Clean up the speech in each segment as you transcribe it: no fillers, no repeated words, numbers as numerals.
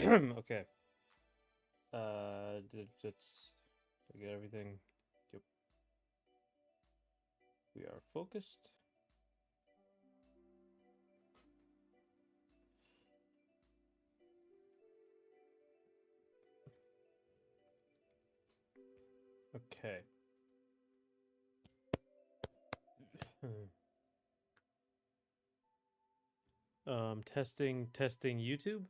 Okay. Let's get everything. Yep. We are focused. Okay. Testing YouTube.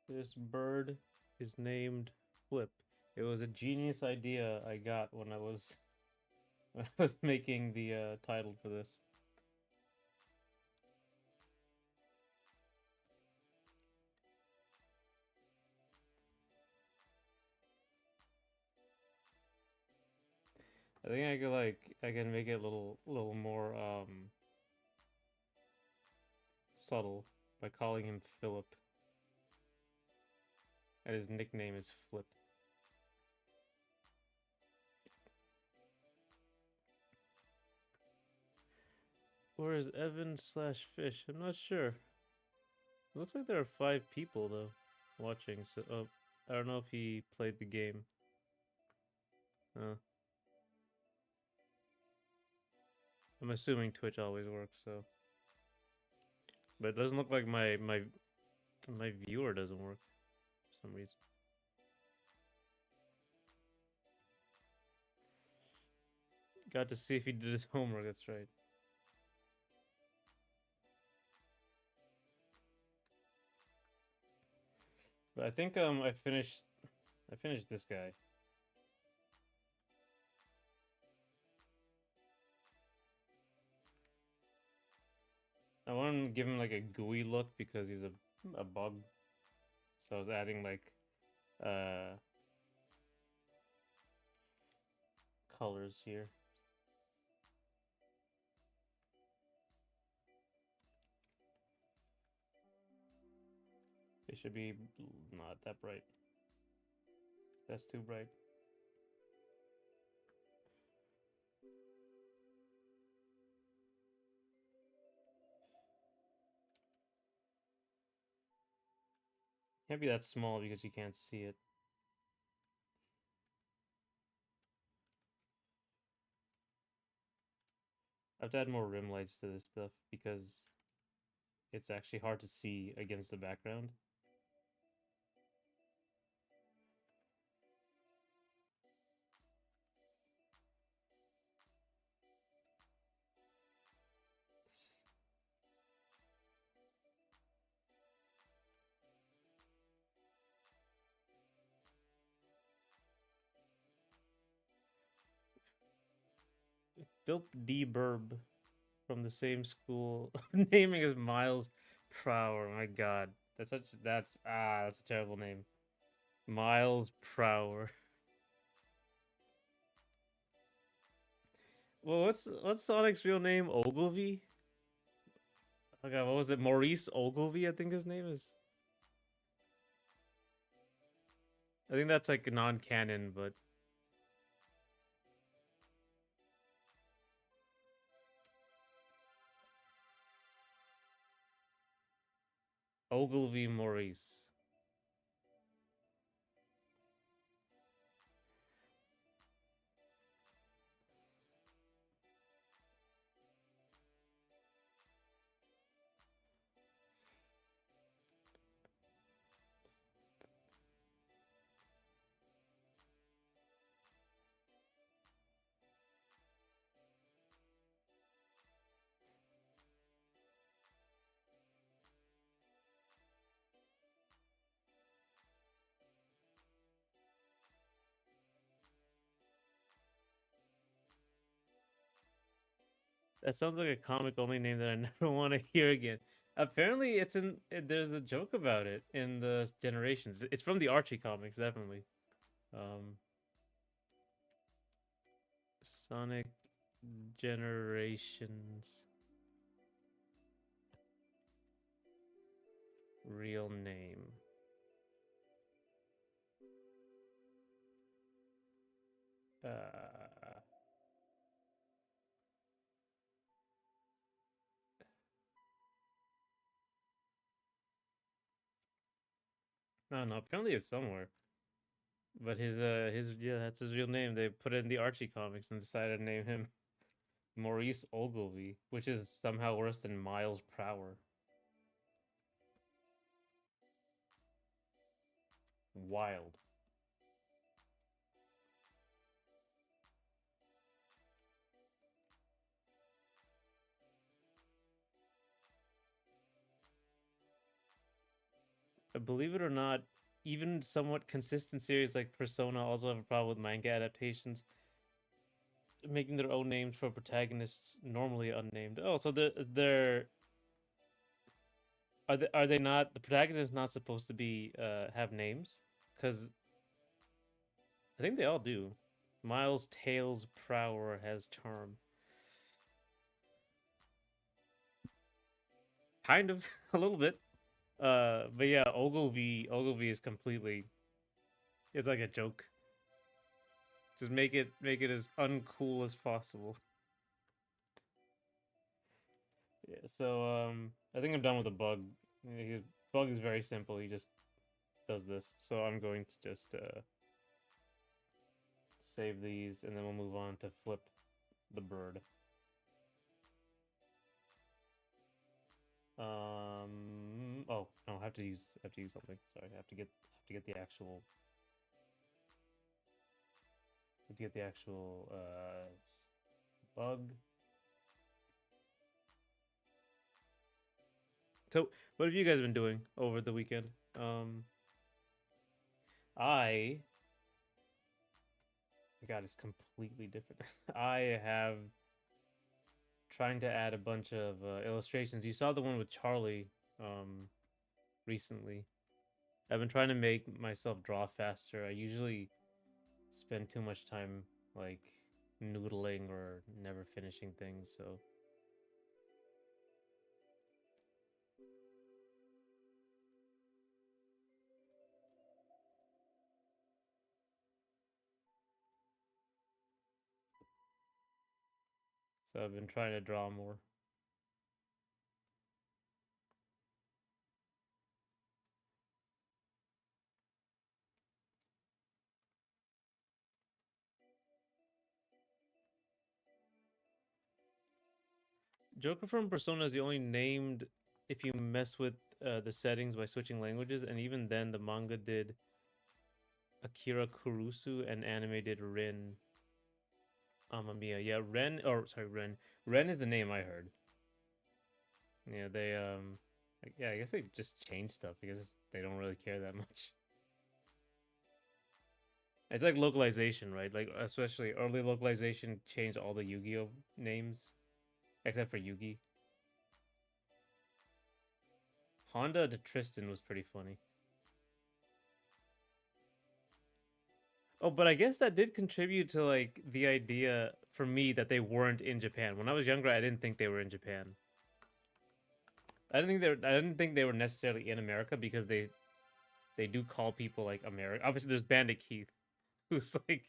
This bird is named Flip. It was a genius idea I got when I was when I was making the title for this. I think I can make it a little more subtle by calling him Philip, and his nickname is Flip. Where is Evan slash Fish? I'm not sure. It looks like there are 5 people though watching. So I don't know if he played the game. I'm assuming Twitch always works. So, but it doesn't look like my viewer doesn't work for some reason. Got to see if he did his homework. That's right. But I think I finished this guy. I want to give him like a gooey look because he's a bug. So I was adding like uh colors here. It should be not that bright. That's too bright. Can't be that small because you can't see it. I have to add more rim lights to this stuff because it's actually hard to see against the background. Philip D. Burb from the same school, naming is Miles Prower. My God, that's a terrible name. Miles Prower. Well, what's Sonic's real name? Ogilvy. Okay, what was it? Maurice Ogilvy, I think his name is. I think that's like non-canon, but Ogilvy Maurice. That sounds like a comic only name that I never want to hear again. Apparently, there's a joke about it in the Generations. It's from the Archie comics, definitely. Um, Sonic Generations. Real name. Uh, I don't know. Apparently it's somewhere. But his yeah, that's his real name. They put it in the Archie comics and decided to name him Maurice Ogilvy, which is somehow worse than Miles Prower. Wild. Believe it or not, even somewhat consistent series like Persona also have a problem with manga adaptations, making their own names for protagonists normally unnamed. Oh, so they're are they not the protagonists not supposed to be have names? Because I think they all do. Miles Tails Prower has charm. Kind of a little bit. But yeah, Ogilvy is completely it's like a joke. Just make it as uncool as possible. Yeah, so I think I'm done with the bug. Bug is very simple. He just does this. So I'm going to just save these and then we'll move on to flip the bird. Oh no, I have to use something. Sorry, I have to get the actual bug. So what have you guys been doing over the weekend? I God, it's completely different. I have trying to add a bunch of illustrations. You saw the one with Charlie recently. I've been trying to make myself draw faster. I usually spend too much time like noodling or never finishing things, so I've been trying to draw more. Joker from Persona is the only named if you mess with the settings by switching languages, and even then, the manga did Akira Kurusu and anime did Rin Amamiya. Yeah, Ren, or sorry, Ren. Ren is the name I heard. Yeah, they yeah, I guess they just change stuff because they don't really care that much. It's like localization, right? Like especially early localization changed all the Yu-Gi-Oh names except for Yugi. Honda to Tristan was pretty funny. Oh, but I guess that did contribute to like the idea for me that they weren't in Japan. When I was younger, I didn't think they were in Japan. I didn't think they were necessarily in America because they do call people like American. Obviously, there's Bandit Keith, who's like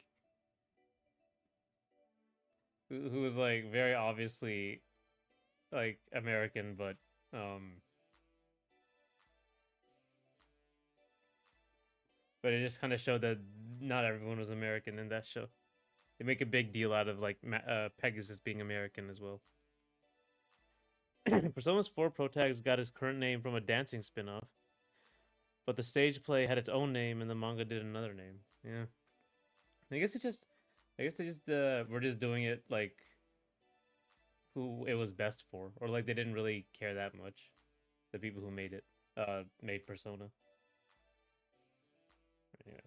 who was like very obviously like American, um, but it just kind of showed that not everyone was American in that show. They make a big deal out of like Pegasus being American as well. Persona's 4 Protags got his current name from a dancing spin-off, but the stage play had its own name and the manga did another name. Yeah, I guess it's just, I guess they just we're just doing it like who it was best for, or like they didn't really care that much. The people who made it, made Persona. Yeah,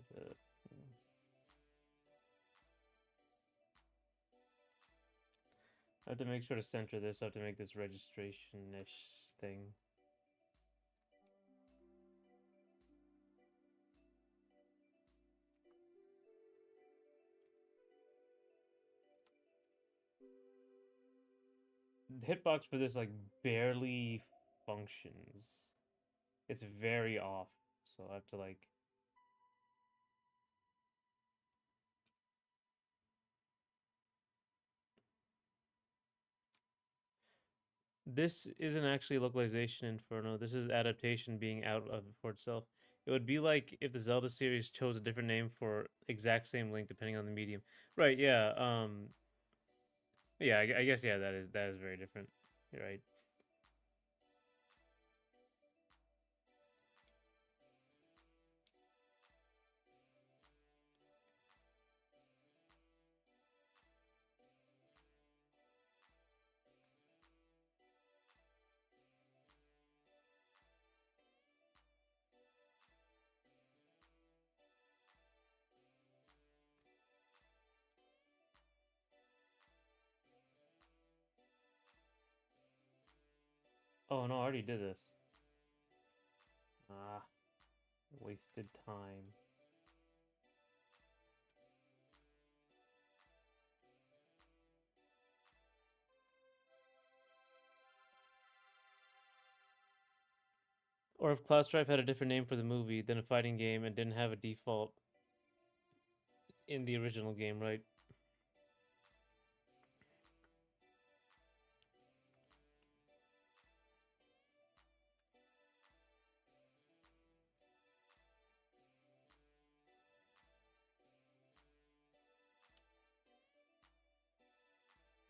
I have to make sure to center this. I have to make this registration-ish thing. the hitbox for this like barely functions. It's very off, so I have to like. This isn't actually localization Inferno. This is adaptation being out of for itself. It would be like if the Zelda series chose a different name for exact same link depending on the medium. Right, yeah. Yeah, I guess yeah, that is very different. You're right. Oh no, I already did this. Ah, wasted time. Or if Cloud Strife had a different name for the movie than a fighting game and didn't have a default in the original game, right?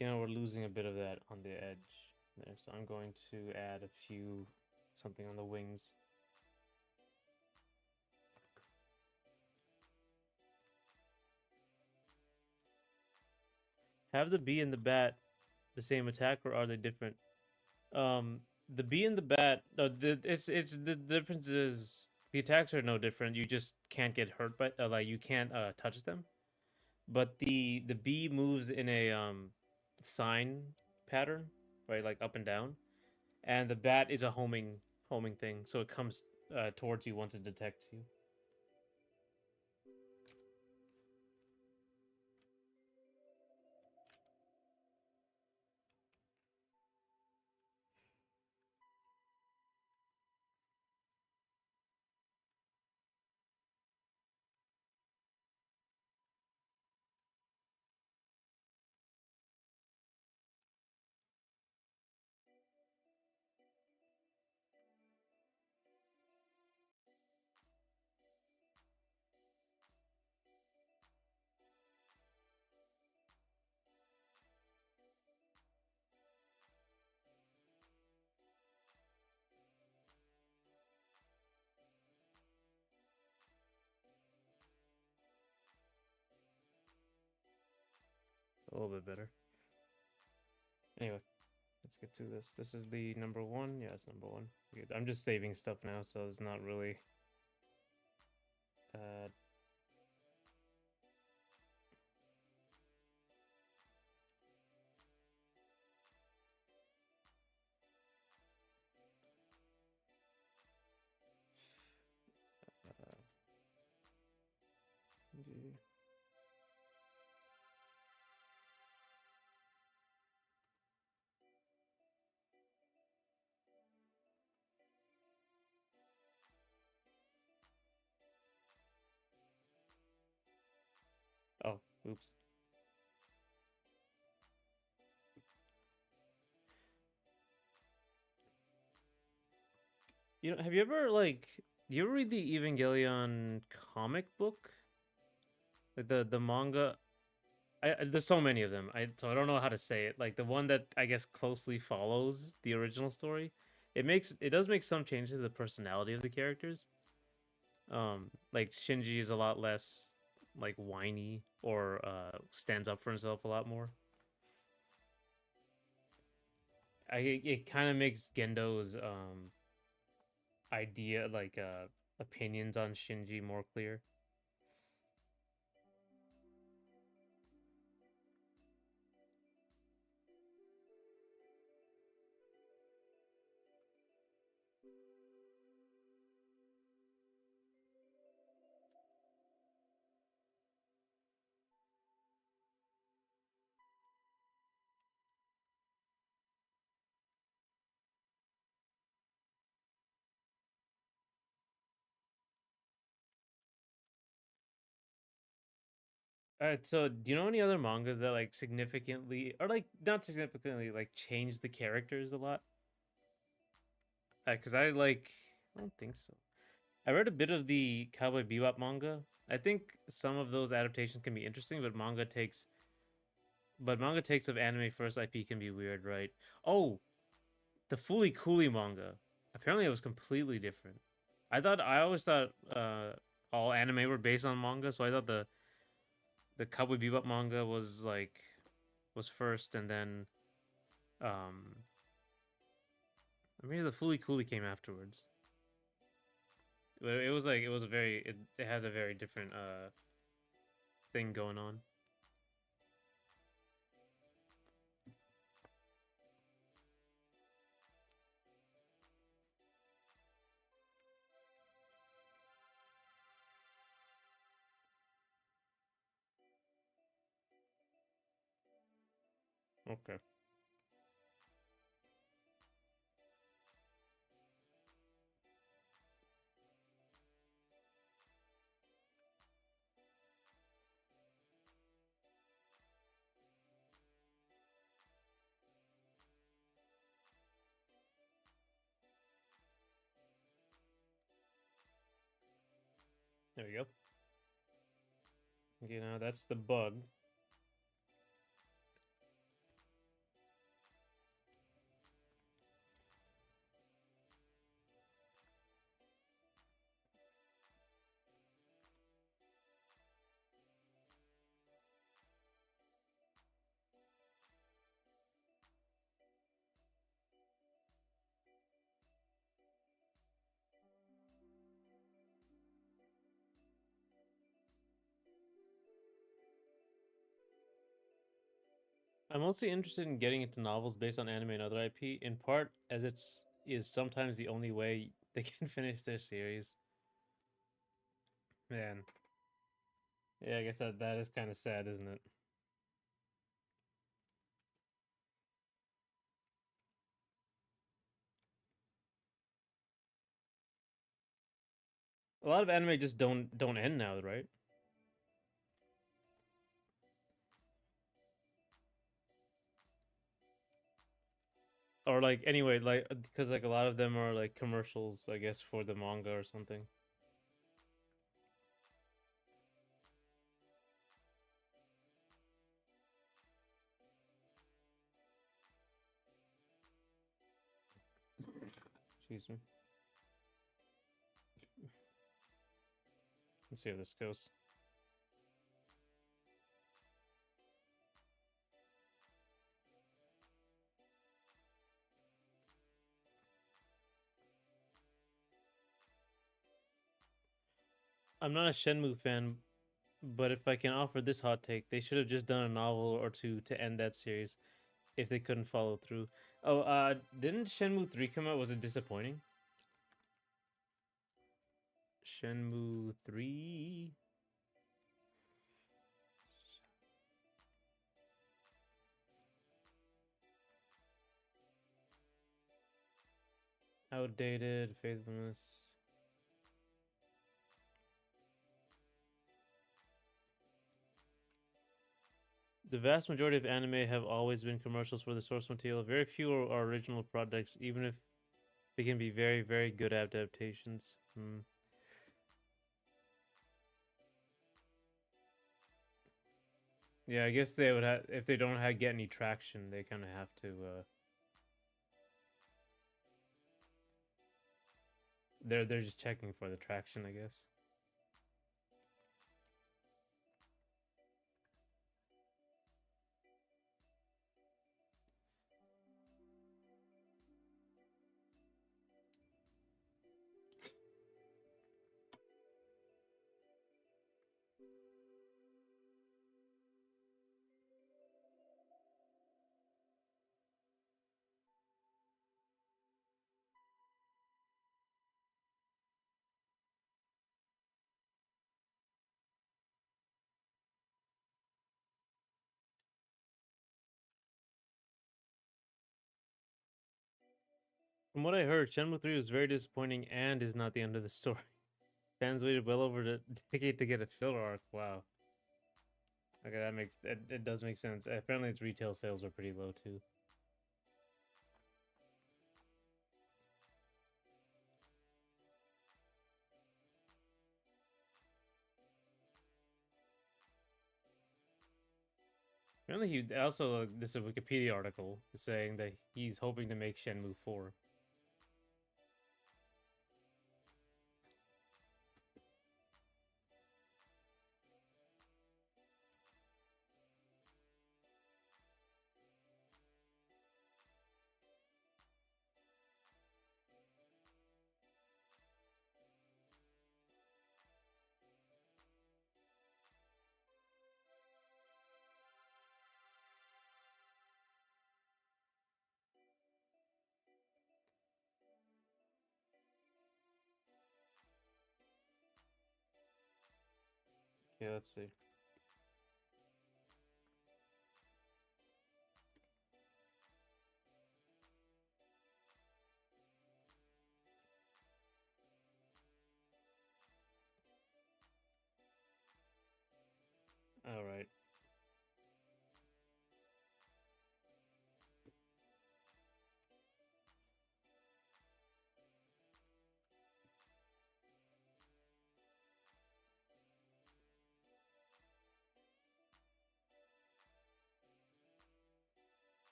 You know, we're losing a bit of that on the edge there, so I'm going to add a few something on the wings. Have the bee and the bat the same attack, or are they different? The bee and the bat, no, it's the difference is the attacks are no different. You just can't get hurt by like you can't touch them. But the bee moves in a sign pattern, right, like up and down, and the bat is a homing thing, so it comes towards you once it detects you. A little bit better. Anyway, let's get to this. This is the number one. Yeah, it's number one. I'm just saving stuff now, so it's not really. Uh, uh, oh, oops. You know, have you ever like? Do you ever read the Evangelion comic book? Like the manga? There's so many of them. I don't know how to say it. Like the one that I guess closely follows the original story. It does make some changes to the personality of the characters. Like Shinji is a lot less like whiny or stands up for himself a lot more. It kind of makes Gendo's idea like opinions on Shinji more clear. All right, so do you know any other mangas that like significantly or like not significantly like change the characters a lot? Because I like I don't think so. I read a bit of the Cowboy Bebop manga. I think some of those adaptations can be interesting, but manga takes of anime first IP can be weird, right? Oh, the Fooly Cooly manga. Apparently, it was completely different. I always thought all anime were based on manga, so I thought the Cowboy Bebop manga was first, and then um, maybe the Fooly Cooly came afterwards. But it was like it was a very it had a very different thing going on. Okay, there we go. Okay, now that's the bug. I'm mostly interested in getting into novels based on anime and other IP, in part as it's is sometimes the only way they can finish their series. Man, yeah, I guess that is kind of sad, isn't it? A lot of anime just don't end now, right? Or like anyway, like because like a lot of them are like commercials, I guess, for the manga or something. Excuse me. Let's see how this goes. I'm not a Shenmue fan, but if I can offer this hot take, they should have just done a novel or two to end that series if they couldn't follow through. Oh, didn't Shenmue 3 come out? Was it disappointing? Shenmue 3. Outdated, faithfulness. The vast majority of anime have always been commercials for the source material. Very few are original projects, even if they can be very, very good adaptations. Hmm. Yeah, I guess they would have if they don't have, get any traction, they kind of have to. They're just checking for the traction, I guess. From what I heard, Shenmue 3 was very disappointing and is not the end of the story. Fans waited well over a decade to get a filler arc. Wow. Okay, that makes it does make sense. Apparently, its retail sales are pretty low too. Apparently, he also this is a Wikipedia article saying that he's hoping to make Shenmue 4. Yeah, let's see. All right.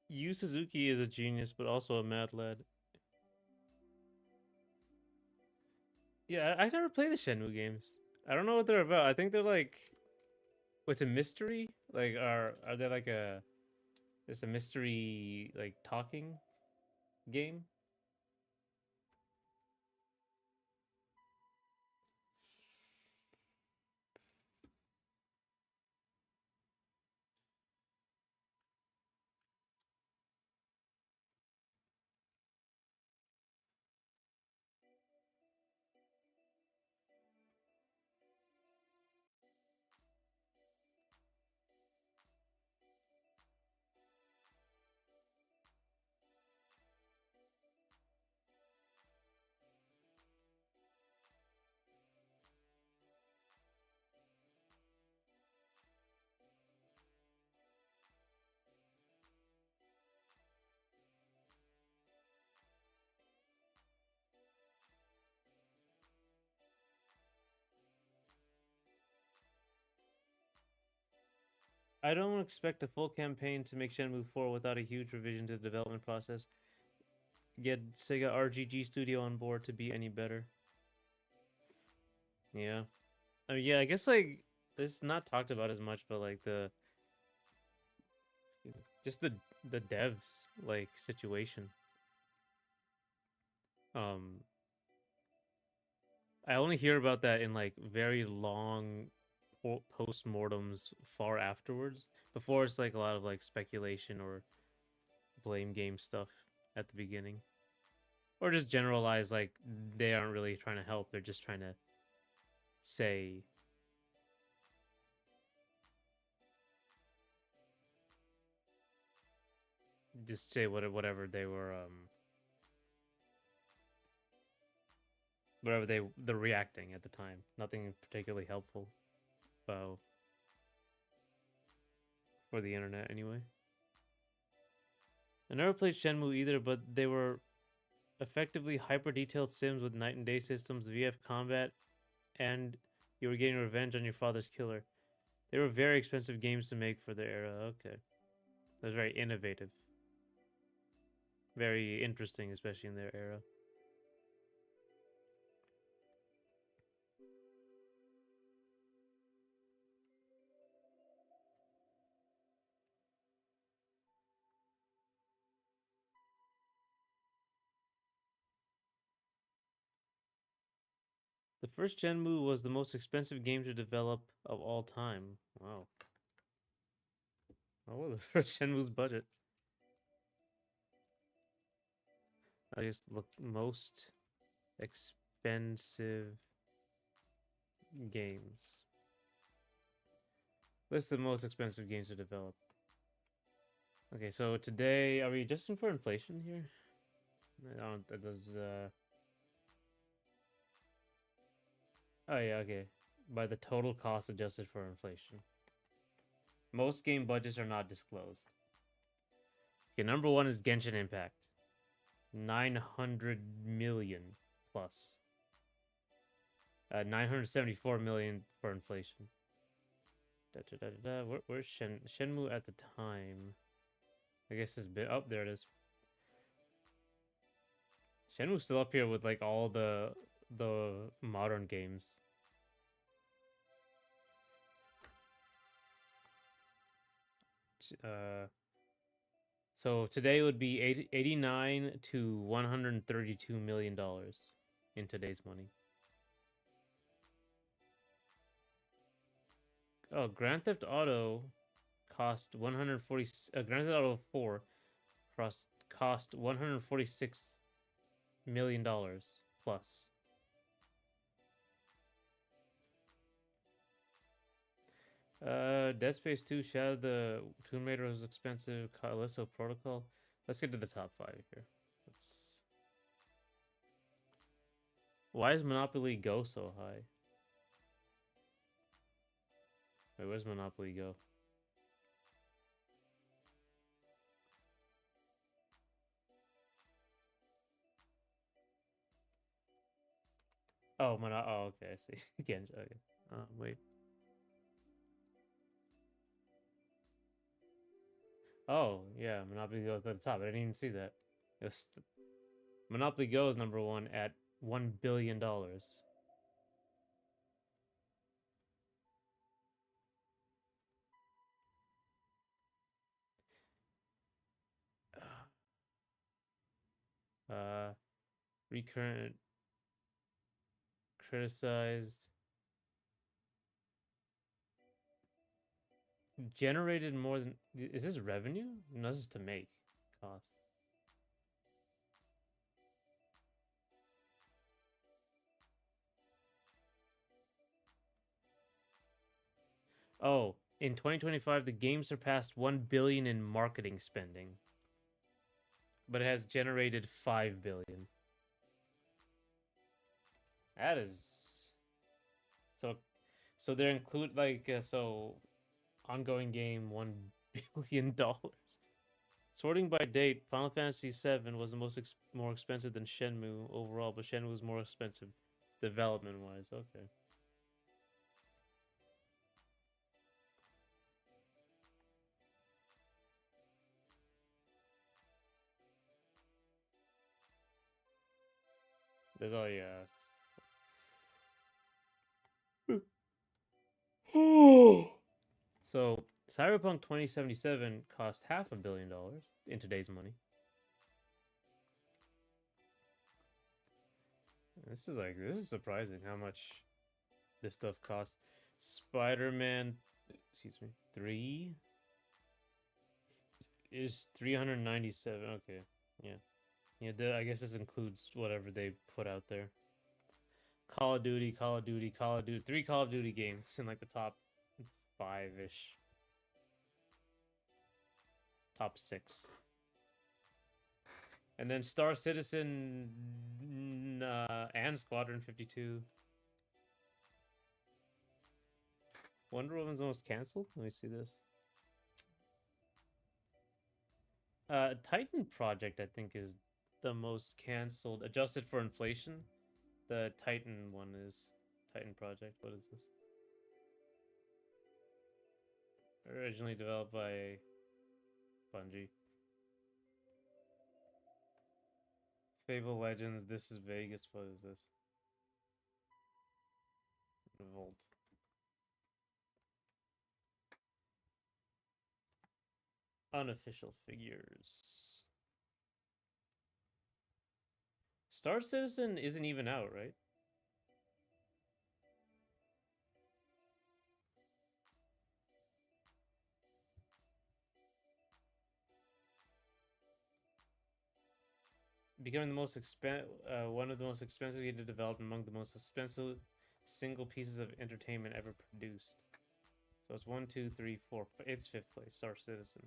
Yu Suzuki is a genius, but also a mad lad. Yeah, I never played the Shenmue games. I don't know what they're about. I think they're like, what's a mystery? Like, are they like a? It's a mystery like talking game. I don't expect a full campaign to make Shenmue 4 without a huge revision to the development process. Get Sega RGG Studio on board to be any better. Yeah. I mean, yeah, I guess like it's not talked about as much, but like just the devs like situation. Um, I only hear about that in like very long post-mortems far afterwards. Before it's like a lot of like speculation or blame game stuff at the beginning. Or just generalize like they aren't really trying to help, they're just trying to say whatever they were whatever they're reacting at the time. Nothing particularly helpful for the internet anyway. I never played Shenmue either, but they were effectively hyper detailed sims with night and day systems, VF combat, and you were getting revenge on your father's killer. They were very expensive games to make for their era. Okay. That was very innovative. Very interesting, especially in their era. The first Shenmue was the most expensive game to develop of all time. Wow. What was the first Shenmue's budget? I just look most expensive games. List the most expensive games to develop. Okay, so today are we adjusting for inflation here? I don't. That does. Oh yeah, okay. By the total cost adjusted for inflation. Most game budgets are not disclosed. Okay, number one is Genshin Impact. 900 million plus. 974 million for inflation. Where's Shenmue at the time? I guess it's been. Oh, there it is. Shenmue's still up here with like all the modern games. Uh, so today would be 89 to 132 million dollars in today's money. Oh, Grand Theft Auto cost 140. Grand Theft Auto 4 cost 146 million dollars plus. Dead Space 2, Shadow the Tomb Raider was expensive. Callisto Protocol. Let's get to the top five here. Let's. Why is Monopoly Go so high? Wait, where's Monopoly Go? Oh, Oh, okay, I see. Again, okay. Wait. Oh, yeah, Monopoly Go is at the top. I didn't even see that. It was Monopoly Go is number one at $1 billion. Uh, recurrent criticized generated more than. Is this revenue? No, this is to make costs. Oh, in 2025, the game surpassed 1 billion in marketing spending, but it has generated 5 billion. That is so. So they're include like so ongoing game $1 billion. Sorting by date, Final Fantasy VII was the more expensive than Shenmue overall, but Shenmue was more expensive development wise. Okay. There's all yeah. So Cyberpunk 2077 cost $500 million in today's money. This is surprising how much this stuff costs. Spider-Man, excuse me, 3 is 397. Okay, yeah, yeah. I guess this includes whatever they put out there. Call of Duty, Call of Duty, Call of Duty. 3 Call of Duty games in like the top 5-ish, top 6. And then Star Citizen and Squadron 52. Wonder Woman's most canceled? Let me see this. Titan Project, I think, is the most canceled, adjusted for inflation. The Titan one is Titan Project. What is this? Originally developed by Bungie. Fable Legends. This is Vegas. What is this? Revolt. Unofficial figures. Star Citizen isn't even out, right? Becoming the one of the most expensive games to develop, among the most expensive single pieces of entertainment ever produced. So it's 1, 2, 3, 4. It's fifth place. Star Citizen.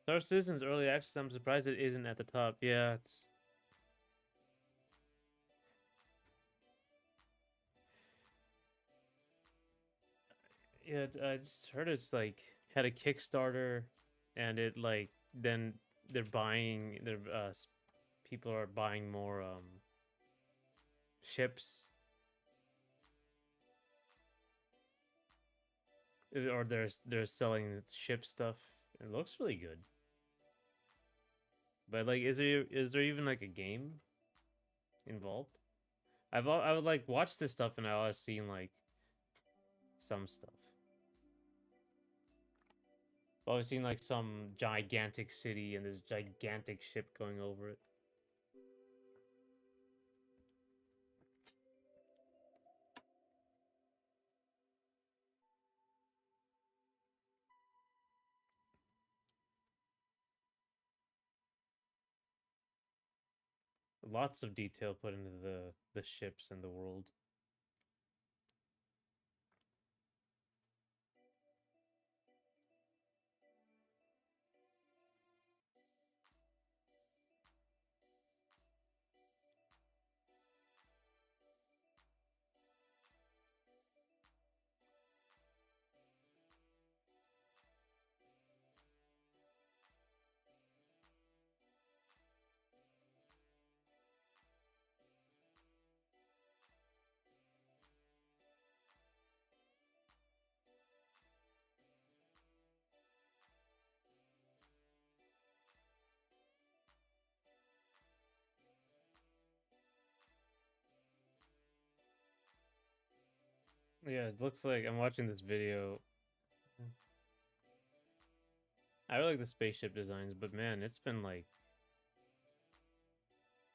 Star Citizen's early access. I'm surprised it isn't at the top. Yeah, it's yeah. I just heard it's like had a Kickstarter, and it like then they're buying. They're people are buying more ships, or they're selling ship stuff. It looks really good. But like, is there even like a game involved? I would like watch this stuff and I always seen like some stuff. I've always seen like some gigantic city and this gigantic ship going over it. Lots of detail put into the ships and the world. Yeah, it looks like I'm watching this video. I really like the spaceship designs, but man, it's been like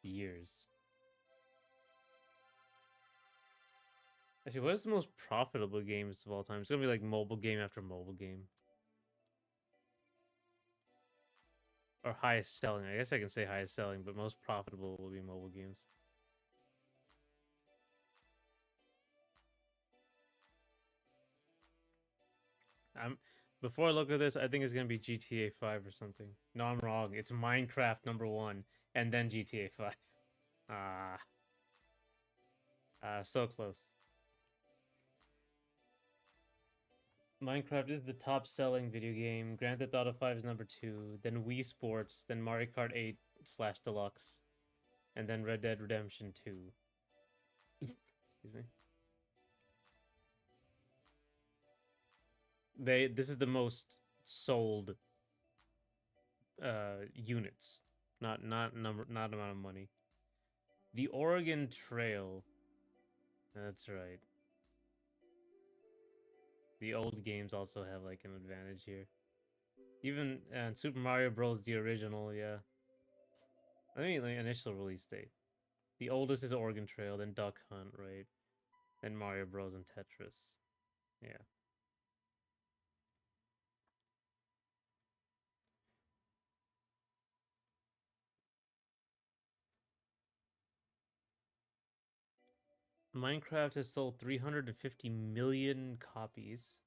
years. Actually, what is the most profitable games of all time? It's gonna be like mobile game after mobile game. Or highest selling. I guess I can say highest selling, but most profitable will be mobile games. I'm before I look at this, I think it's gonna be GTA 5 or something. No, I'm wrong. It's Minecraft #1 and then GTA 5. Ah, so close. Minecraft is the top selling video game. Grand Theft Auto 5 is #2, then Wii Sports, then Mario Kart 8 slash Deluxe, and then Red Dead Redemption 2. Excuse me. This is the most sold units, not number, not amount of money. The Oregon Trail. That's right. The old games also have like an advantage here. Even and Super Mario Bros. The original, yeah. I mean, the initial release date. The oldest is Oregon Trail, then Duck Hunt, right? Then Mario Bros. And Tetris. Yeah. Minecraft has sold 350 million copies.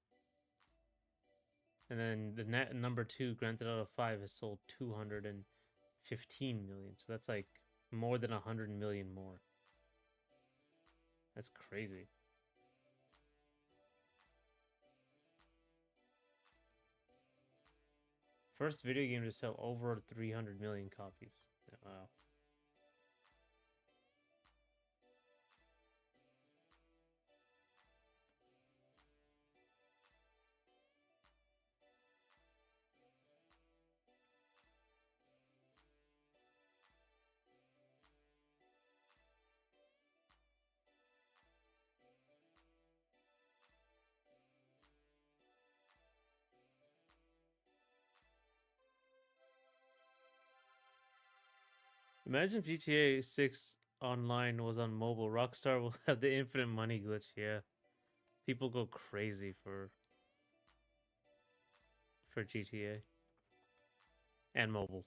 And then the net #2, Grand Theft Auto 5, has sold 215 million. So that's like more than 100 million more. That's crazy. First video game to sell over 300 million copies. Wow. Imagine if GTA 6 online was on mobile. Rockstar will have the infinite money glitch. Yeah. People go crazy for GTA and mobile.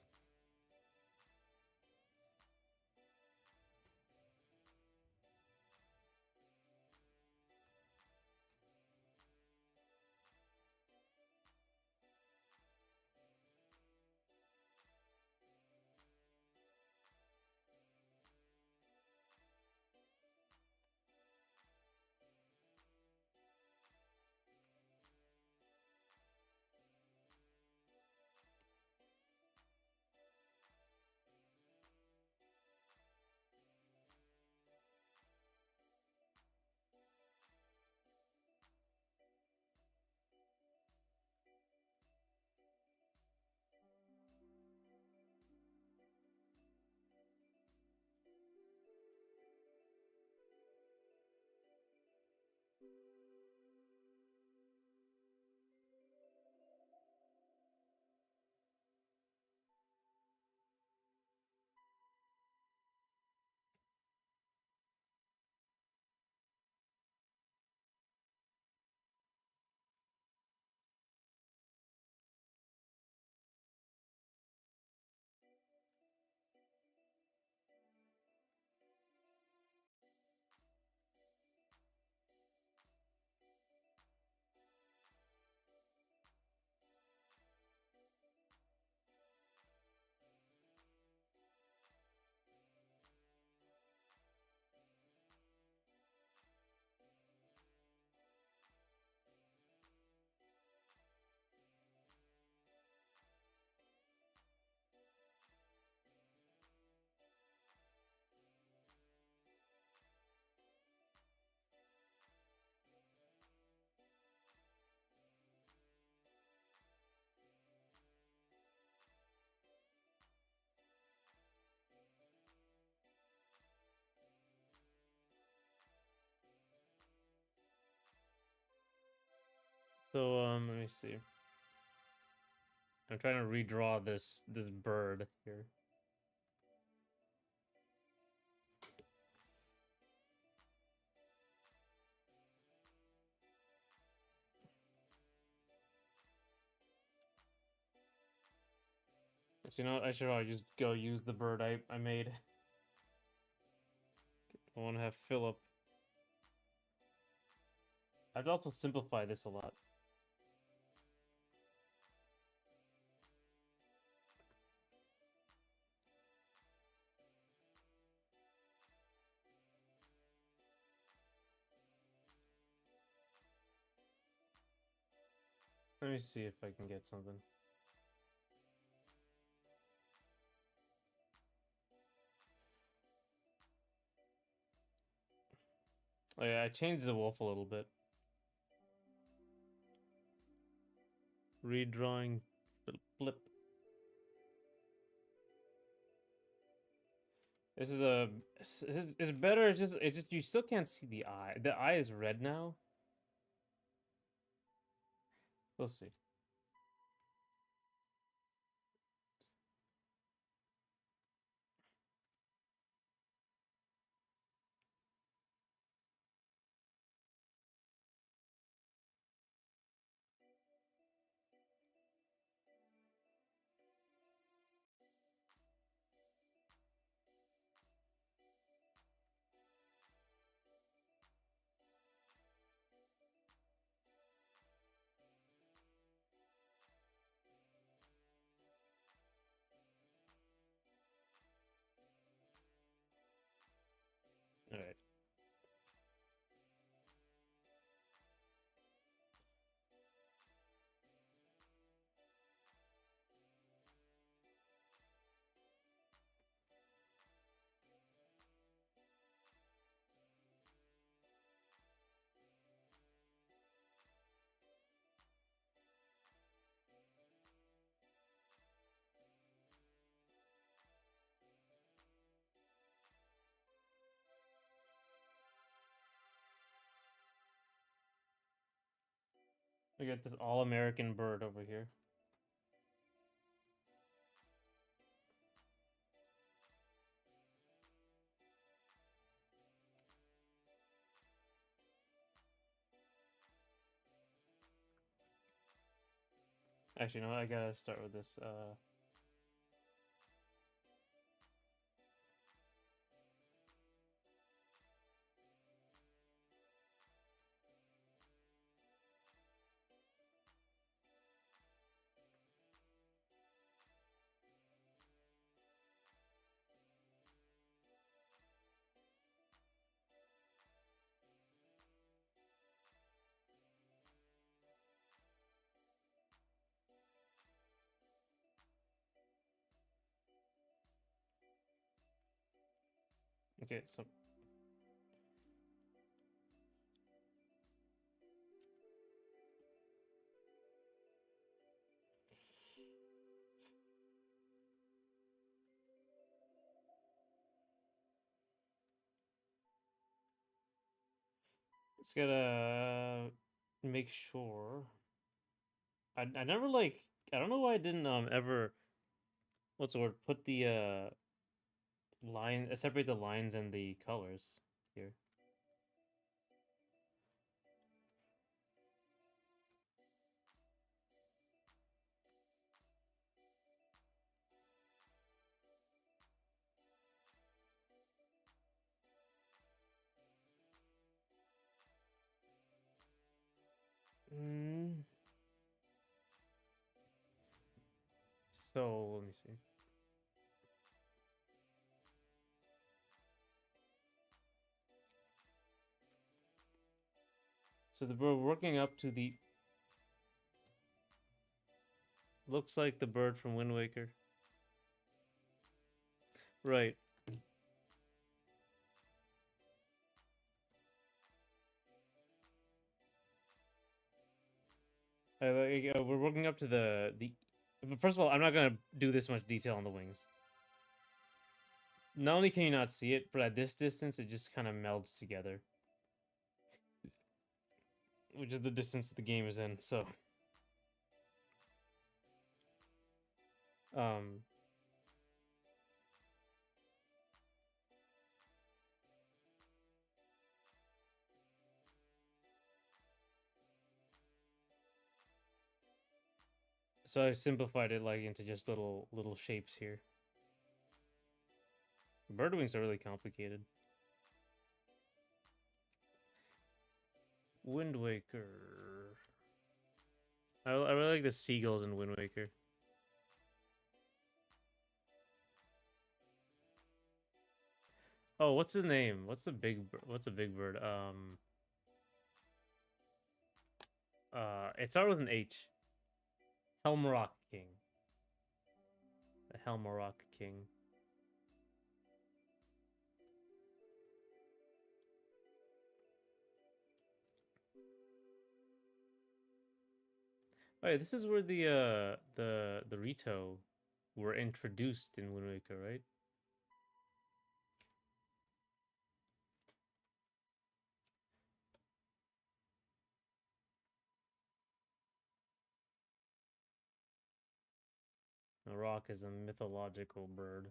So let me see. I'm trying to redraw this bird here. So, you know what? I should probably just go use the bird I made. I want to have Philip. I'd also simplify this a lot. Let me see if I can get something. Oh yeah, I changed the wolf a little bit. Redrawing flip. This is a it's better. It's just you still can't see the eye. The eye is red now. We'll see. All right. We got this all-American bird over here. Actually, no, I gotta start with this. Okay, so just gotta make sure. I never like. I don't know why I didn't ever. What's the word? Put the line separate the lines and the colors here. Mm. So let me see. So we're working up to the. Looks like the bird from Wind Waker. Right. We're working up to the. But first of all, I'm not gonna do this much detail on the wings. Not only can you not see it, but at this distance, it just kind of melds together. which is the distance the game is in. Um, so I simplified it like into just little shapes here. Bird wings are really complicated. Wind Waker. I really like the seagulls in Wind Waker. Oh, what's his name? What's a big bird? It started with an H. Helmrock King. The Helmrock King. Oh, yeah, this is where the Rito were introduced in Wind Waker, right? The rock is a mythological bird.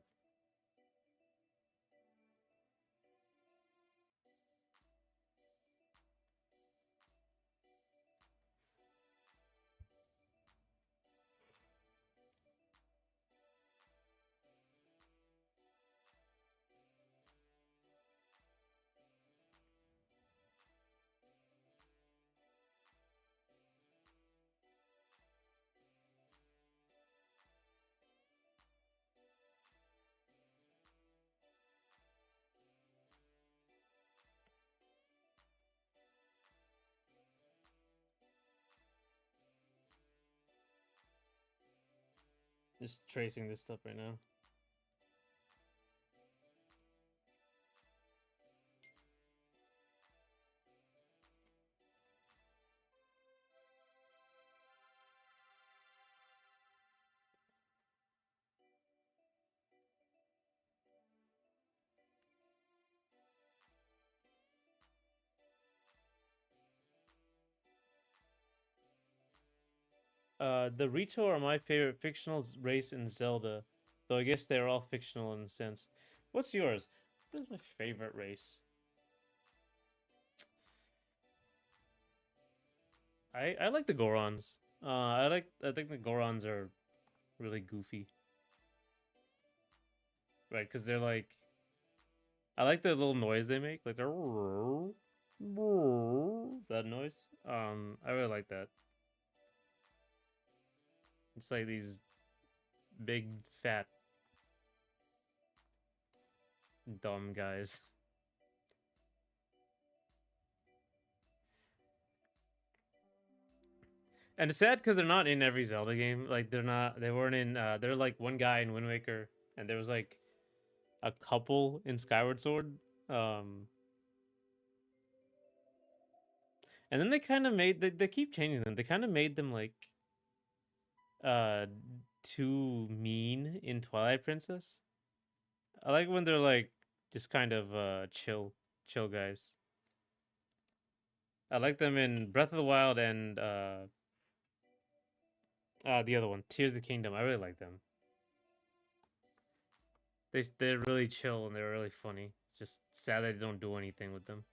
Just tracing this stuff right now. The Rito are my favorite fictional race in Zelda, though I guess they're all fictional in a sense. What's yours? What is my favorite race? I like the Gorons. I think the Gorons are really goofy, right? Because they're like I like the little noise they make, like they're that noise. I really like that. It's like these big fat dumb guys. And it's sad because they're not in every Zelda game. Like they're not. They weren't in. They're like one guy in Wind Waker, and there was like a couple in Skyward Sword. Um, and then they kind of made. They keep changing them. They kind of made them like uh too mean in Twilight Princess. I like when they're like just kind of chill guys. I like them in Breath of the Wild and the other one, Tears of the Kingdom. I really like them. They're really chill and they're really funny. It's just sad that they don't do anything with them.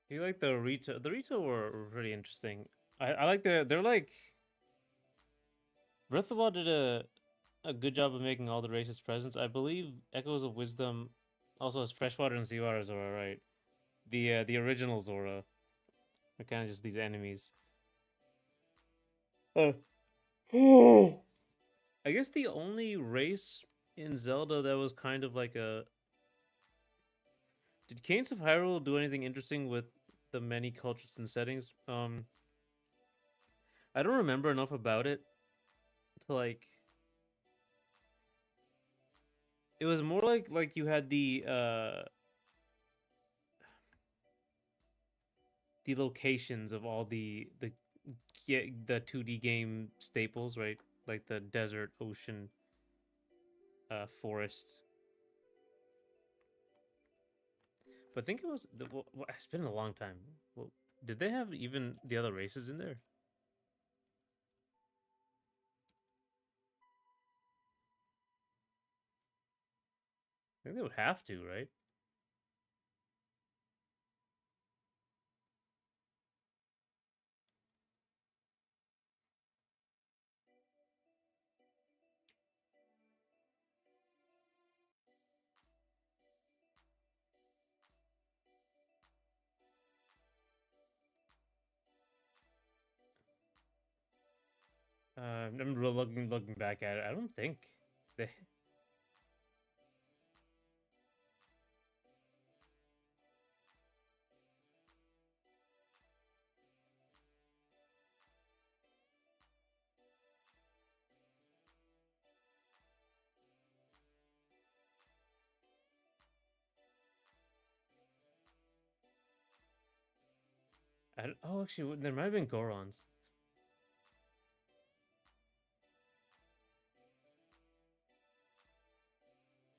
You like the Rito? The Rito were pretty interesting. I like they're like Breath of the Wild did a good job of making all the racist presents. I believe Echoes of Wisdom also has freshwater and seawater Zora, right? The original Zora are kind of just these enemies. Uh, I guess the only race in Zelda that was kind of like a. Did Cadence of Hyrule do anything interesting with the many cultures and settings? I don't remember enough about it to like. It was more like you had the locations of all the 2D game staples, right? Like the desert, ocean, forest. But I think it was. It's been a long time. Well, did they have even the other races in there? I think they would have to, right? I'm looking back at it. I don't think they. Oh, actually, there might have been Gorons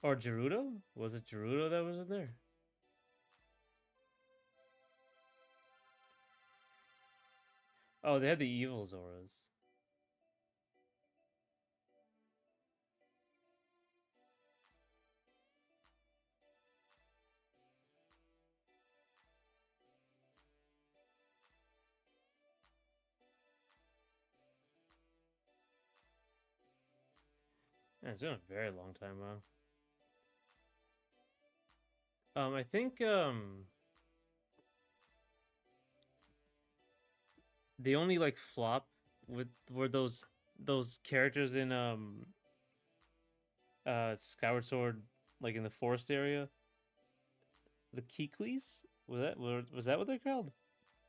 or Gerudo. Was it Gerudo that was in there? Oh, they had the evil Zoras. Yeah, it's been a very long time. Wow. I think the only like flop with were those characters in Skyward Sword, like in the forest area. The Kikwis? Was that what they're called?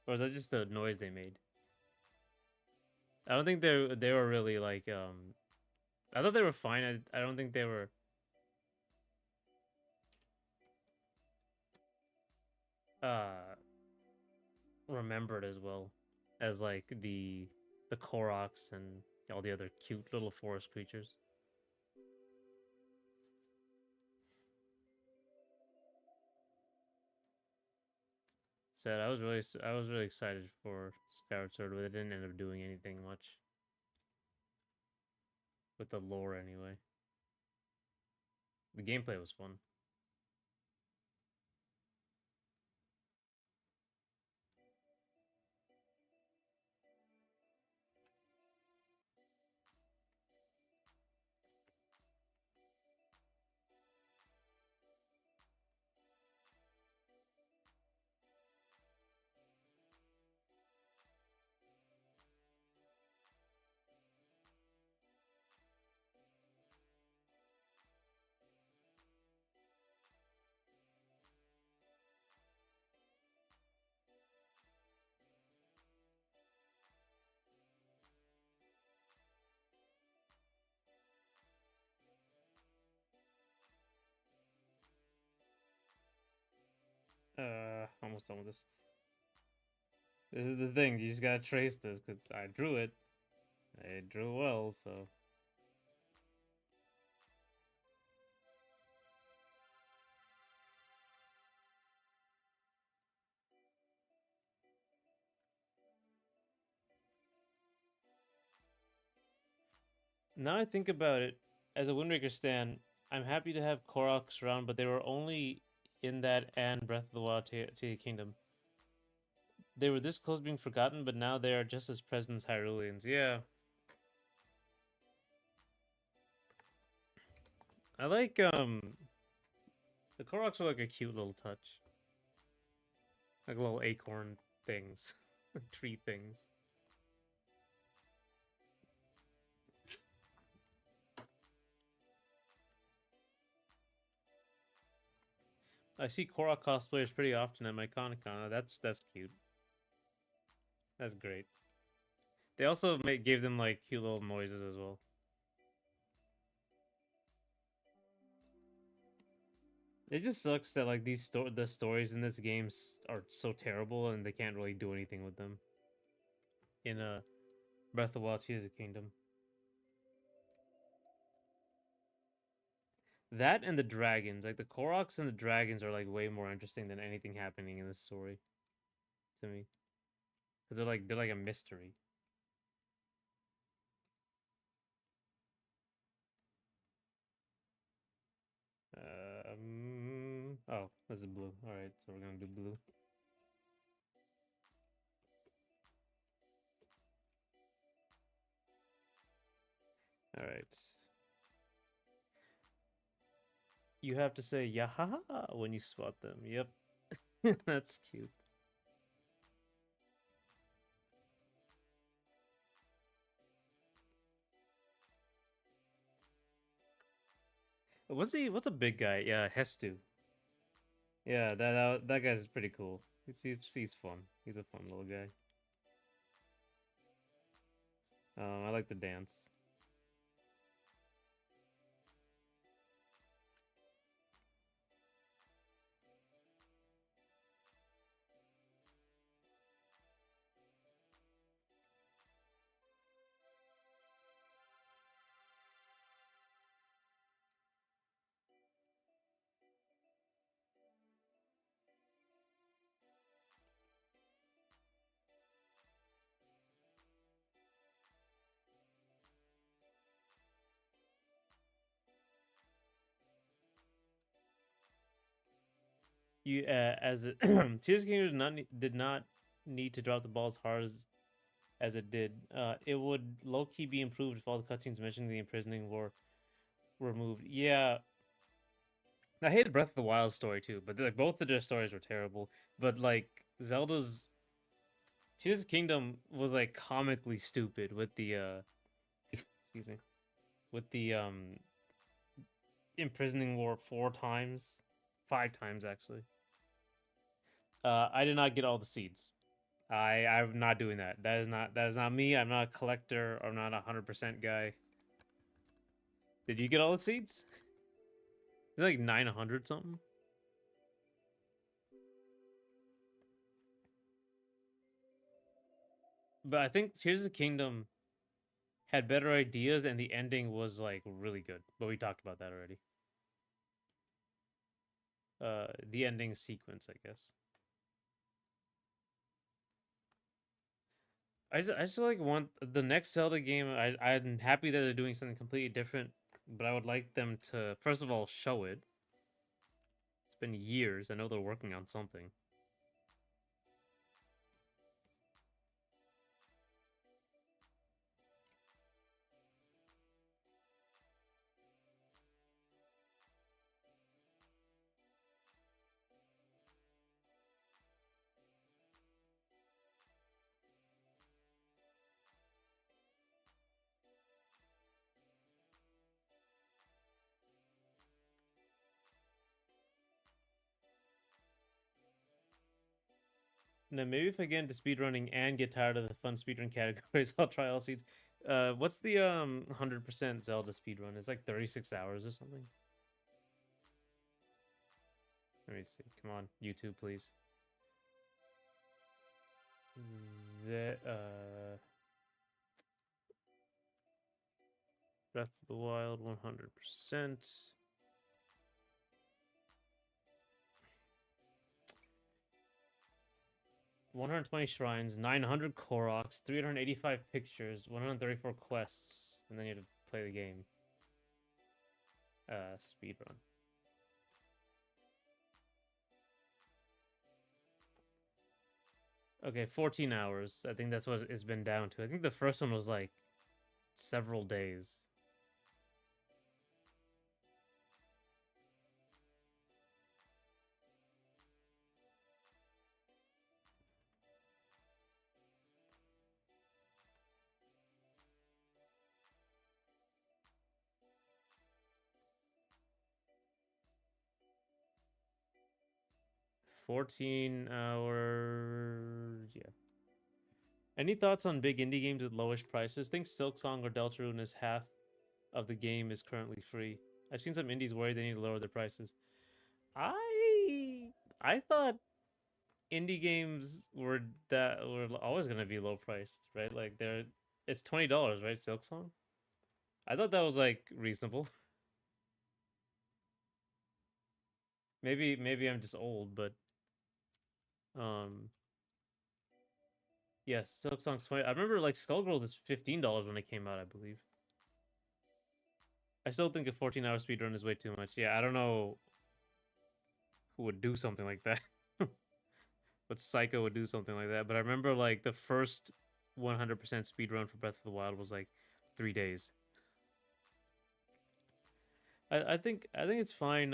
Or was that just the noise they made? I don't think they were really like I thought they were fine. I don't think they were uh remembered as well as like the Koroks and all the other cute little forest creatures. Said I was really excited for Skyward Sword, but it didn't end up doing anything much with the lore anyway. The gameplay was fun. Almost done with this. This is the thing. You just gotta trace this because I drew it. I drew well, so now I think about it, as a Wind Waker stan, I'm happy to have Koroks around, but they were only in that and Breath of the Wild to Kingdom. They were this close to being forgotten, but now they are just as present as Hyruleans. Yeah, I like the Koroks are like a cute little touch, like little acorn things, tree things. I see Korok cosplayers pretty often at my Comic Con. That's cute. That's great. They also gave them like cute little noises as well. It just sucks that like the stories in this game are so terrible and they can't really do anything with them in Breath of the Wild Tears of the Kingdom. That and the dragons, like the Koroks and the dragons, are like way more interesting than anything happening in this story to me, because they're like a mystery. Oh, this is blue. All right, so we're gonna do blue. All right. You have to say yahaha when you spot them. Yep, that's cute. What's a big guy? Yeah, Hestu. Yeah, that guy's pretty cool. He's fun. He's a fun little guy. I like the dance. You as it Tears of the Kingdom did not need to drop the ball as hard as it did. It would low key be improved if all the cutscenes mentioning the imprisoning were removed. Yeah, I hated Breath of the Wild story too, but like both of their stories were terrible. But like Zelda's Tears of the Kingdom was like comically stupid with the excuse me, with the imprisoning war 4 times, 5 times actually. I did not get all the seeds. I'm not doing that. That is not me. I'm not a collector. I'm not 100% guy. Did you get all the seeds? It's like 900 something. But I think Tears of the Kingdom had better ideas and the ending was like really good. But we talked about that already. The ending sequence, I guess. I just like want the next Zelda game. I'm happy that they're doing something completely different, but I would like them to first of all show it. It's been years. I know they're working on something. Now, maybe if I get into speedrunning and get tired of the fun speedrun categories, I'll try all seeds. What's the 100% Zelda speedrun? It's like 36 hours or something. Let me see. Come on, YouTube, please. Z Breath of the Wild 100%. 120 shrines, 900 Koroks, 385 pictures, 134 quests, and then you have to play the game. Speedrun. Okay, 14 hours. I think that's what it's been down to. I think the first one was like several days. 14 hours. Yeah. Any thoughts on big indie games with lowish prices? Think Silksong or Deltarune is half of the game is currently free. I've seen some indies worry they need to lower their prices. I I thought indie games were always gonna be low priced, right? Like it's $20, right? Silksong. I thought that was like reasonable. Maybe I'm just old, but um yes, Silksong's 20. I remember like Skullgirls is $15 when it came out, I believe. I still think a 14-hour speedrun is way too much. Yeah, I don't know who would do something like that. What psycho would do something like that. But I remember like the first 100% speedrun for Breath of the Wild was like 3 days. I think it's fine.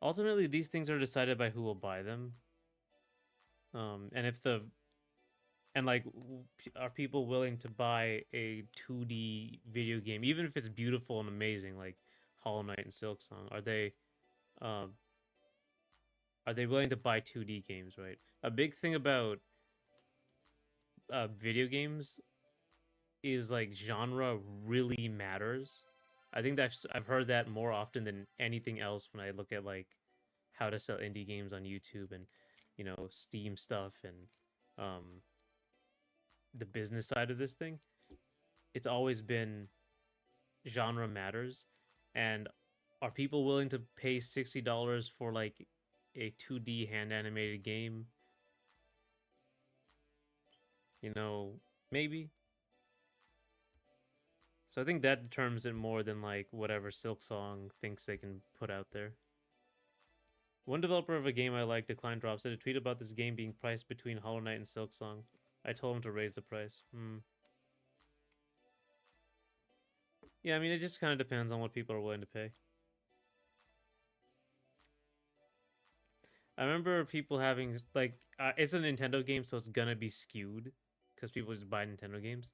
Ultimately, these things are decided by who will buy them. And if the and like, are people willing to buy a 2D video game, even if it's beautiful and amazing, like Hollow Knight and Silksong? Um, are they willing to buy 2D games? Right. A big thing about video games is like genre really matters. I think that I've heard that more often than anything else when I look at like how to sell indie games on YouTube and Steam stuff and um, the business side of this thing. It's always been genre matters, and are people willing to pay $60 for like a 2D hand animated game? Maybe. So I think that determines it more than like whatever Silksong thinks they can put out there. One developer of a game I like, Decline Drop, said a tweet about this game being priced between Hollow Knight and Silksong. I told him to raise the price. Yeah, I mean, it just kind of depends on what people are willing to pay. I remember people having, like, it's a Nintendo game, so it's gonna be skewed, because people just buy Nintendo games.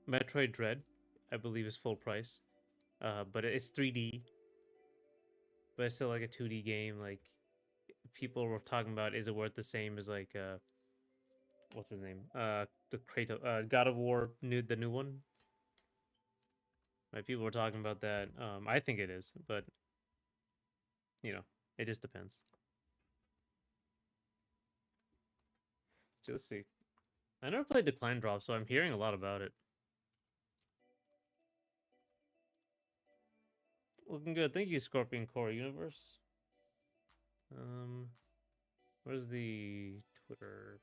Metroid Dread, I believe, is full price. But it's 3D, but it's still like a 2D game. Like, people were talking about, is it worth the same as like what's his name? The Kratos, God of War, the new one. Right, people were talking about that. I think it is, but you know, it just depends. So let's see. I never played Decline Drop, so I'm hearing a lot about it. Looking good. Thank you, Scorpion Core Universe. Where's the Twitter?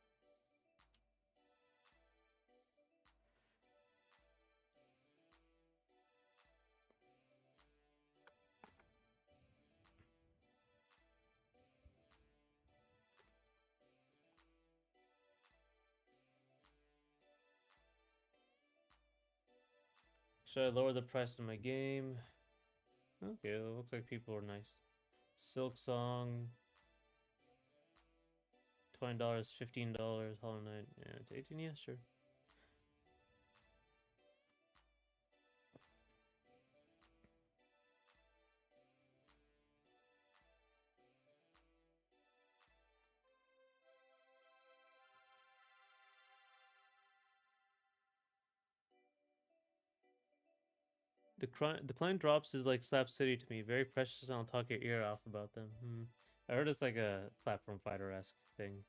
Should I lower the price of my game? Okay, it looks like people are nice. Silk Song, $20, $15. Hollow Knight, yeah, it's 18. Yeah, sure. Decline Drops is like Slap City to me. Very precious, and I'll talk your ear off about them. I heard it's like a platform fighter esque thing.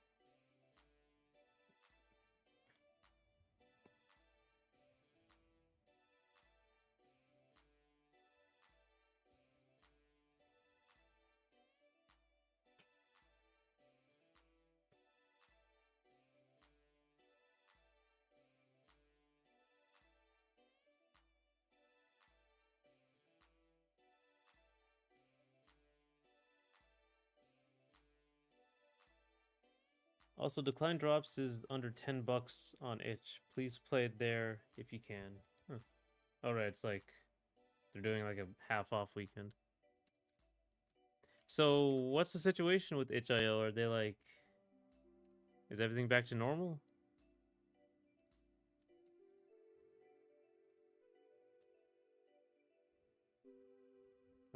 Also, Decline Drops is under $10 on itch. Please play it there if you can. Huh. All right, it's like they're doing like a half off weekend. So, what's the situation with itch.io? Are they like, is everything back to normal?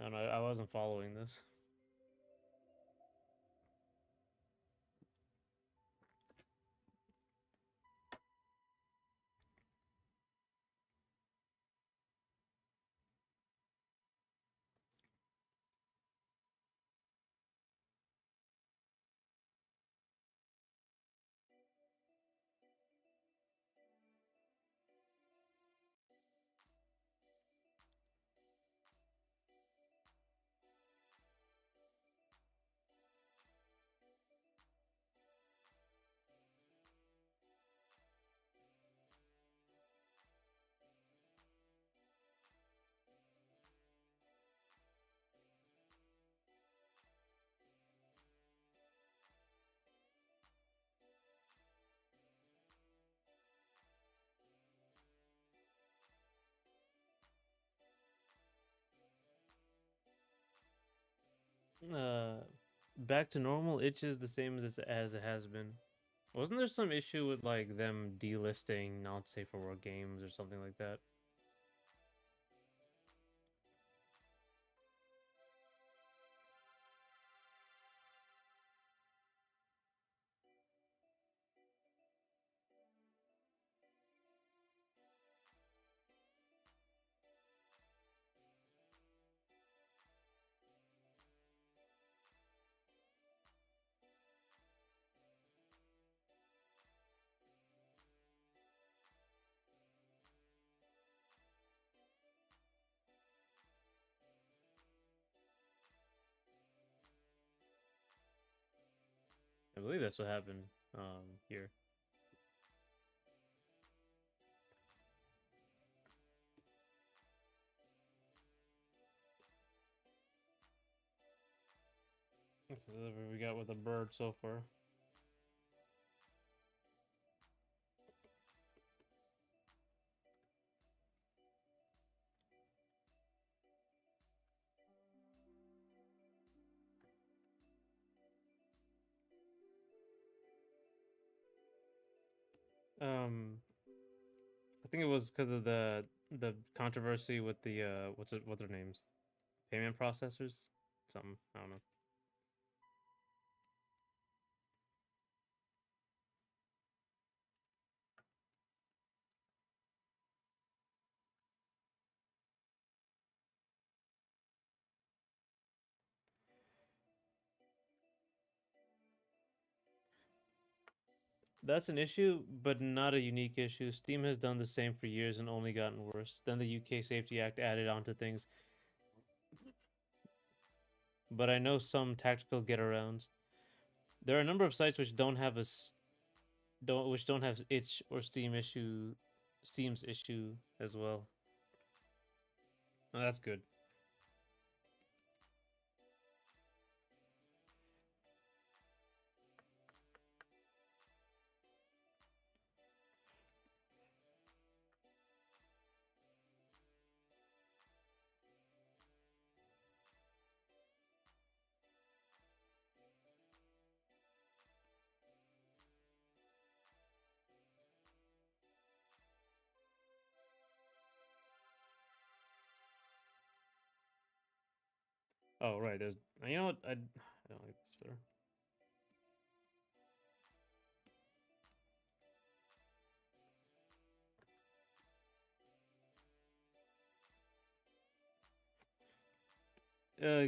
I don't know. I wasn't following this. Uh, back to normal. Itch is the same as it has been. Wasn't there some issue with like them delisting not safe for work games or something like that? I believe that's what happened here. Whatever we got with a bird so far. I think it was because of the controversy with the what's their names? Payment processors? Something. I don't know. That's an issue, but not a unique issue. Steam has done the same for years and only gotten worse. Then the UK Safety Act added on to things. But I know some tactical get arounds. There are a number of sites which don't have don't have itch or Steam's issue as well. Oh, that's good. Oh right, there's you know what I don't like this better.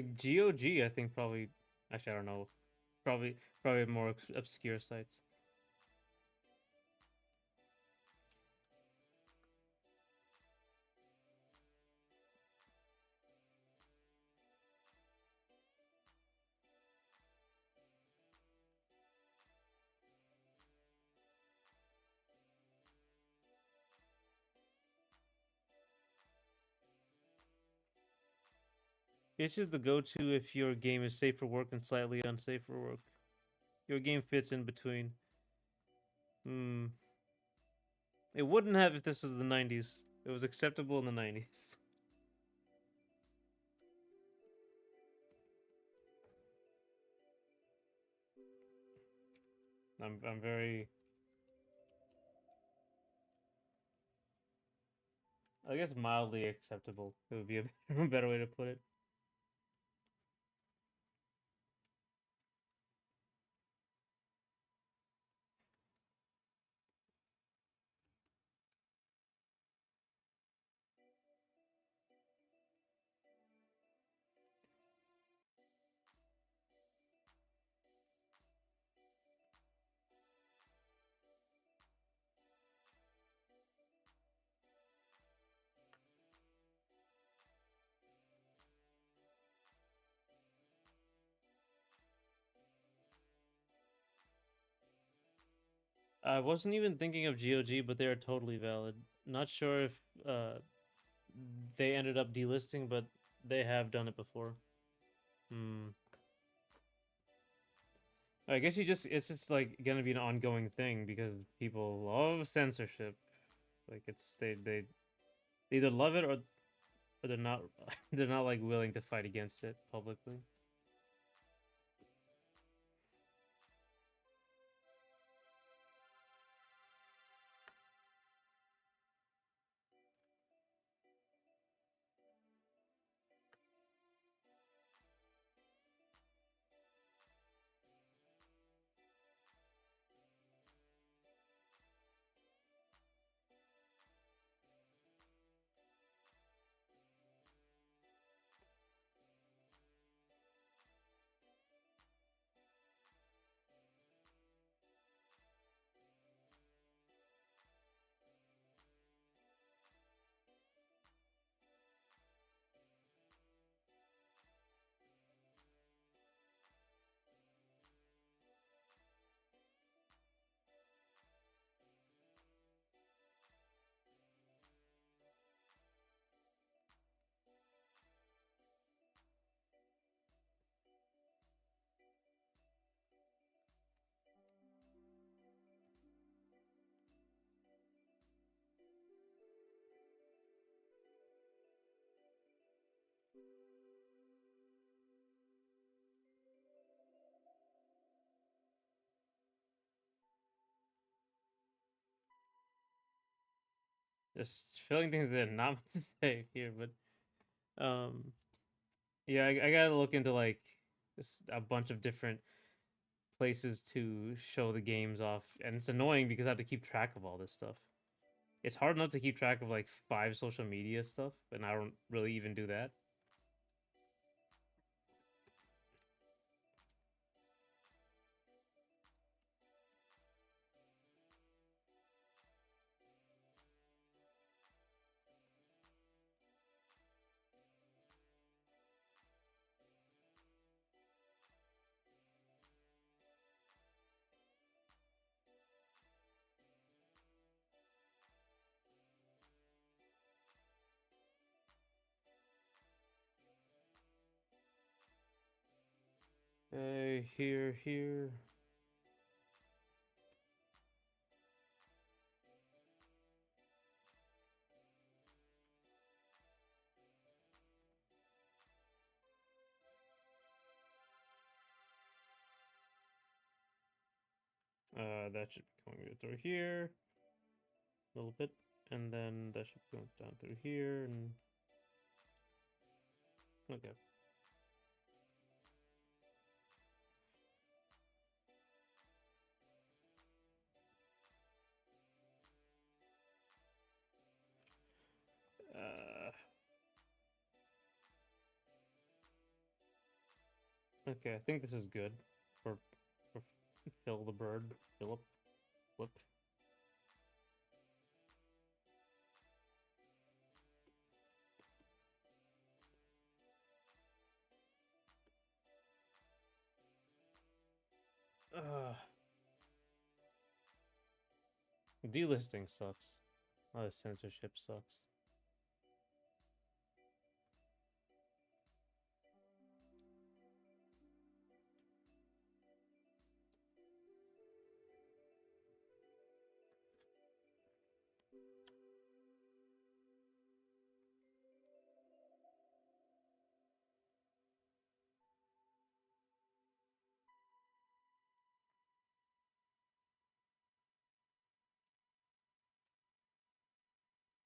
GOG I think probably actually I don't know probably more obscure sites. It's just the go-to if your game is safe for work and slightly unsafe for work. Your game fits in between. Hmm. It wouldn't have if this was the 90s. It was acceptable in the 90s. I'm very I guess mildly acceptable. It would be a better way to put it. I wasn't even thinking of GOG, but they are totally valid. Not sure if uh they ended up delisting, but they have done it before. Hmm. I guess it's just like gonna be an ongoing thing because people love censorship. Like they either love it or they're not they're not like willing to fight against it publicly. Just filling things in, not much to say here, but yeah, I gotta look into like a bunch of different places to show the games off, and it's annoying because I have to keep track of all this stuff. It's hard enough to keep track of like 5 social media stuff, and I don't really even do that. Here. That should be going through here a little bit, and then that should go down through here, and okay. Uh, okay, I think this is good for Phil the bird, Philip, Flip. Uh, Delisting sucks. Oh, the censorship sucks.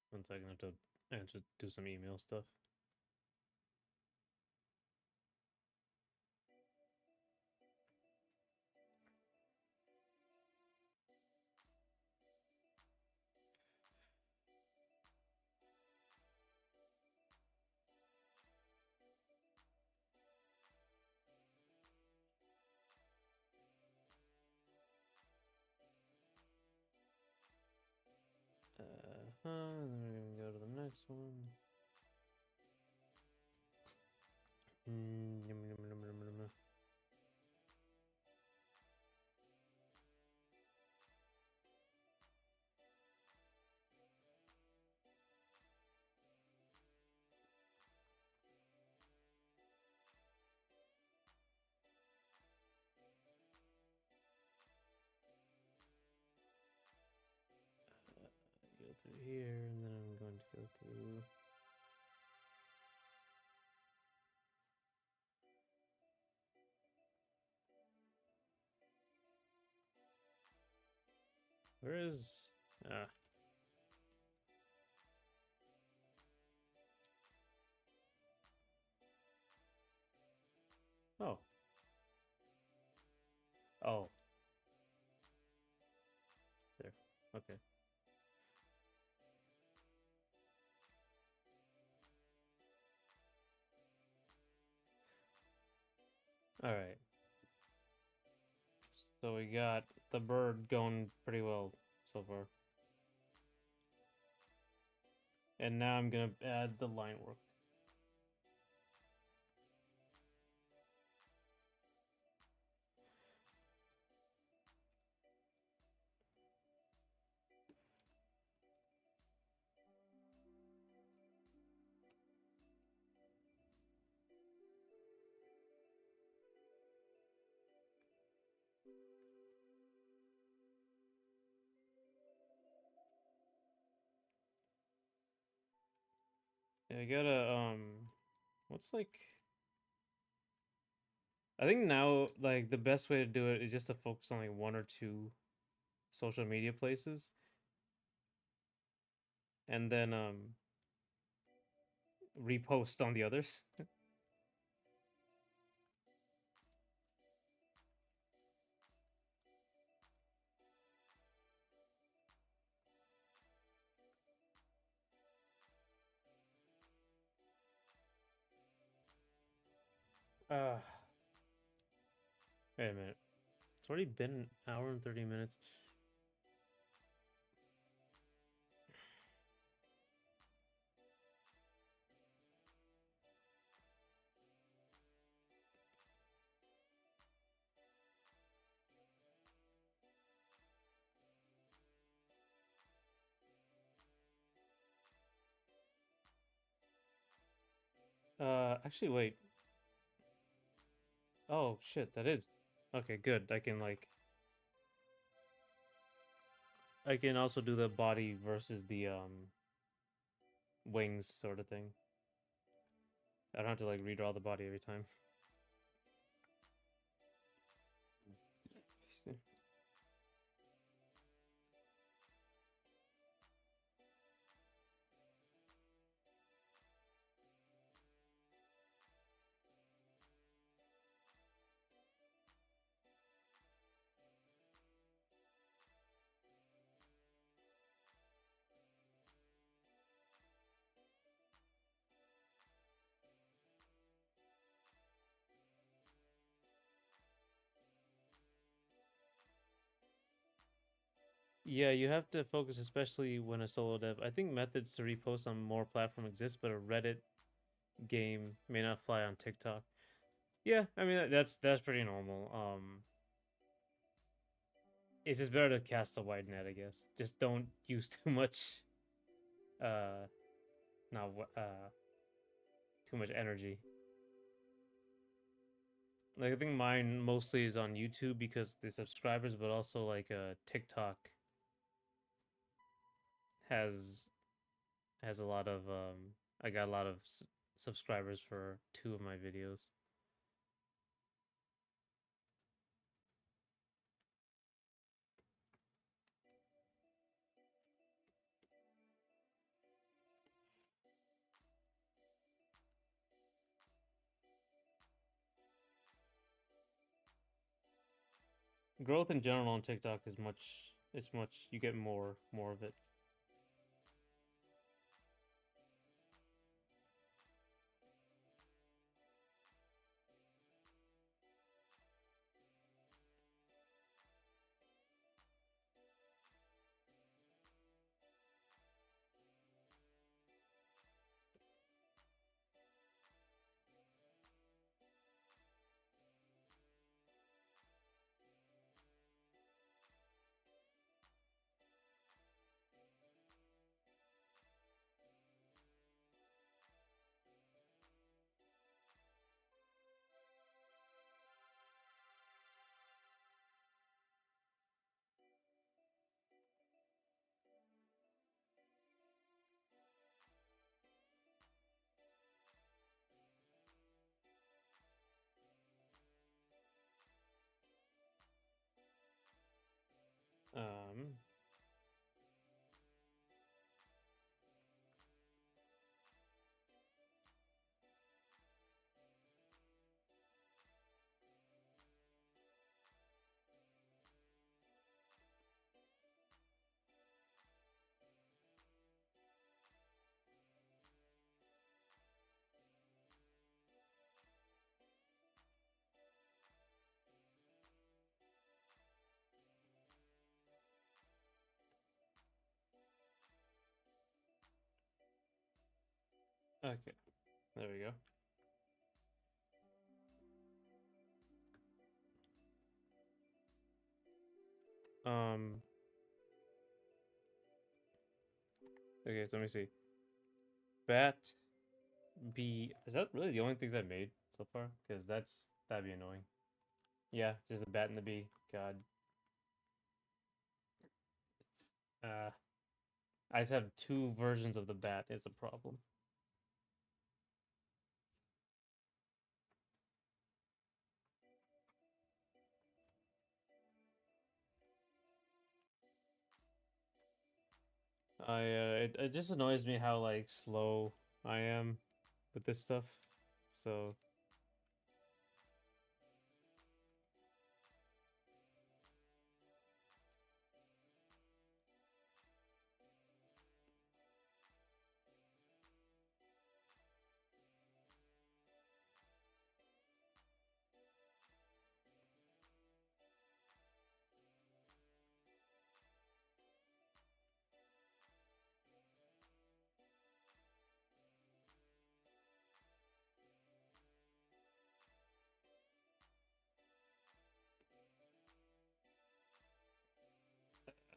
One second, I have to answer, do some email stuff. Then we're gonna go to the next one. through here, and then I'm going to go through. Where is... Ah. Oh. Oh. There. Okay. Alright. So we got the bird going pretty well so far. And now I'm gonna add the line work. Yeah, I gotta what's like I think now like the best way to do it is just to focus on like one or two social media places and then repost on the others. Uh Wait a minute. It's already been an hour and 30 minutes. Actually wait. Oh shit, that is. Okay, good. I can also do the body versus the wings sort of thing. I don't have to like redraw the body every time. Yeah, you have to focus, especially when a solo dev. I think methods to repost on more platform exist, but a Reddit game may not fly on TikTok. Yeah, I mean that's pretty normal. It's just better to cast a wide net, I guess. Just don't use too much, uh, not too much energy. Like I think mine mostly is on YouTube because the subscribers, but also like TikTok has has a lot of I got a lot of subscribers for two of my videos. Growth in general on TikTok is much it's much you get more of it. Um. Okay. There we go. Okay. So let me see. Bat, bee. Is that really the only things I made so far? Because that'd be annoying. Yeah, just a bat and the bee. God. Uh, I just have two versions of the bat. Is a problem. It just annoys me how like slow I am with this stuff. So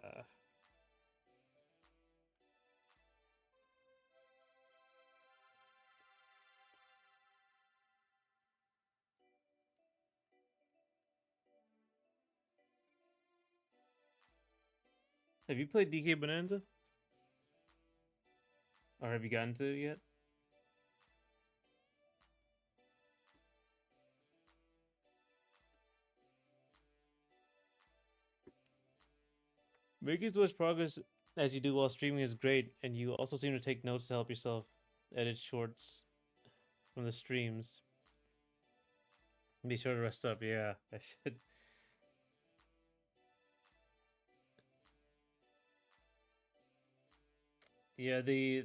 uh, have you played DK Bonanza? Or have you gotten to it yet? Making as much progress as you do while streaming is great, and you also seem to take notes to help yourself edit shorts from the streams. Be sure to rest up. Yeah, I should. Yeah, the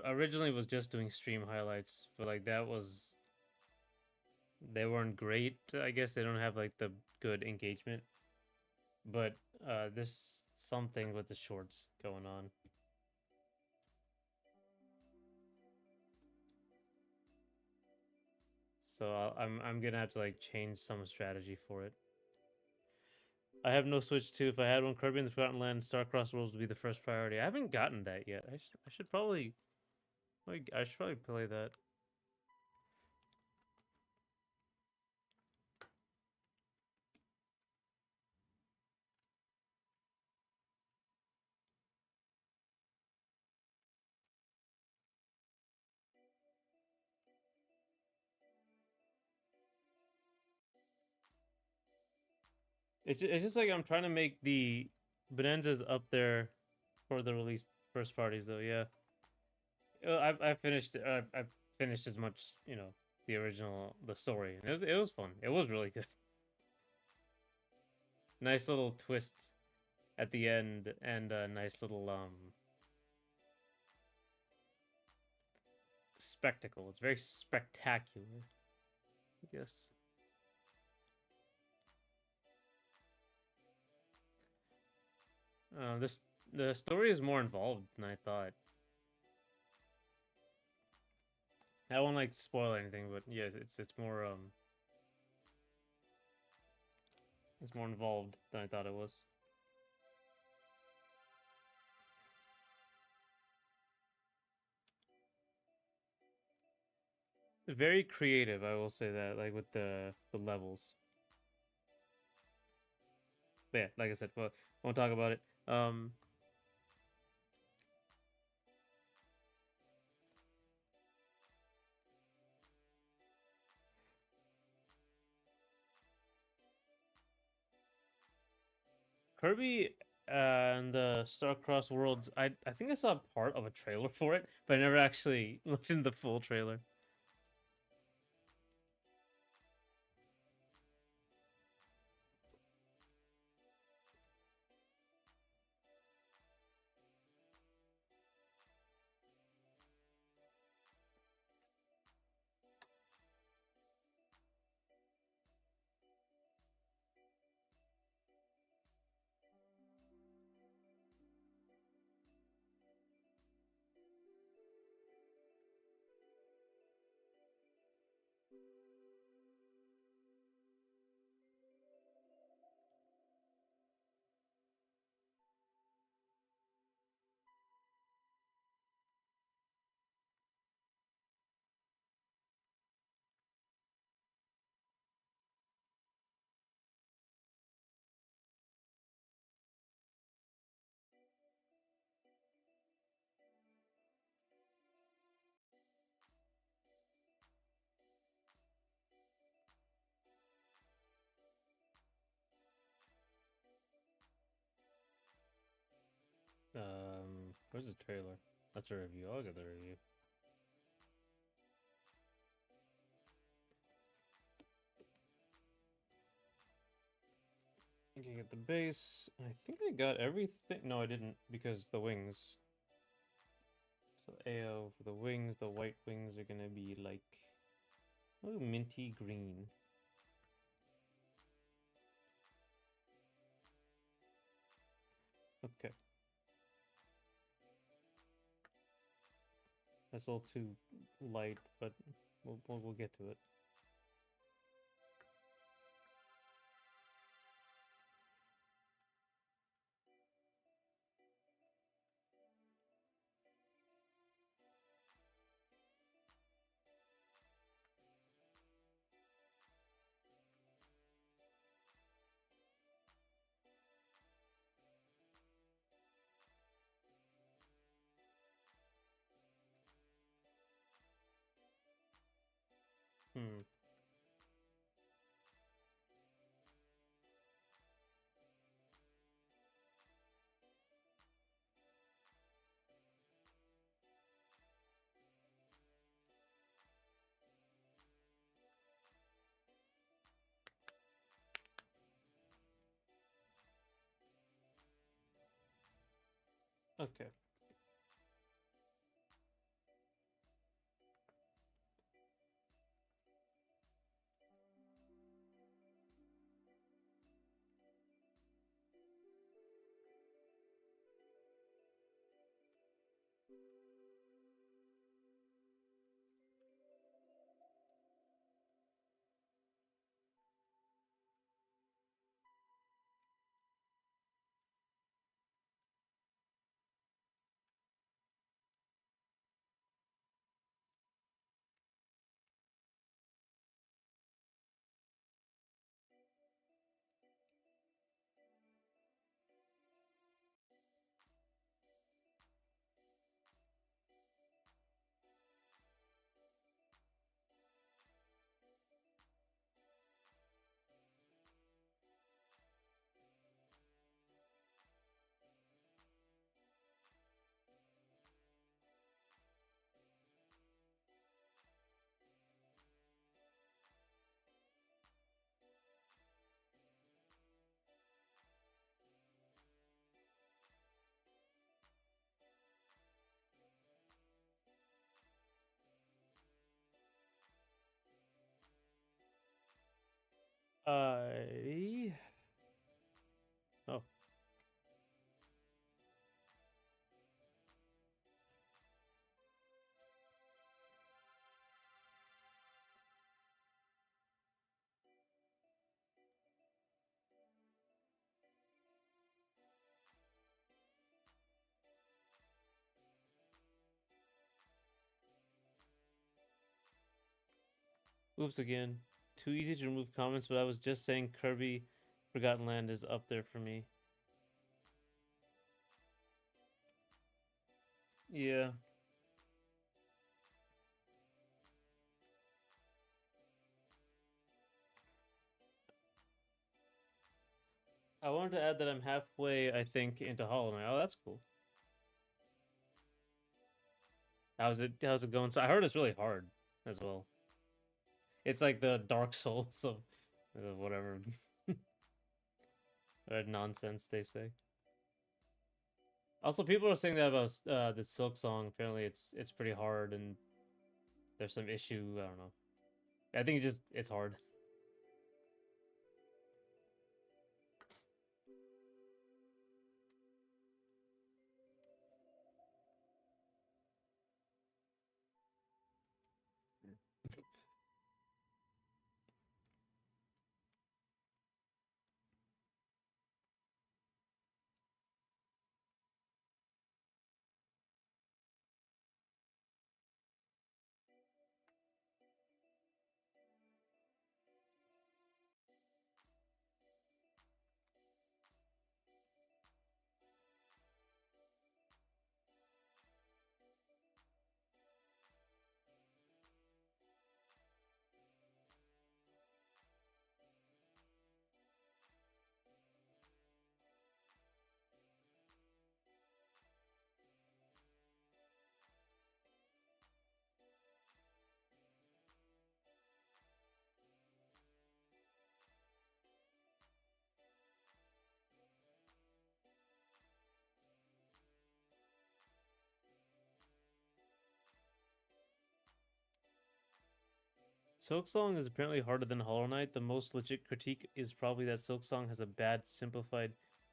originally was just doing stream highlights, but like that was they weren't great. I guess they don't have like the good engagement, but there's something with the shorts going on. So I'm gonna have to like change some strategy for it. I have no Switch 2. If I had one, Kirby in the Forgotten Land, Starcross Worlds would be the first priority. I haven't gotten that yet. I should probably like I should probably play that. It's just like I'm trying to make the Bonanzas up there for the release first parties though. Yeah, I finished I finished as much the original the story. It was fun. It was really good. Nice little twist at the end and a nice little spectacle. It's very spectacular. I guess. This the story is more involved than I thought. I won't like spoil anything, but yes, it's more involved than I thought it was. Very creative, I will say that, like with the levels. But yeah, like I said, well, won't talk about it. Kirby. And the Star-Crossed Worlds. I think I saw part of a trailer for it, but I never actually looked into the full trailer. Where's the trailer? That's a review. I'll get the review. Okay, get the base. I think I got everything. No, I didn't because the wings. So AO for the wings. The white wings are gonna be like, oh, minty green. Okay, that's a little too light, but we'll get to it. Hmm. Okay. I oh oops again. Too easy to remove comments, but I was just saying Kirby Forgotten Land is up there for me. Yeah. I wanted to add that I'm halfway, I think, into Hollow Knight. Oh, that's cool. How's it? How's it going? So I heard it's really hard as well. It's like the Dark Souls of whatever nonsense they say. Also, people are saying that about the Silk Song. Apparently, it's pretty hard and there's some issue. I don't know. I think it's hard. Silk Song is apparently harder than Hollow Knight. The most legit critique is probably that Silk Song has a bad simplified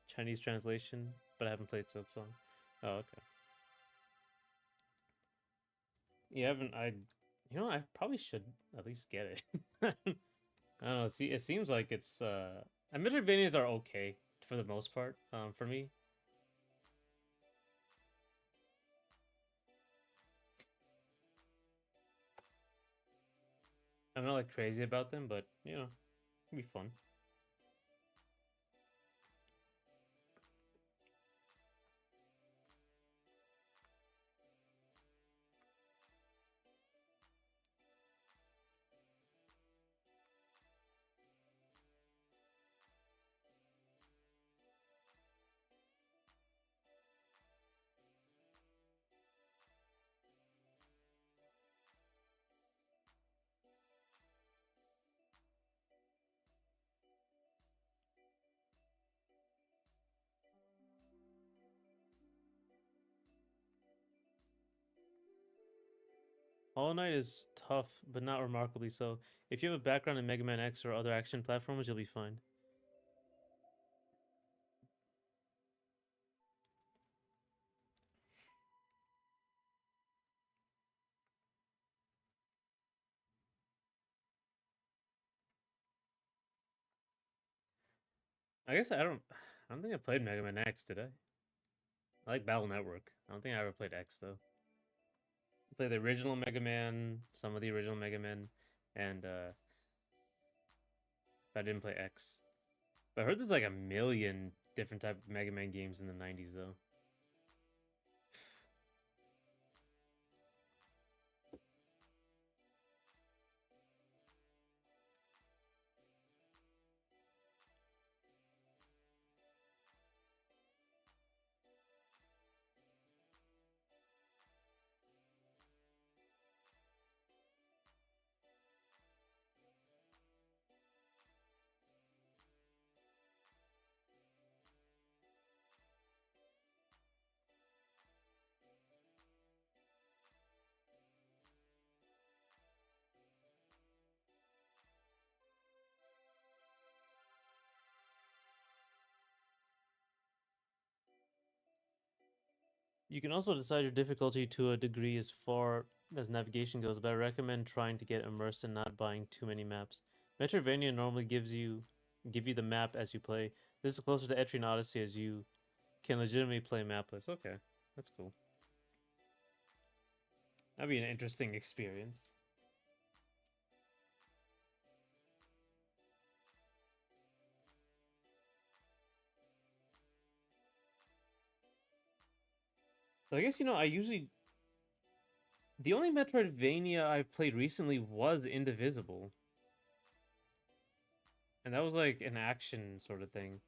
Chinese translation, but I haven't played Silk Song. Oh, okay. You haven't? I probably should at least get it. I don't know. See, it seems like it's. Metroidvanias are okay for the most part. For me, I'm not like crazy about them, but it'd be fun. Hollow Knight is tough, but not remarkably so. If you have a background in Mega Man X or other action platformers, you'll be fine. I guess I don't. I don't think I played Mega Man X, did I? I like Battle Network. I don't think I ever played X though. I played the original Mega Man, some of the original Mega Man, and I didn't play X. But I heard there's like a million different type of Mega Man games in the '90s though. You can also decide your difficulty to a degree as far as navigation goes, but I recommend trying to get immersed and not buying too many maps. Metroidvania normally give you the map as you play. This is closer to Etrian Odyssey as you can legitimately play mapless. Okay, that's cool. That'd be an interesting experience. So I guess I usually the only Metroidvania I've played recently was Indivisible, and that was like an action sort of thing.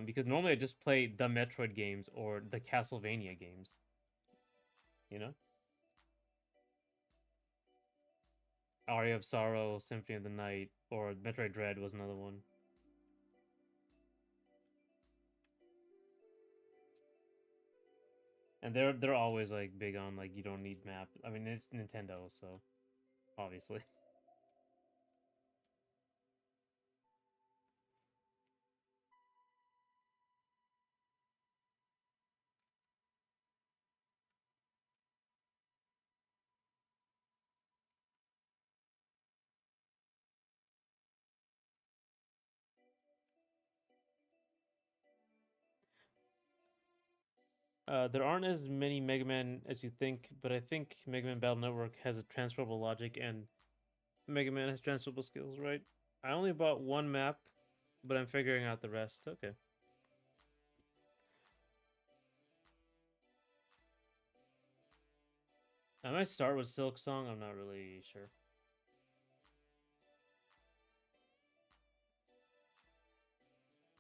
Because normally I just play the Metroid games or the Castlevania games. You know, Aria of Sorrow, Symphony of the Night, or Metroid Dread was another one. And they're always like big on like you don't need map. I mean it's Nintendo, so obviously. There aren't as many Mega Man as you think, but I think Mega Man Battle Network has a transferable logic and Mega Man has transferable skills, right? I only bought one map, but I'm figuring out the rest. Okay. I might start with Silk Song. I'm not really sure.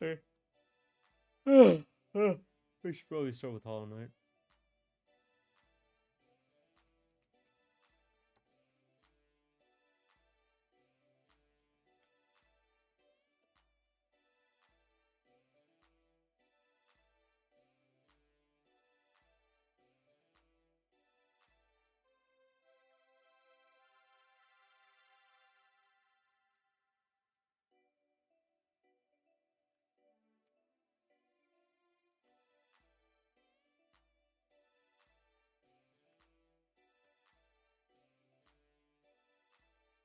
Hey. We should probably start with Hollow Knight.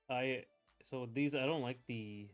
I so these I don't like the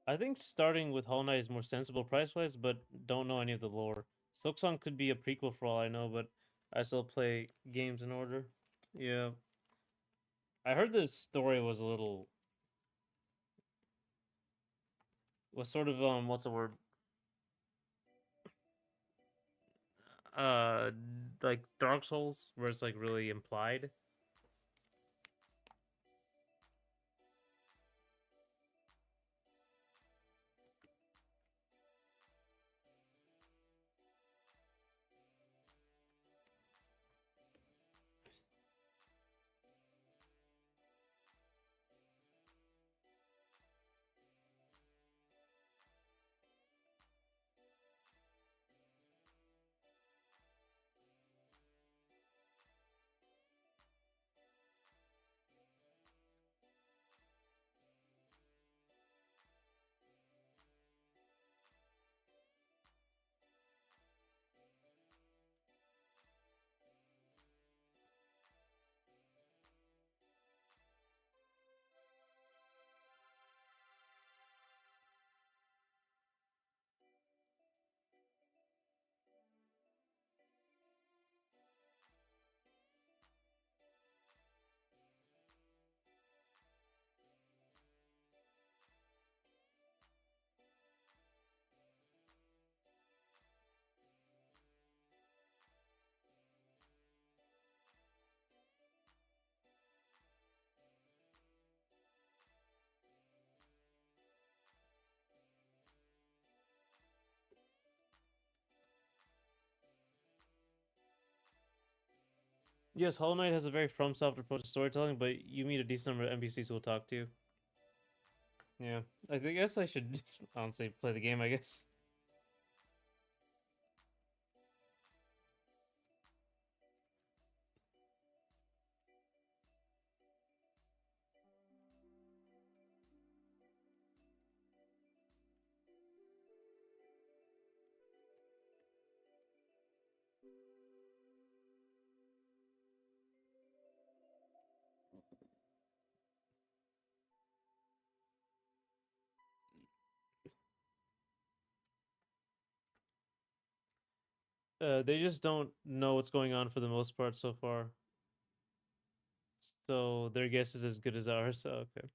I think starting with Hollow Knight is more sensible price wise, but don't know any of the lore. Silksong could be a prequel for all I know, but I still play games in order. Yeah. I heard the story was a little was sort of what's the word? Uh like Dark Souls, where it's like really implied. Yes, Hollow Knight has a very FromSoft approach to storytelling, but you meet a decent number of NPCs who will talk to you. Yeah, I guess I should just honestly play the game. I guess. They just don't know what's going on for the most part so far. So their guess is as good as ours. So, okay.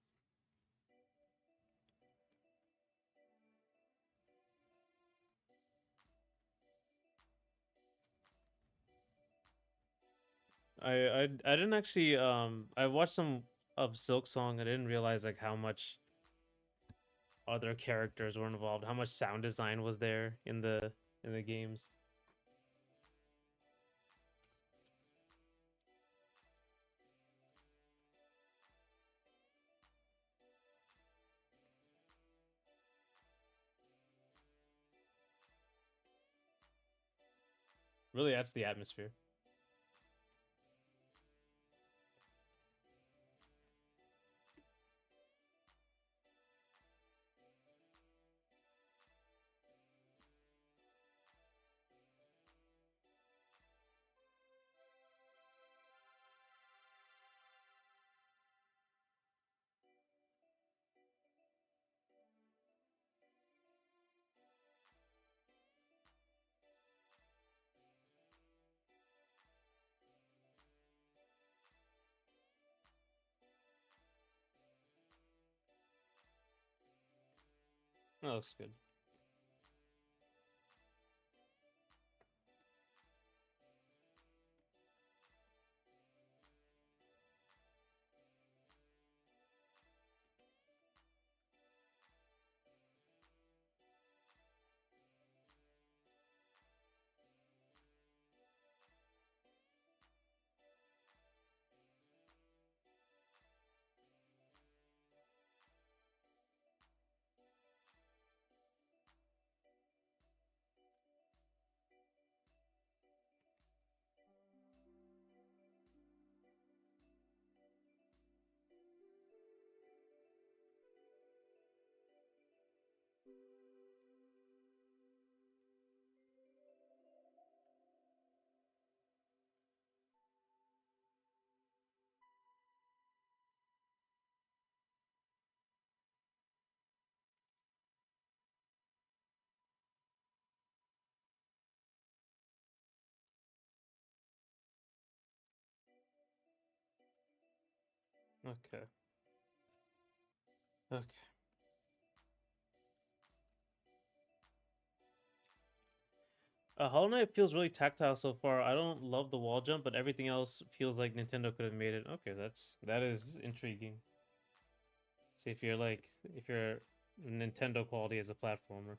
I didn't actually I watched some of Silk Song. I didn't realize like how much other characters were involved, how much sound design was there in the games. Really adds to the atmosphere. That looks good. Okay. Okay. Hollow Knight feels really tactile so far. I don't love the wall jump, but everything else feels like Nintendo could have made it. Okay, that is intriguing. See if you're Nintendo quality as a platformer.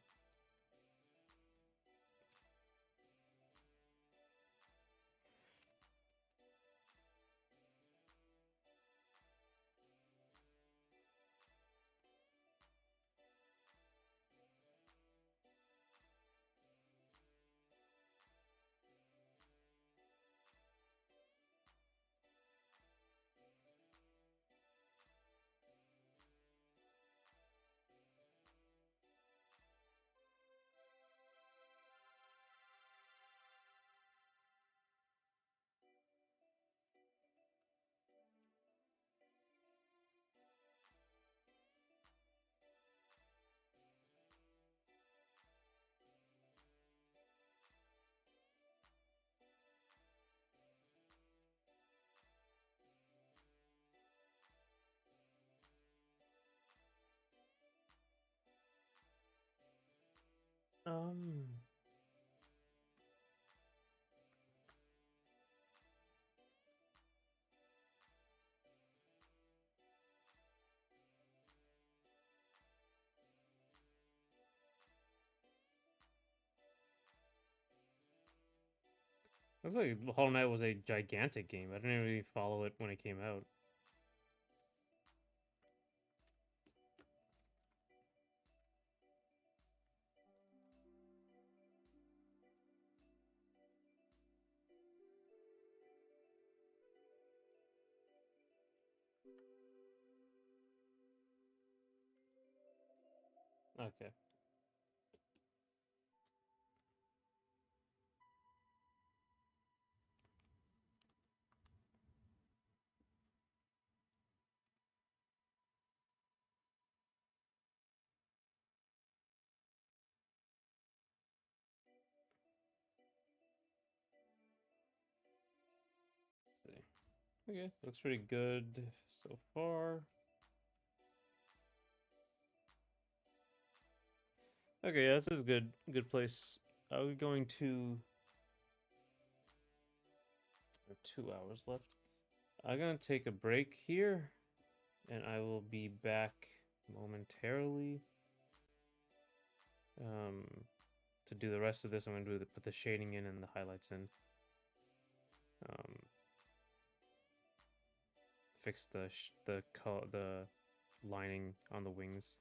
Um, Looks like Hollow Knight was a gigantic game. I didn't really follow it when it came out. Okay. Okay, looks pretty good so far. Okay, yeah, this is a good place. Are we going to 2 hours left? I'm gonna take a break here, and I will be back momentarily. Um, to do the rest of this, I'm gonna put the shading in and the highlights in. Um, fix the lining on the wings.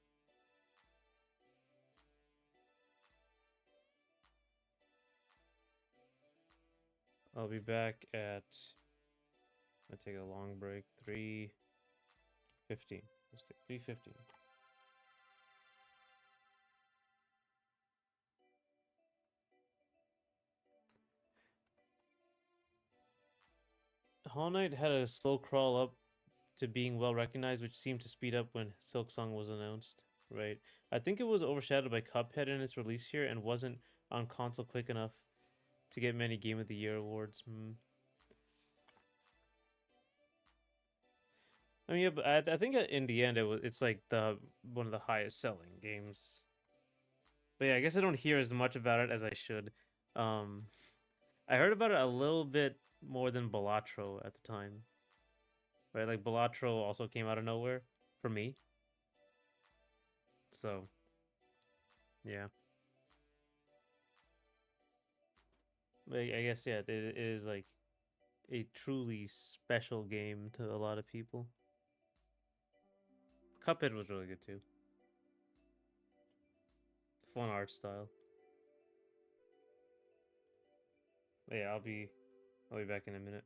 I'll be back at. I'm gonna take a long break. 3:15. Let's take 3:15. Hollow Knight had a slow crawl up to being well recognized, which seemed to speed up when Silksong was announced. Right. I think it was overshadowed by Cuphead in its release here and wasn't on console quick enough to get many Game of the Year awards. I mean, yeah, but I think in the end it's like the one of the highest selling games. But yeah, I guess I don't hear as much about it as I should. Um, I heard about it a little bit more than Balatro at the time. Right, like Balatro also came out of nowhere for me. So yeah, I guess yeah, it is like a truly special game to a lot of people. Cuphead was really good too. Fun art style. But yeah, I'll be back in a minute.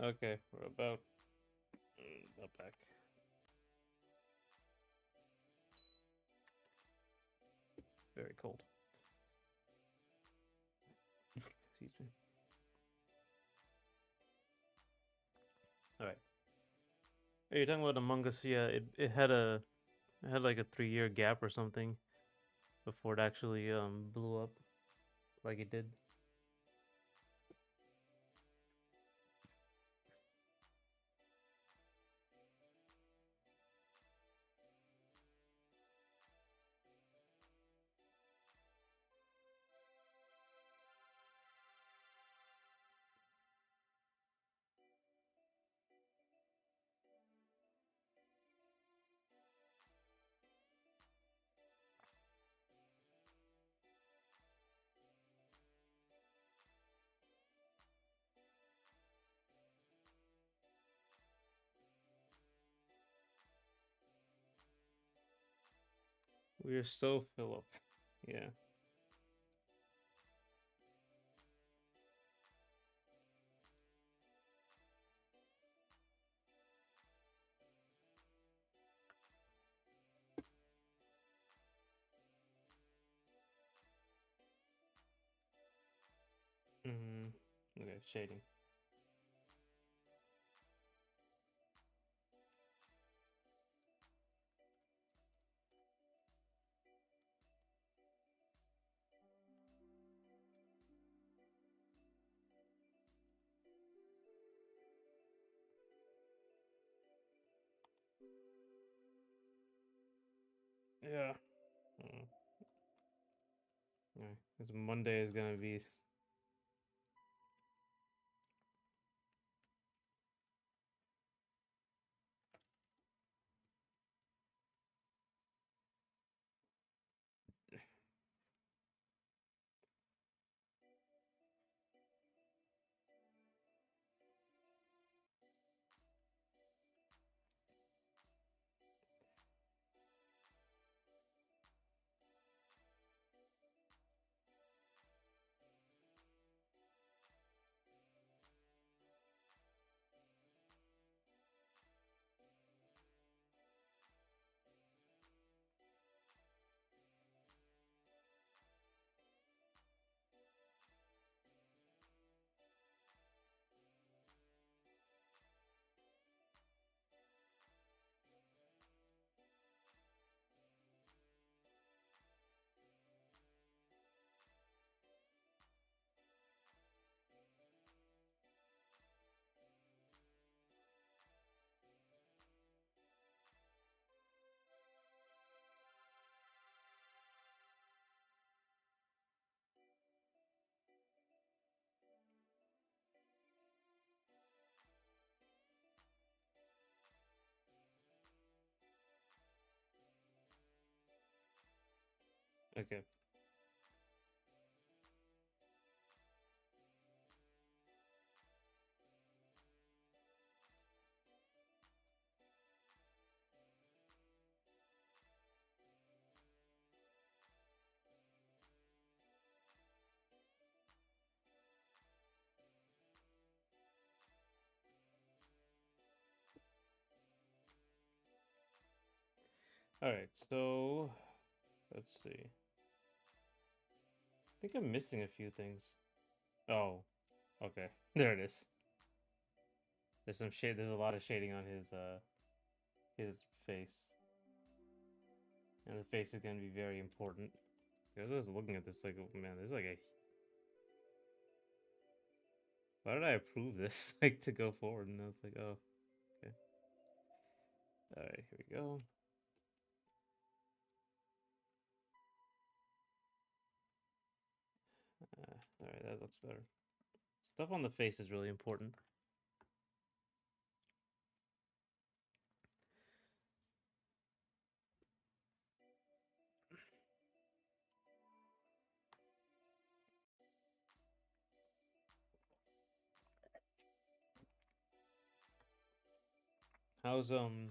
Okay, we're about back. Very cold. Excuse me. All right. Hey, you're talking about Among Us? Yeah, it had like a 3 year gap or something before it actually blew up like it did. We're so Philip. Yeah. Mm-hmm. Okay, shading. Yeah. Mm. Yeah. Because Monday is gonna be. Okay. All right. So let's see. I think I'm missing a few things. Oh, okay. There it is. There's some shade. There's a lot of shading on his face, and the face is gonna be very important. I was just looking at this like, oh, man, there's like a. Why did I approve this like to go forward? And I was like, oh, okay. All right, here we go. All right, that looks better. Stuff on the face is really important. How's 1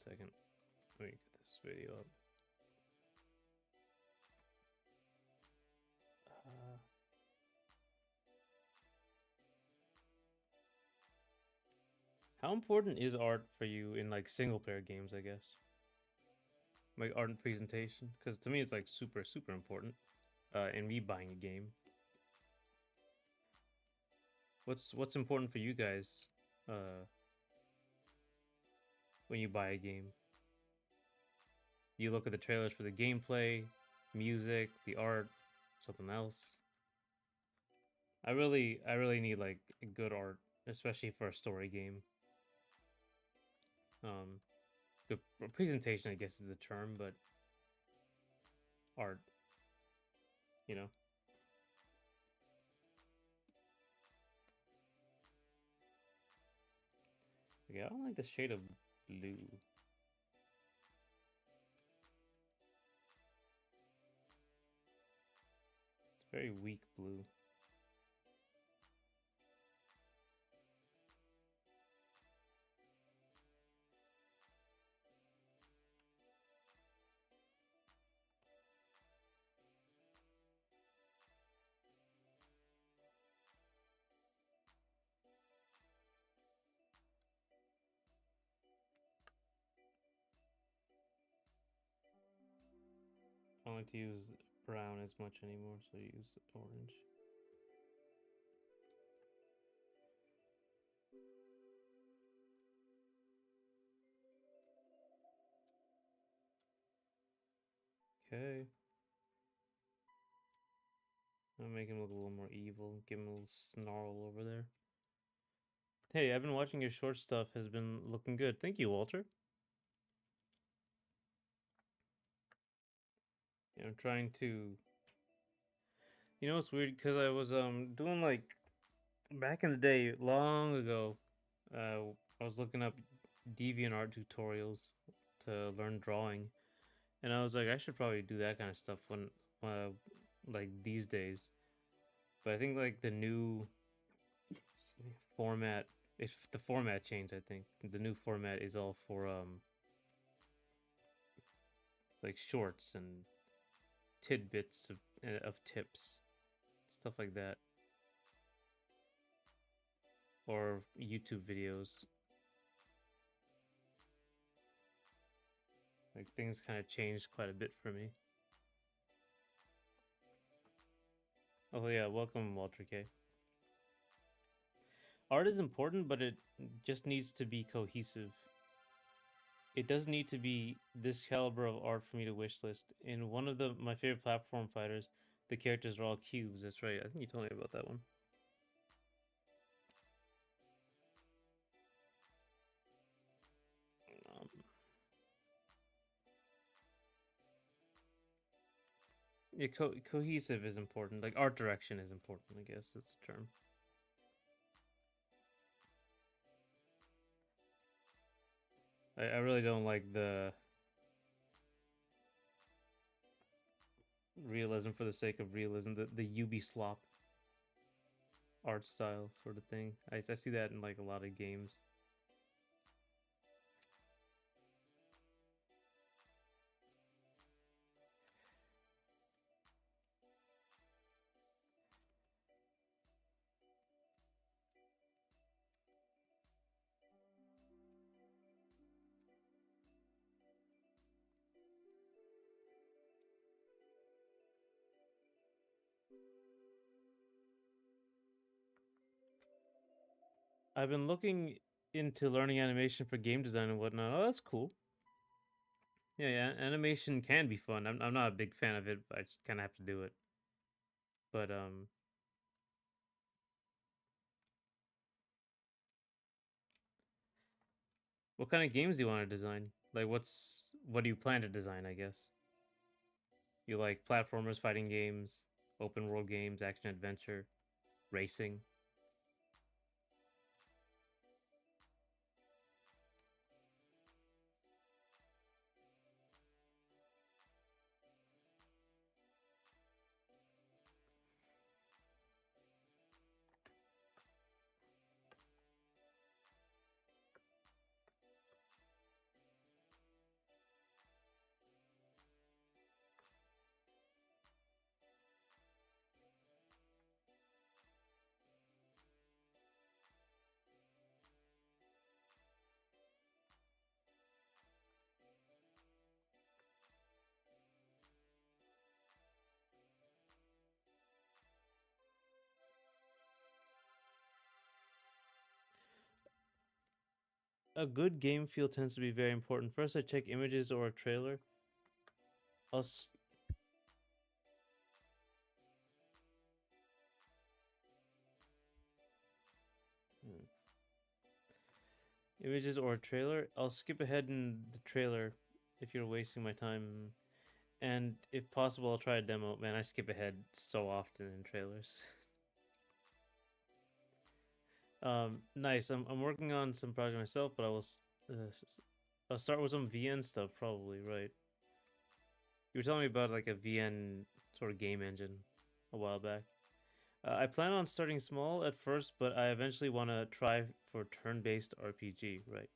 second. Let me get this video up. How important is art for you in like single player games? I guess like art and presentation, because to me it's like super important. In me buying a game, what's important for you guys? Uh, when you buy a game, you look at the trailers for the gameplay, music, the art, something else. I really need like good art, especially for a story game. Um, the presentation, I guess, is the term, but art, you know. Yeah, I don't like the shade of blue. It's very weak blue. I don't like to use brown as much anymore, so I use orange. Okay. I'll make him look a little more evil. Give him a little snarl over there. Hey, I've been watching your short stuff. Has been looking good. Thank you, Walter. Yeah, I'm trying to. You know, it's weird because I was doing like back in the day, long ago. I was looking up DeviantArt tutorials to learn drawing, and I was like, I should probably do that kind of stuff when, uh, like these days. But I think like the new format, if the format changed, I think the new format is all for like shorts and tidbits of tips, stuff like that, or YouTube videos. Like things kind of changed quite a bit for me. Oh yeah, welcome Walter K. Art is important, but it just needs to be cohesive. It doesn't need to be this caliber of art for me to wishlist. In one of the my favorite platform fighters, the characters are all cubes. That's right. I think you told me about that one. Um, yeah, cohesive is important. Like art direction is important. I guess that's the term. I really don't like the realism for the sake of realism. The Ubislop art style sort of thing. I see that in like a lot of games. I've been looking into learning animation for game design and whatnot. Oh, that's cool. Yeah, yeah, animation can be fun. I'm not a big fan of it, but I just kind of have to do it. But what kind of games do you want to design? Like, what do you plan to design? I guess you like platformers, fighting games, open world games, action adventure, racing. a good game feel tends to be very important. First, I check images or a trailer. I'll hmm. Images or a trailer. I'll skip ahead in the trailer if you're wasting my time, and if possible, I'll try a demo. Man, I skip ahead so often in trailers. Nice. I'm working on some project myself, but I'll start with some VN stuff probably. Right. You were telling me about like a VN sort of game engine a while back. I plan on starting small at first, but I eventually want to try for turn-based RPG. Right.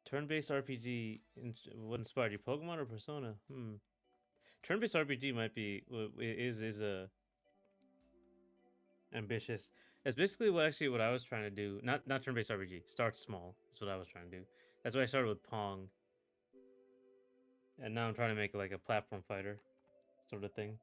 Turn-based RPG. What inspired you? Pokemon or Persona? Turn-based RPG might be is a ambitious. That's basically what I was trying to do. Not turn-based RPG. Start small. That's what I was trying to do. That's why I started with Pong, and now I'm trying to make like a platform fighter sort of thing.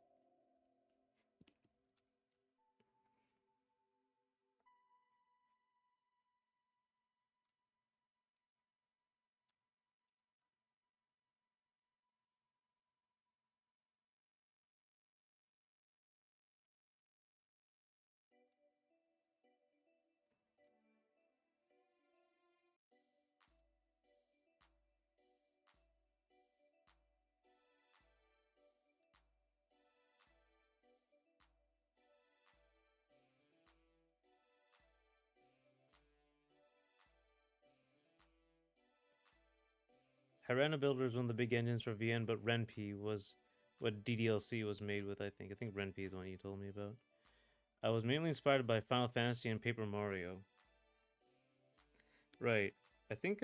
Harana Builder is one of the big engines for VN, but Ren'Py was what DDLC was made with. I think Ren'Py is the one you told me about. I was mainly inspired by Final Fantasy and Paper Mario. Right. I think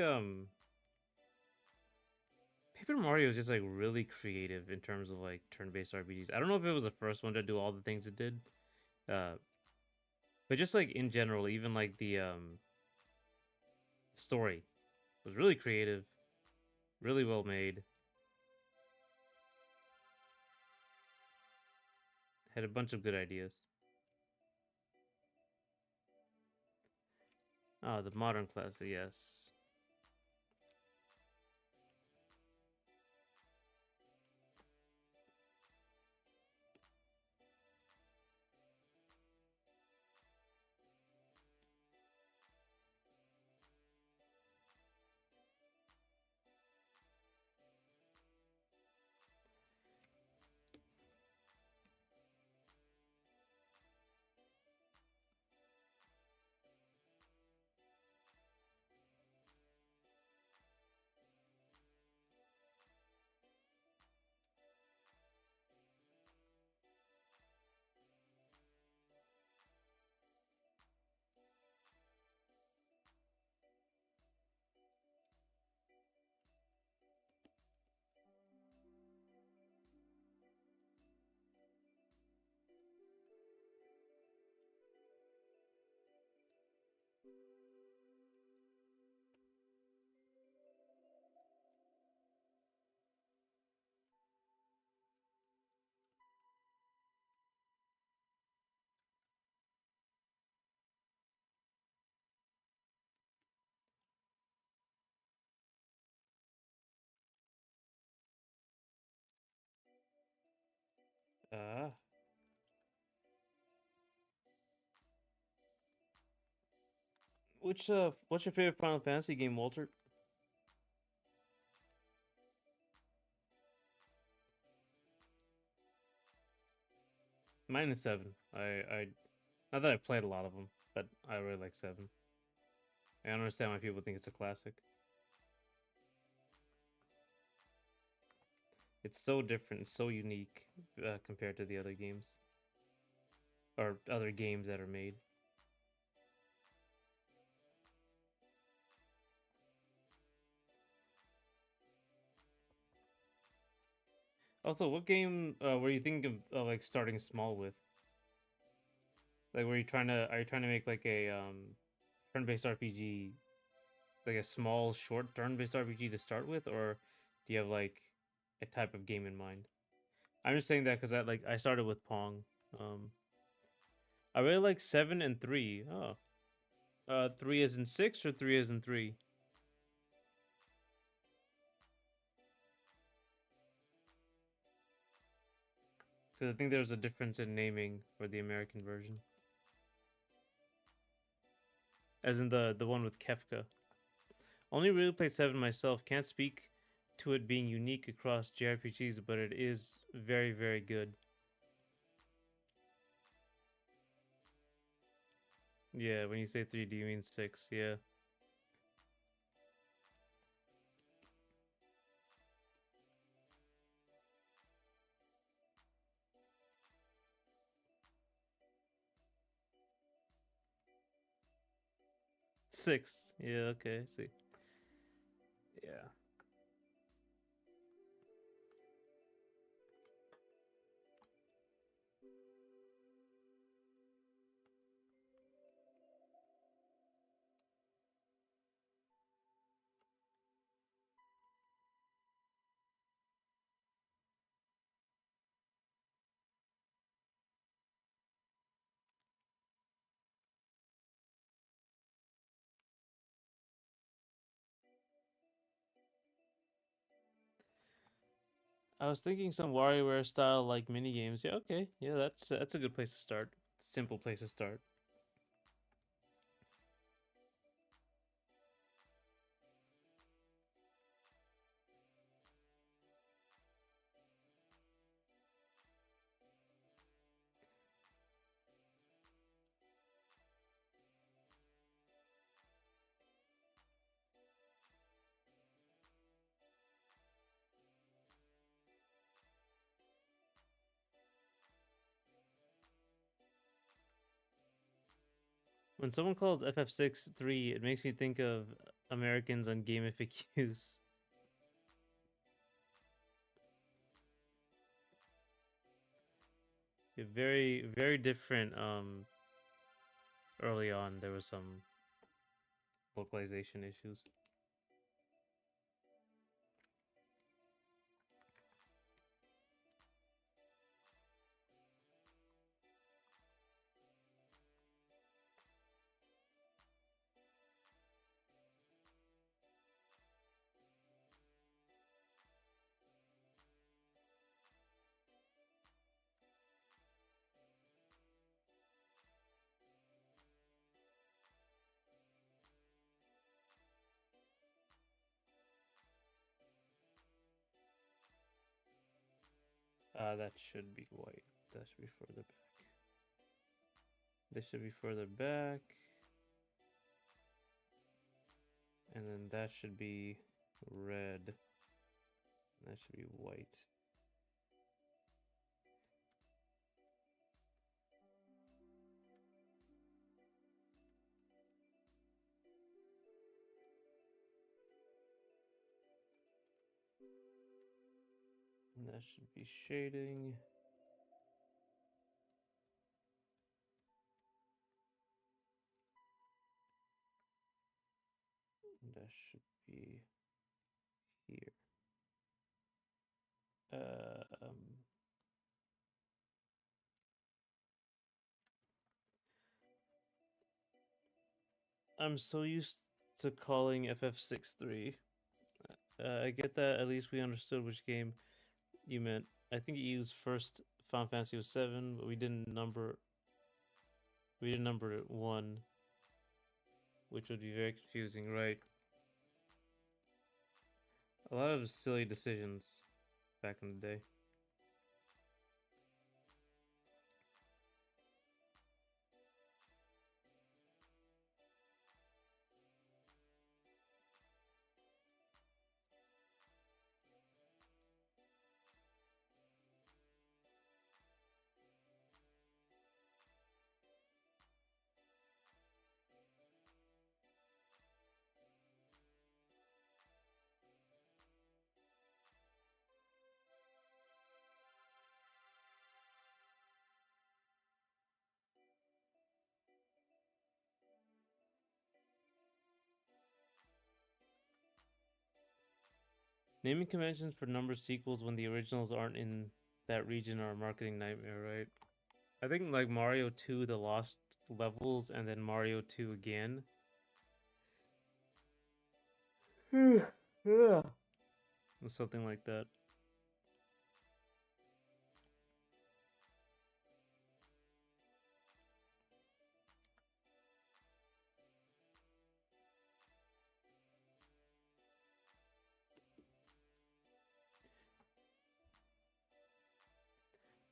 Paper Mario is just like really creative in terms of like turn-based RPGs. I don't know if it was the first one to do all the things it did, uh, but just like in general, even like the story was really creative, really well made. Had a bunch of good ideas. Ah, the modern classic, yes. Ah, what's your favorite Final Fantasy game, Walter? Mine is seven. I not that I've played a lot of them, but I really like seven. I don't understand why people think it's a classic. It's so different, so unique compared to the other games or other games that are made. Also, what game were you thinking of like starting small with? Like, are you trying to make like a turn-based RPG, like a small, short turn-based RPG to start with, or do you have like a type of game in mind? I'm just saying that because I started with Pong. Um, I really like 7 and 3. Oh, Three as in six or three as in three? Because I think there's a difference in naming for the American version, as in the one with Kefka. Only really played seven myself. Can't speak to it being unique across JRPGs, but it is very very good. Yeah, when you say 3D, you mean six. Yeah, six. Yeah, okay. See, yeah. I was thinking some WarioWare style like mini games. Yeah, okay. Yeah, that's a good place to start. Simple place to start. When someone calls FF6 3, it makes me think of Americans on GameFAQs. Yeah, very very different. Early on there was some localization issues. That should be white. That should be further back. This should be further back, and then that should be red. That should be white. And that should be shading. And that should be here. Um, I'm so used to calling FF6 3. I get that at least we understood which game you meant. I think you used first Final Fantasy was 7, but we didn't number it 1, which would be very confusing, right? A lot of silly decisions back in the day. Naming conventions for number sequels when the originals aren't in that region are a marketing nightmare, right? I think like Mario 2 The Lost Levels and then Mario 2 again Yeah. Something like that.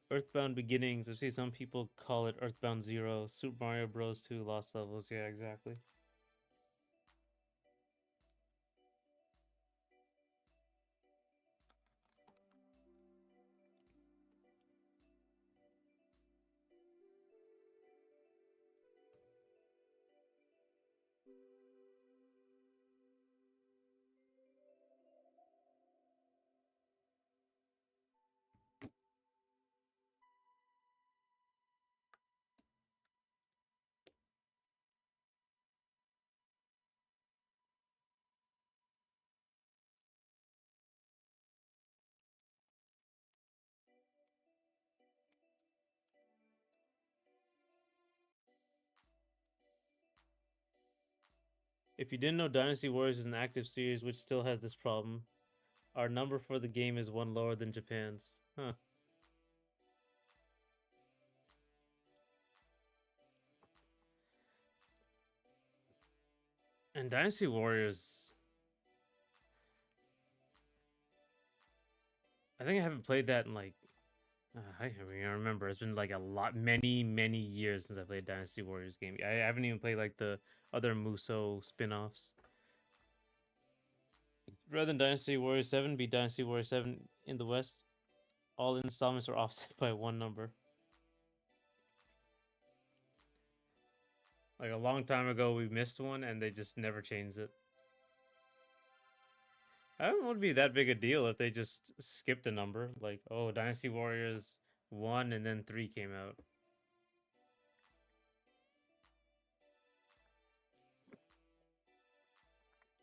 Earthbound Beginnings. I've seen some people call it Earthbound Zero. Super Mario Bros. 2 Lost Levels. Yeah, exactly. If you didn't know, Dynasty Warriors is an active series which still has this problem. Our number for the game is one lower than Japan's. Huh. And Dynasty Warriors, I think I haven't played that in like I can't even remember. It's been like a lot, many years since I played Dynasty Warriors game. I haven't even played like the other Muso spin-offs. Rather than Dynasty Warriors 7, be Dynasty Warriors 7 in the West. All installments are offset by one number. Like a long time ago, we missed one, and they just never changed it. I don't want to be that big a deal if they just skipped a number. Like, oh, Dynasty Warriors 1 and then 3 came out.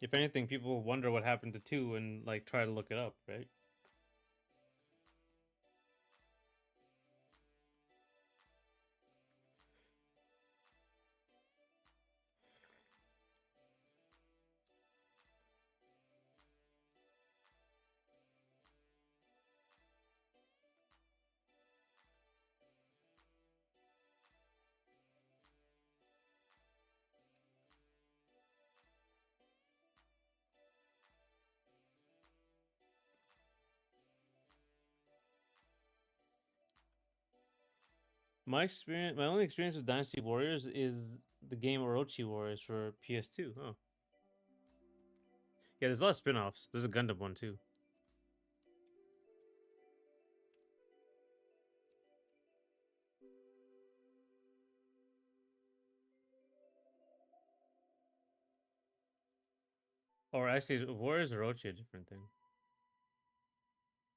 If anything, people wonder what happened to 2 and like try to look it up, right? My only experience with Dynasty Warriors is the game Orochi Warriors for PS2. Oh, yeah, there's a lot of spin-offs. There's a Gundam one too. Or actually, Warriors Orochi a different thing.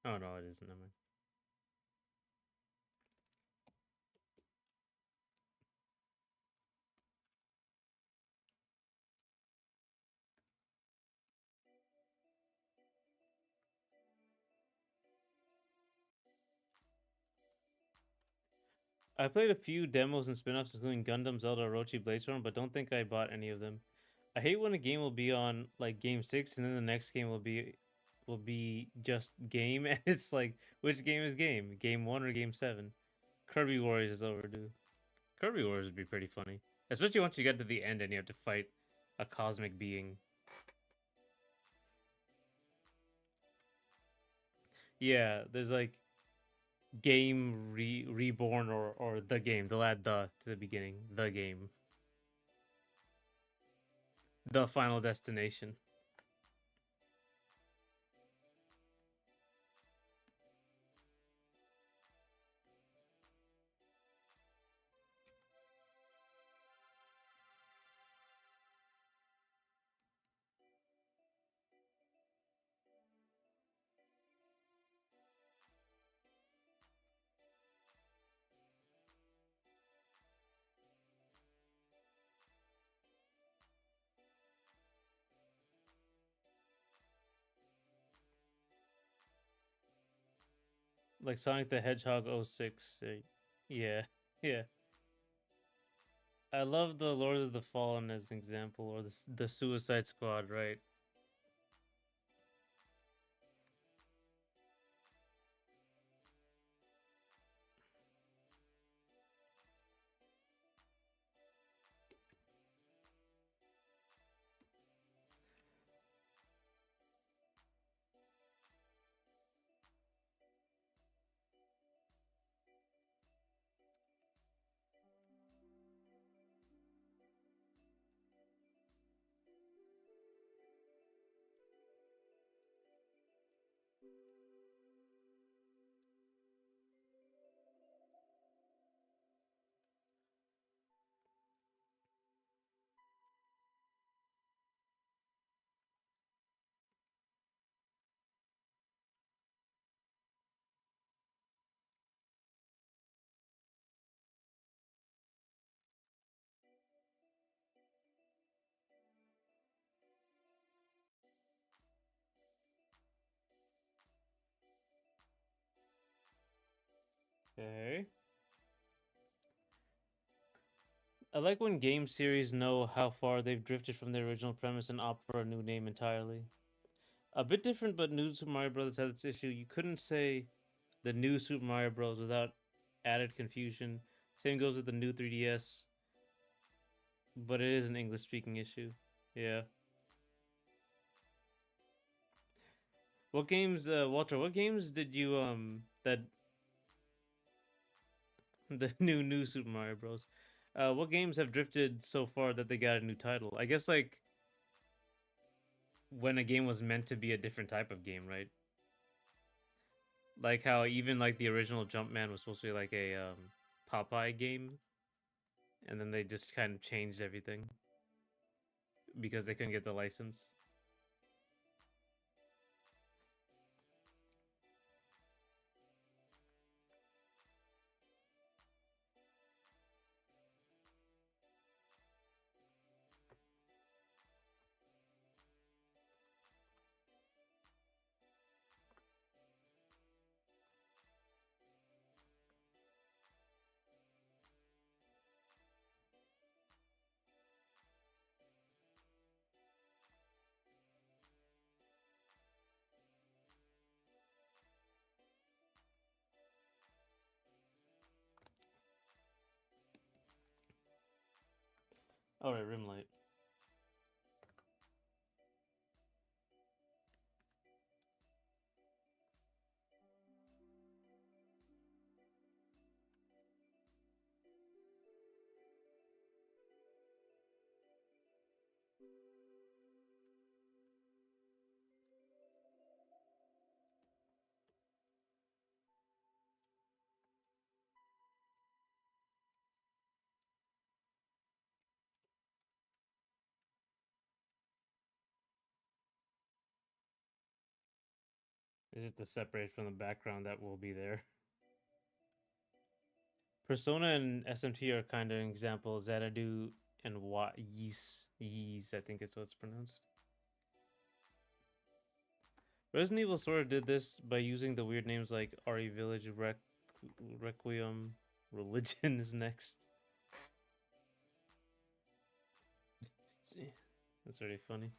Oh no, it isn't. Never mind. I played a few demos and spin-offs, including Gundam, Zelda, Orochi, Bladestorm, but don't think I bought any of them. I hate when a game will be on like game 6 and then the next game will be just game and it's like which game is game? Game 1 or game 7? Kirby Warriors is overdue. Kirby Warriors would be pretty funny. Especially once you get to the end and you have to fight a cosmic being. Yeah, there's like reborn or the game. They'll add the to the beginning. The game. The final destination. Like Sonic the Hedgehog '06. Yeah. Yeah. I love the Lords of the Fallen as an example, or the Suicide Squad, right? Okay. I like when game series know how far they've drifted from their original premise and opt for a new name entirely. A bit different, but New Super Mario Bros. Had its issue. You couldn't say the new Super Mario Bros. Without added confusion. Same goes with the new 3DS, but it is an English speaking issue. Yeah. What games, Walter? What games did you that the new Super Mario Bros. What games have drifted so far that they got a new title? I guess like when a game was meant to be a different type of game, right? Like how even like the original Jumpman was supposed to be like a Popeye game, and then they just kind of changed everything because they couldn't get the license. All right, Rimlight. It's just the separate from the background that will be there. Persona and SMT are kind of an example. Xanadu and Yeez, I think is what it's pronounced. Resident Evil sort of did this by using the weird names like RE Village, Requiem, Religion is next. That's really funny.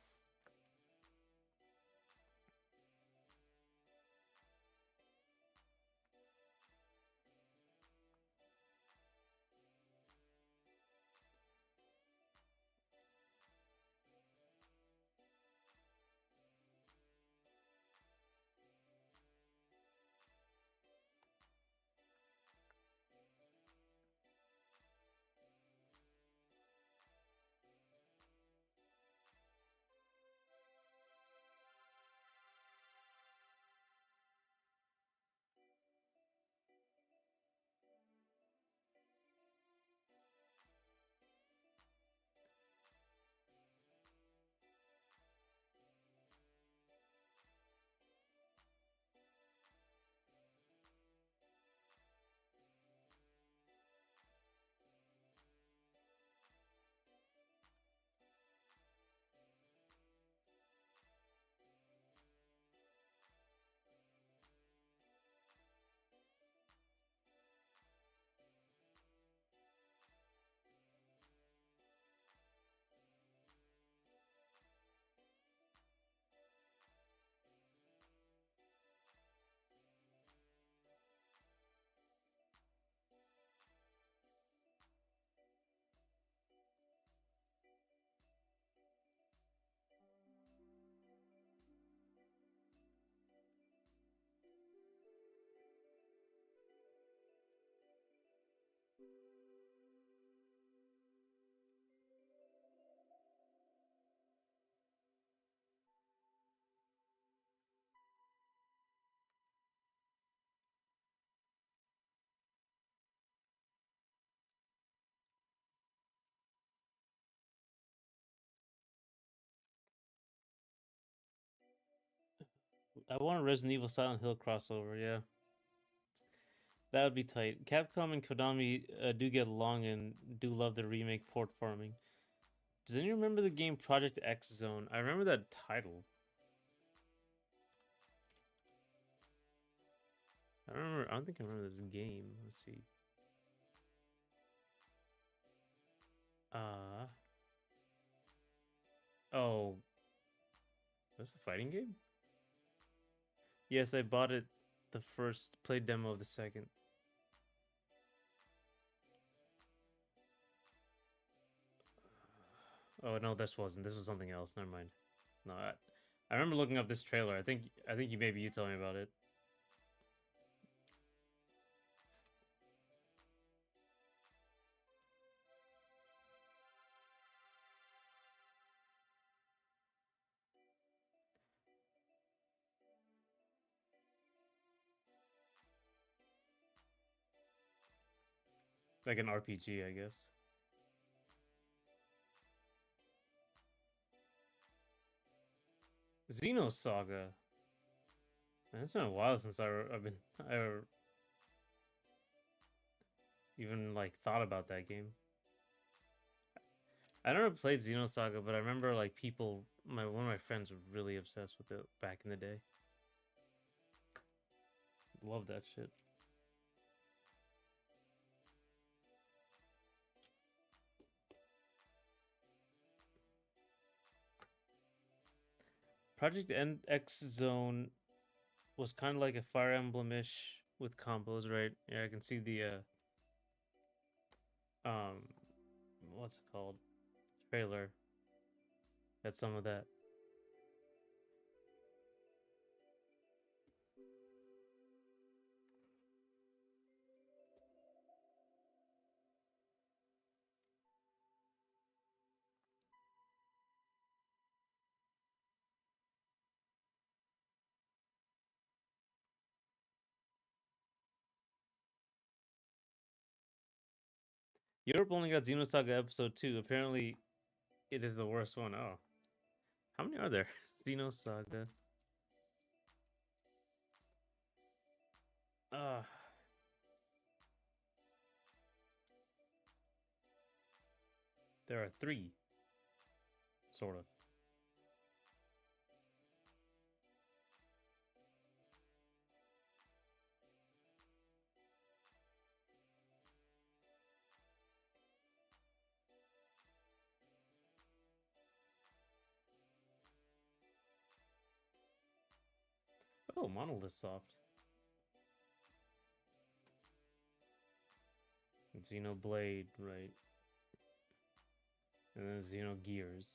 I want a Resident Evil Silent Hill crossover, yeah. That would be tight. Capcom and Konami do get along and do love the remake port farming. Does anyone remember the game Project X Zone? I remember that title. I don't remember. I don't think I remember this game. Let's see. Uh oh, that's a fighting game. Yes, I bought it. The first played demo of the second. Oh no, this wasn't. This was something else. Never mind. No, I remember looking up this trailer. I think you maybe you told me about it. Like an RPG, I guess. Xenosaga. Man, it's been a while since I've been I even like thought about that game. I never played Xenosaga, but I remember like people, my one of my friends were really obsessed with it back in the day. Love that shit. Project X Zone was kind of like a Fire Emblem-ish with combos, right? Yeah, I can see the um what's it called? Trailer. That's some of that. Europe only got Xenosaga episode 2. Apparently it is the worst one. Oh. How many are there? Xenosaga. Uh there are 3, sort of. Oh, Monolith Soft. Xenoblade, right? And then Xenogears.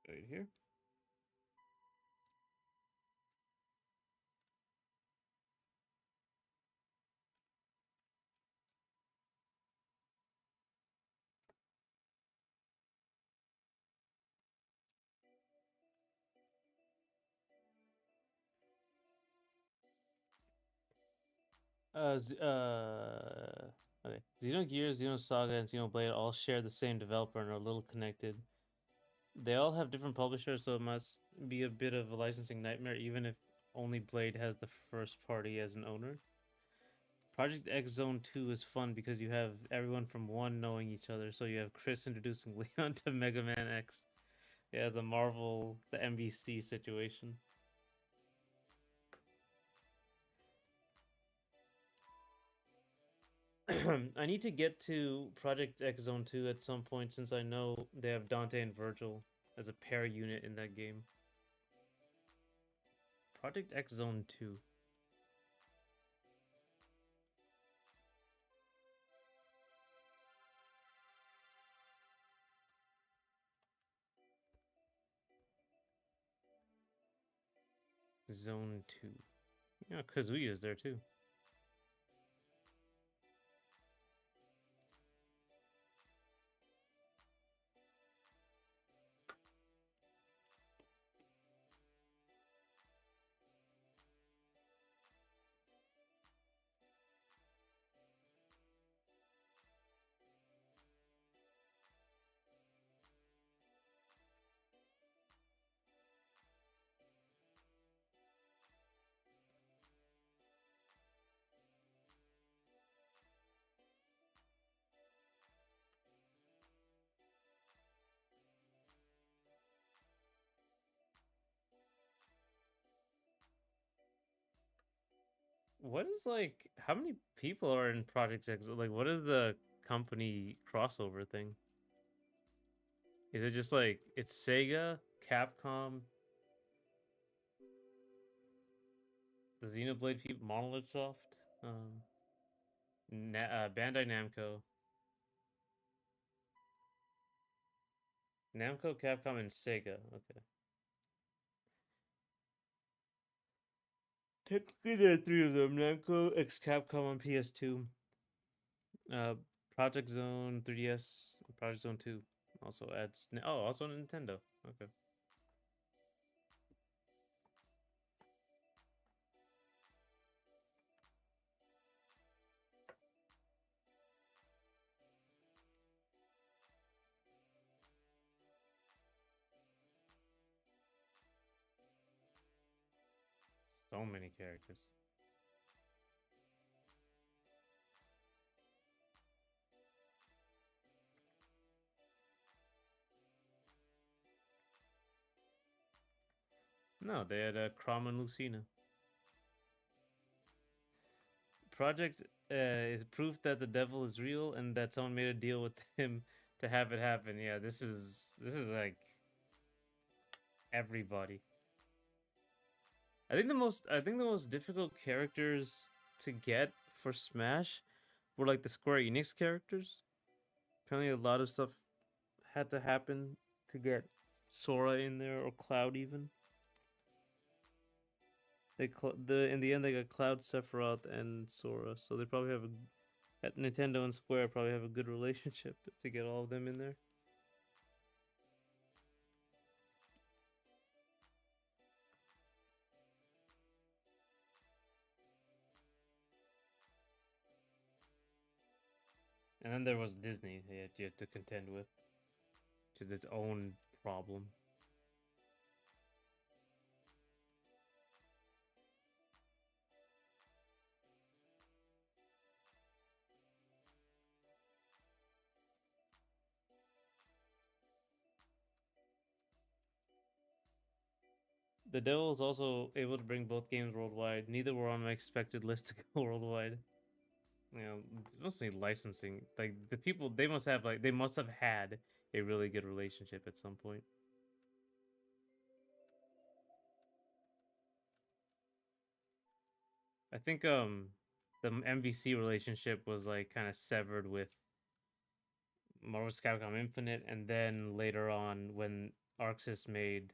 Right here. Okay. Xenogears, Xenosaga, and Xenoblade all share the same developer and are a little connected. They all have different publishers, so it must be a bit of a licensing nightmare, even if only Blade has the first party as an owner. Project X Zone 2 is fun because you have everyone from 1 knowing each other, so you have Chris introducing Leon to Mega Man X. Yeah, the Marvel, the MVC situation. I need to get to Project X Zone 2 at some point since I know they have Dante and Virgil as a pair unit in that game. Project X Zone 2. Zone 2. Yeah, Kazuya's there too. What is like how many people are in Project X? Like what is the company crossover thing? Is it just like it's Sega, Capcom, the Xenoblade people, Monolith Soft, Bandai Namco, Namco, Capcom, and Sega. Okay, technically there are three of them: Namco, X Capcom on PS2, uh, Project Zone 3DS, Project Zone 2. Also adds also Nintendo. Okay, so many characters. No, they had Crom and Lucina. Project is proof that the devil is real and that someone made a deal with him to have it happen. Yeah, this is like everybody. I think the most difficult characters to get for Smash were like the Square Enix characters. Apparently, a lot of stuff had to happen to get Sora in there or Cloud even. In the end they got Cloud, Sephiroth, and Sora, so they probably have at Nintendo and Square probably have a good relationship to get all of them in there. And then there was Disney you had to contend with, which is its own problem. The Devil is also able to bring both games worldwide. Neither were on my expected list to go worldwide. You know, mostly licensing. Like the people, they must have had a really good relationship at some point. I think the MVC relationship was like kind of severed with Marvel vs. Capcom Infinite, and then later on when Arxis made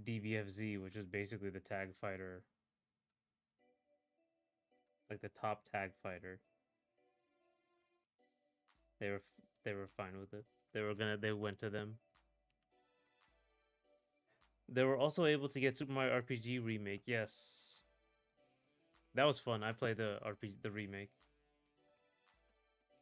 DBFZ, which is basically the tag fighter, like the top tag fighter, they were fine with it. They went to them. They were also able to get Super Mario RPG remake. Yes, that was fun. I played the remake.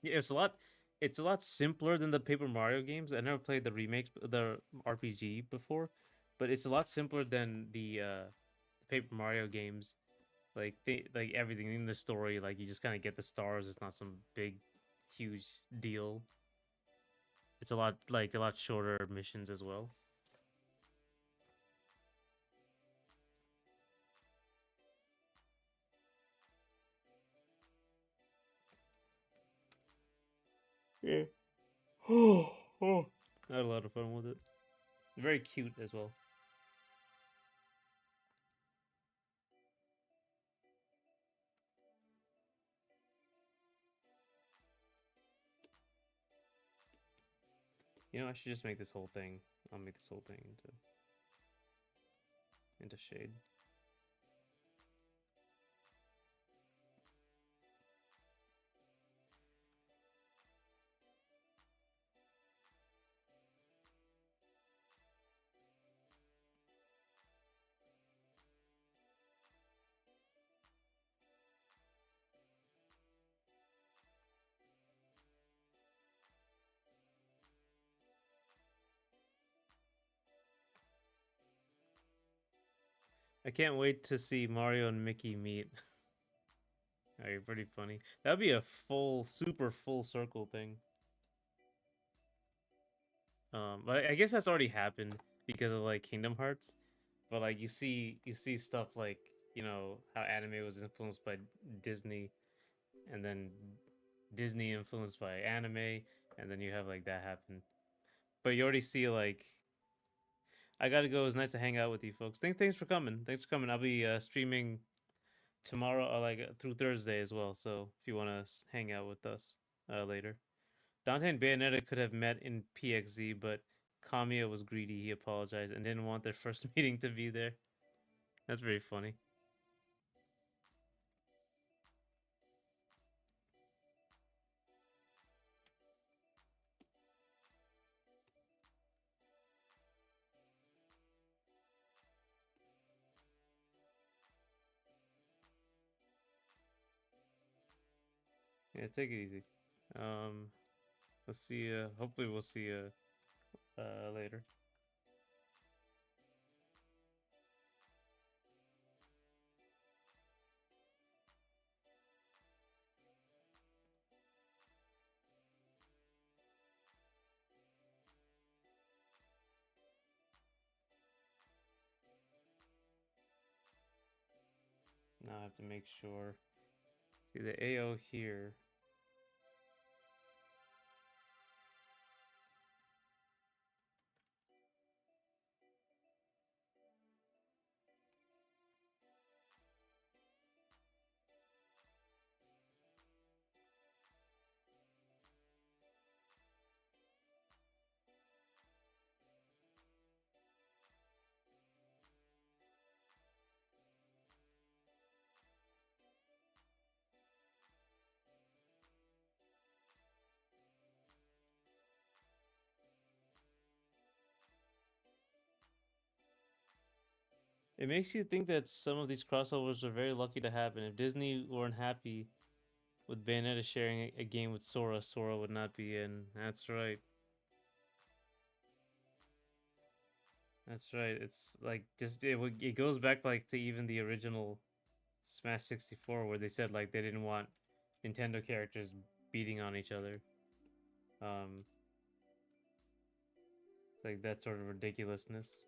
Yeah, it's a lot simpler than the Paper Mario games. I never played the RPG before, but it's a lot simpler than the Paper Mario games. Like everything in the story, like you just kind of get the stars. It's not some big, huge deal. It's a lot shorter missions as well. Yeah. Oh. I had a lot of fun with it. Very cute as well. You know, I should just make this whole thing. I'll make this whole thing into shade. I can't wait to see Mario and Mickey meet. Are pretty funny. That'd be a full, super full circle thing. But I guess that's already happened because of like Kingdom Hearts. But like you see stuff like how anime was influenced by Disney, and then Disney influenced by anime, and then you have like that happen. But you already see like I gotta go. It was nice to hang out with you folks. Thanks for coming. Thanks for coming. I'll be streaming tomorrow, through Thursday as well. So if you want to hang out with us later, Dante and Bayonetta could have met in PXZ, but Kamiya was greedy. He apologized and didn't want their first meeting to be there. That's very funny. Yeah, take it easy. Um, we'll see. Hopefully, we'll see you later. Now I have to make sure. See the AO here. It makes you think that some of these crossovers are very lucky to happen. If Disney weren't happy with Bayonetta sharing a game with Sora, Sora would not be in. That's right. That's right. It's like just it goes back like to even the original Smash 64 where they said like they didn't want Nintendo characters beating on each other. Um, it's like that sort of ridiculousness.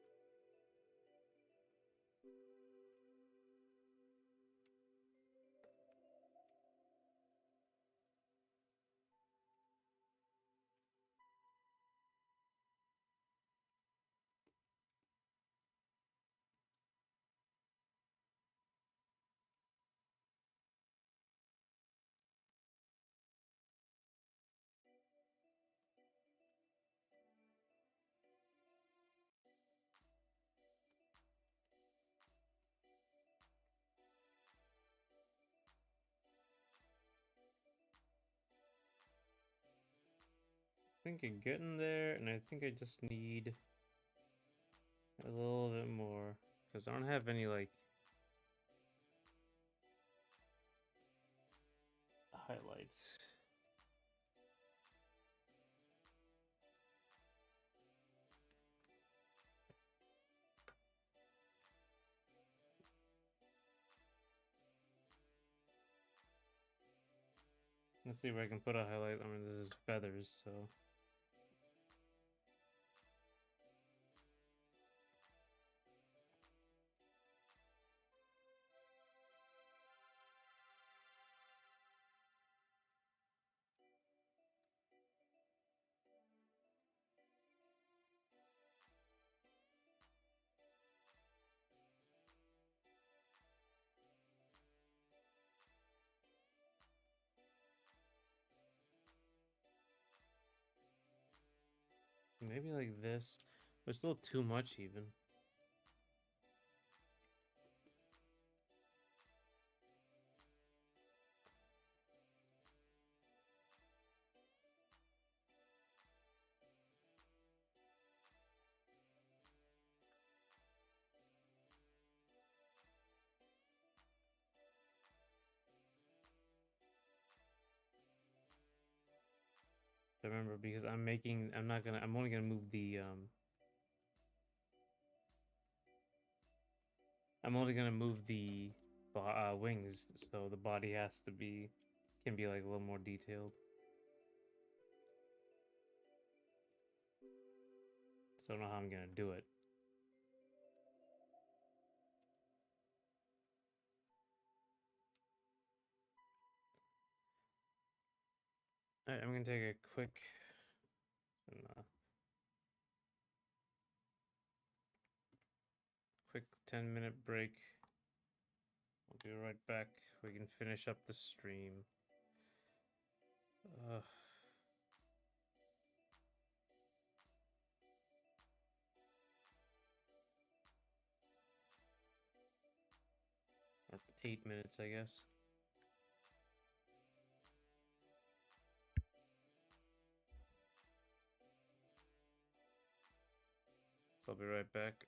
I think I'm getting there, and I think I just need a little bit more because I don't have any like highlights. Let's see where I can put a highlight. I mean, this is feathers, so Maybe like this, but still too much even. Remember, because I'm only gonna move the I'm only gonna move the wings, so the body can be like a little more detailed. So I don't know how I'm gonna do it. Alright, I'm gonna take a quick uh, quick 10-minute break. I'll be right back. We can finish up the stream. Uh, or 8 minutes, I guess. So I'll be right back.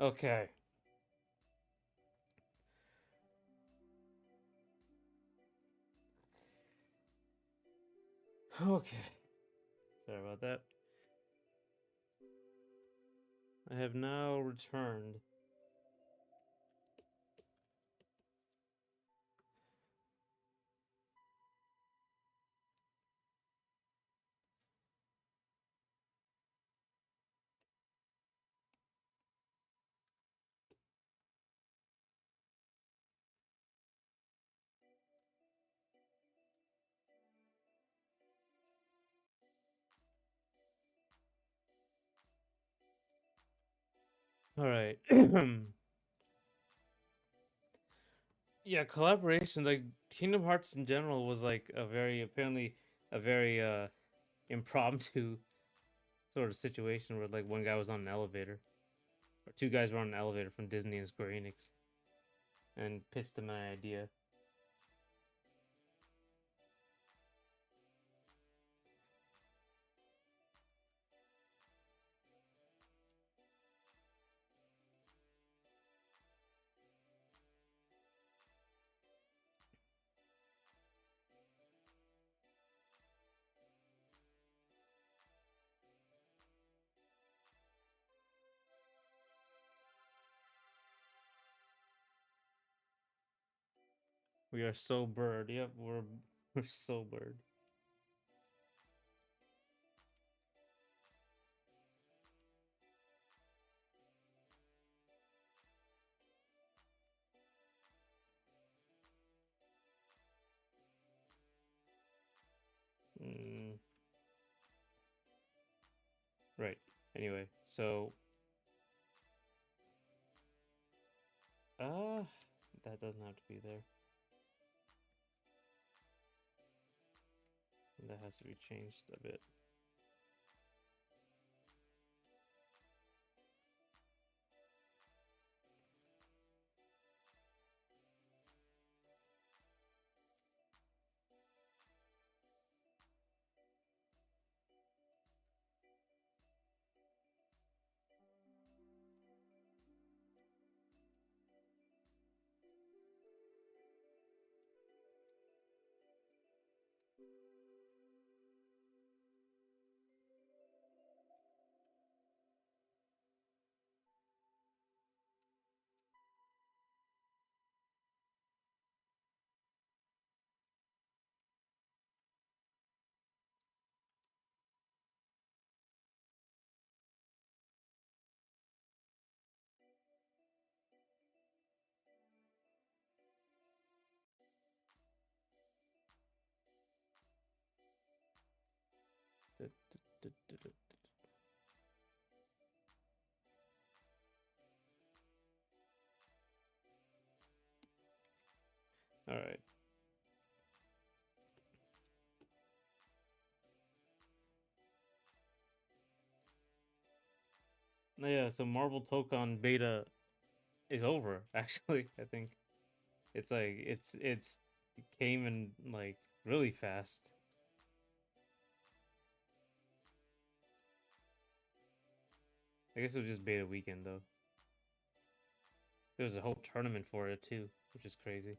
Okay. Okay. Sorry about that. I have now returned. All right. Yeah, collaboration, like Kingdom Hearts in general was like a very apparently a very impromptu sort of situation where like one guy was on an elevator or two guys were on an elevator from Disney and Square Enix and pitched them an idea. We are so bird. Yep, we're so bird. Mm, right. Anyway, so uh that doesn't have to be there. That has to be changed a bit. All right. No, yeah, so Marvel Tokon beta is over, actually. I think it's like it's it came in like really fast. I guess it was just beta weekend though. There was a whole tournament for it too, which is crazy.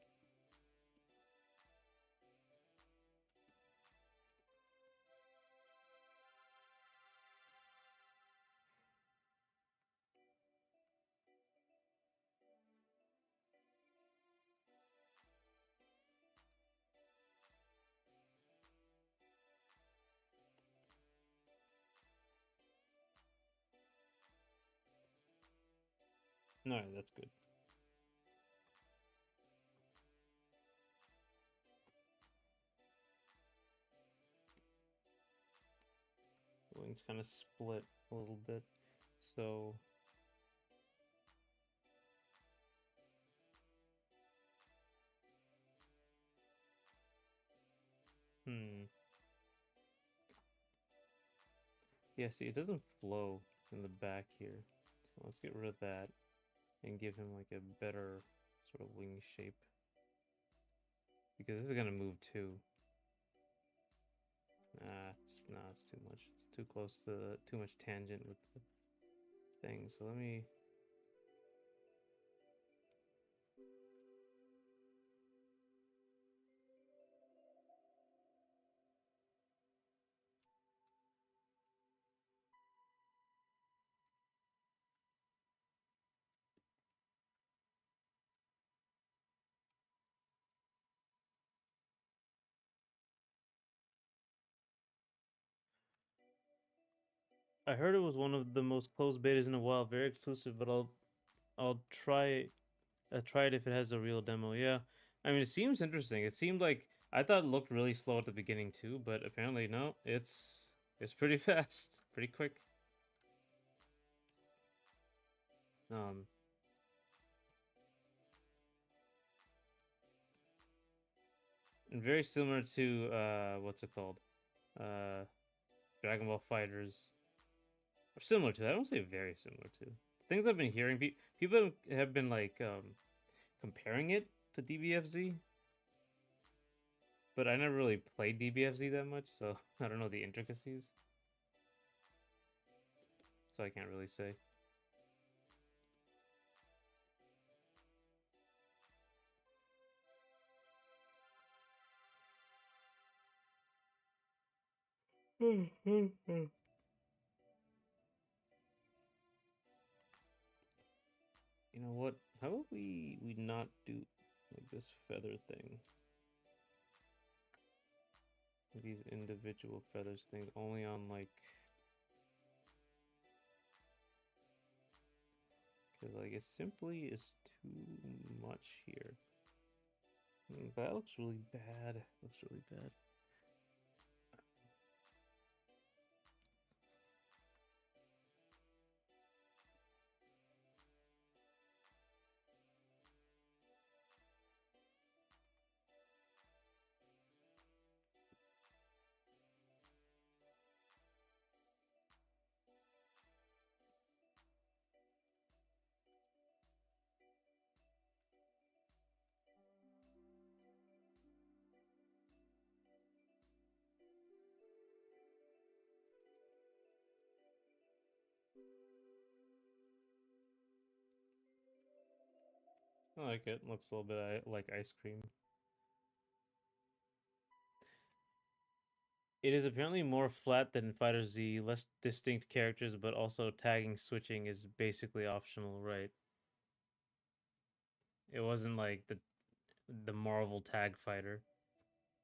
No, that's good. Wings kind of split a little bit. So, hmm. Yeah, see, it doesn't flow in the back here. So let's get rid of that and give him like a better sort of wing shape. Because this is gonna move too. No, it's too much. It's too close to too much tangent with the thing. So let me I heard it was one of the most closed betas in a while, very exclusive. But I'll try it if it has a real demo. Yeah, I mean it seems interesting. It seemed like I thought it looked really slow at the beginning too, but apparently no, it's pretty fast, pretty quick. Um, and very similar to what's it called? Uh, Dragon Ball Fighters. Or similar to that. I don't say very similar to. Things I've been hearing, people have been like comparing it to DBFZ, but I never really played DBFZ that much, so I don't know the intricacies. So I can't really say. You know what? How about we not do like this feather thing? These individual feathers things only on like because like it simply is too much here. That looks really bad. Looks really bad. I like it. Looks a little bit like ice cream. It is apparently more flat than Fighter Z, less distinct characters, but also tagging switching is basically optional, right? It wasn't like the Marvel tag fighter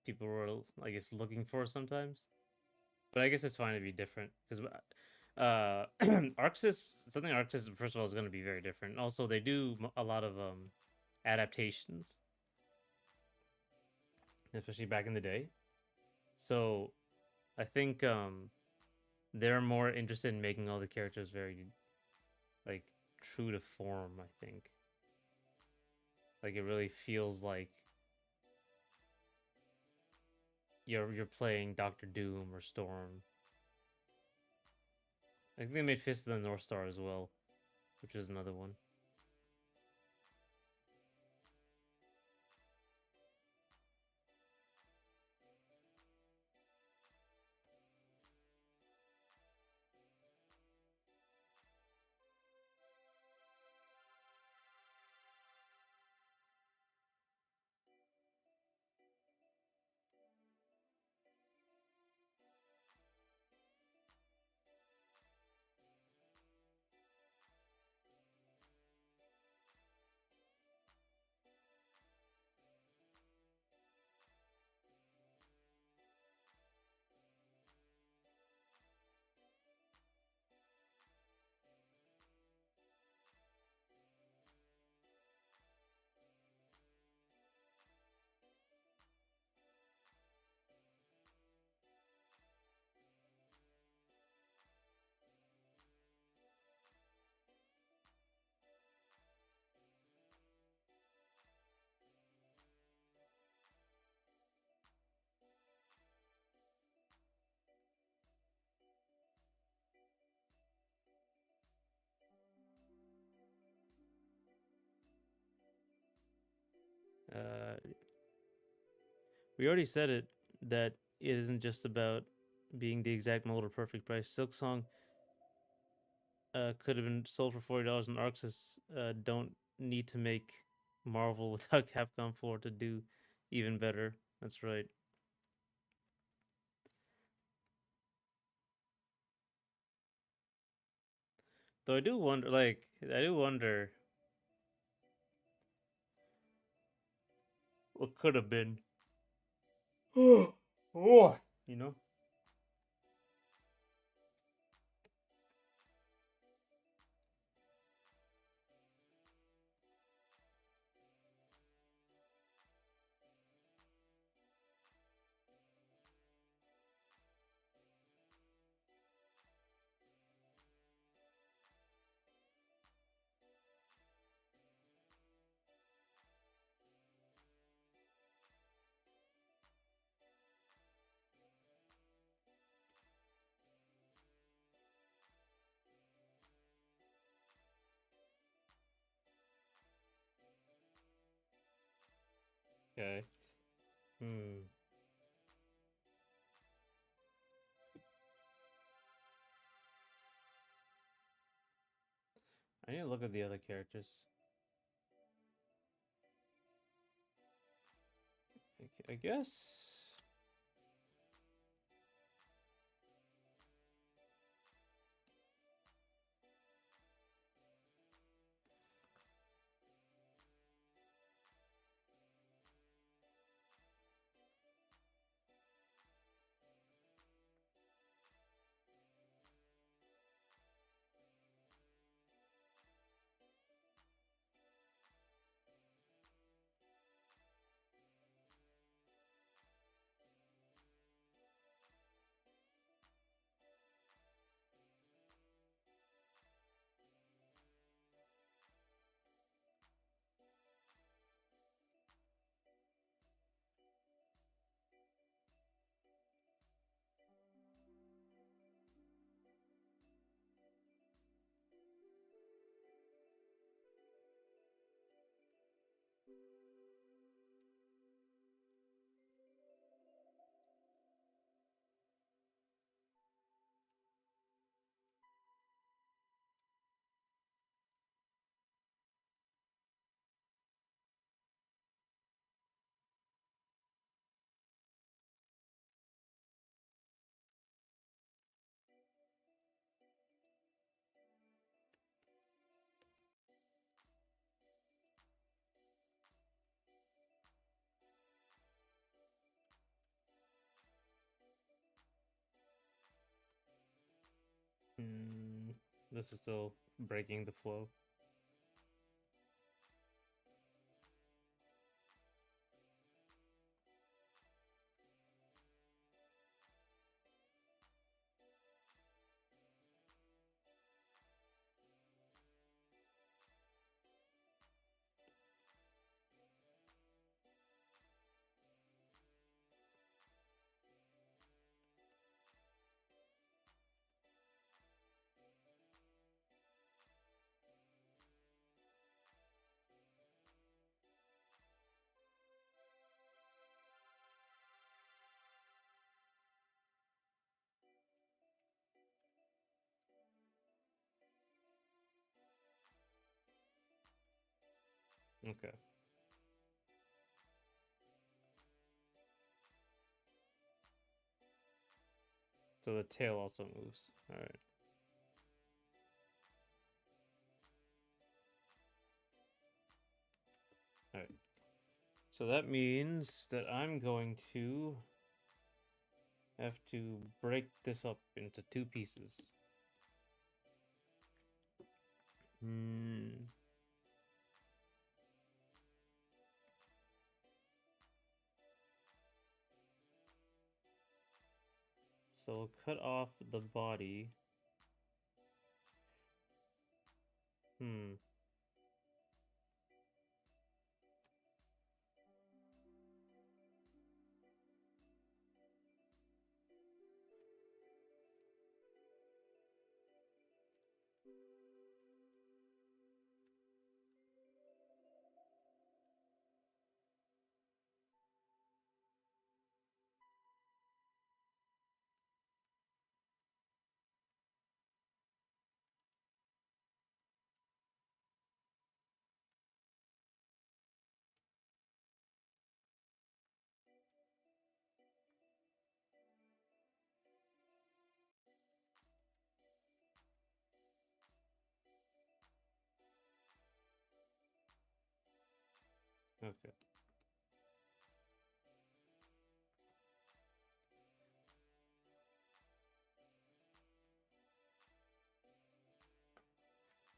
people were, I guess, looking for sometimes. But I guess it's fine to be different because Arxis, something Arxis, first of all, is going to be very different. Also, they do a lot of adaptations, especially back in the day. So I think they're more interested in making all the characters very like true to form. I think like it really feels like you're playing Doctor Doom or Storm. I think they made Fist of the North Star as well, which is another one. Uh, we already said it that it isn't just about being the exact mold or perfect price. Silk Song could have been sold for $40, and Arxis don't need to make Marvel without Capcom 4 to do even better. That's right. Though I do wonder what could have been. Oh, you know. Okay. I need to look at the other characters. I guess. Hmm. This is still breaking the flow. Okay. So the tail also moves. All right. All right. So that means that I'm going to have to break this up into two pieces. Hmm. So we'll cut off the body. Hmm. Okay.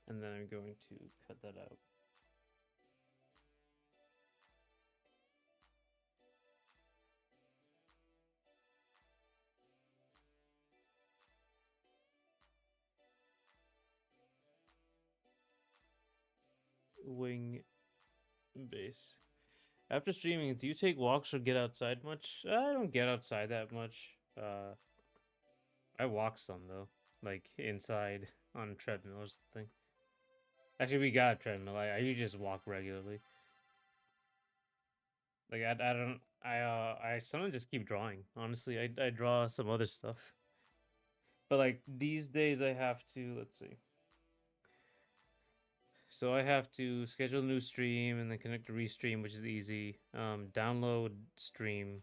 And then I'm going to cut that out. Wing base. After streaming, do you take walks or get outside much? I don't get outside that much. I walk some though, like inside on a treadmill or something. Actually, we got a treadmill. I usually just walk regularly. Like I don't I sometimes just keep drawing. Honestly, I draw some other stuff. But like these days I have to, let's see. So I have to schedule a new stream and then connect to restream, which is easy. Download stream.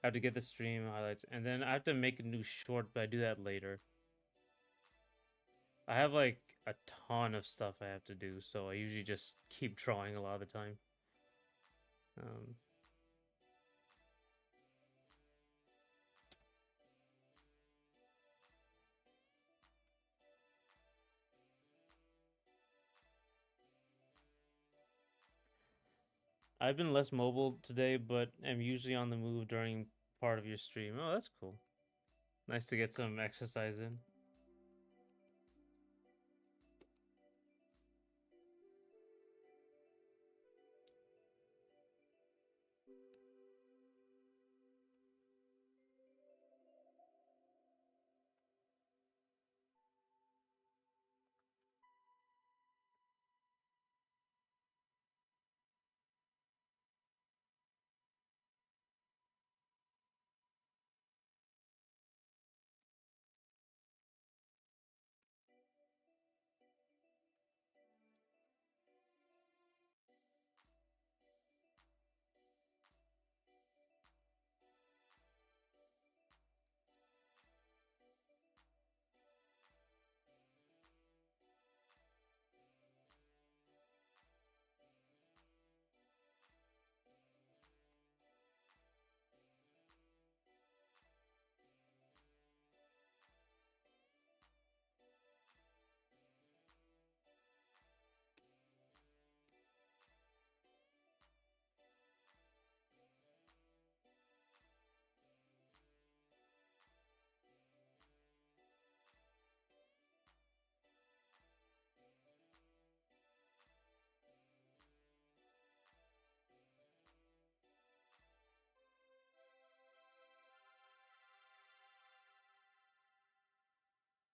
I have to get the stream highlights, and then I have to make a new short, but I do that later. I have like a ton of stuff I have to do, so I usually just keep drawing a lot of the time. Um, I've been less mobile today, but am usually on the move during part of your stream. Oh, that's cool. Nice to get some exercise in.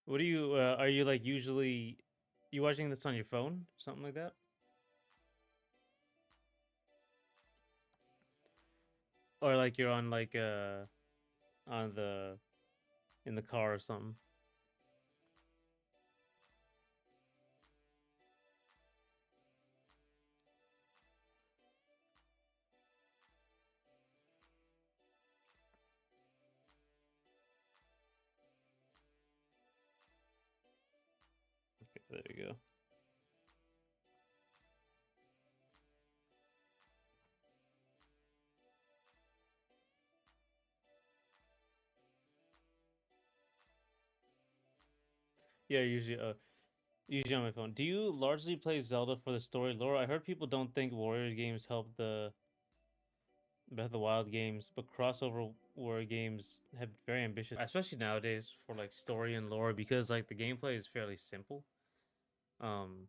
What do you are you like usually you watching this on your phone? Something like that? Or like you're on like on the in the car or something? Okay, there you go. Yeah, usually on my phone. Do you largely play Zelda for the story lore? I heard people don't think Warrior games help the Breath of the Wild games, but crossover Warrior games have very ambitious, especially nowadays for like story and lore because like the gameplay is fairly simple. Um,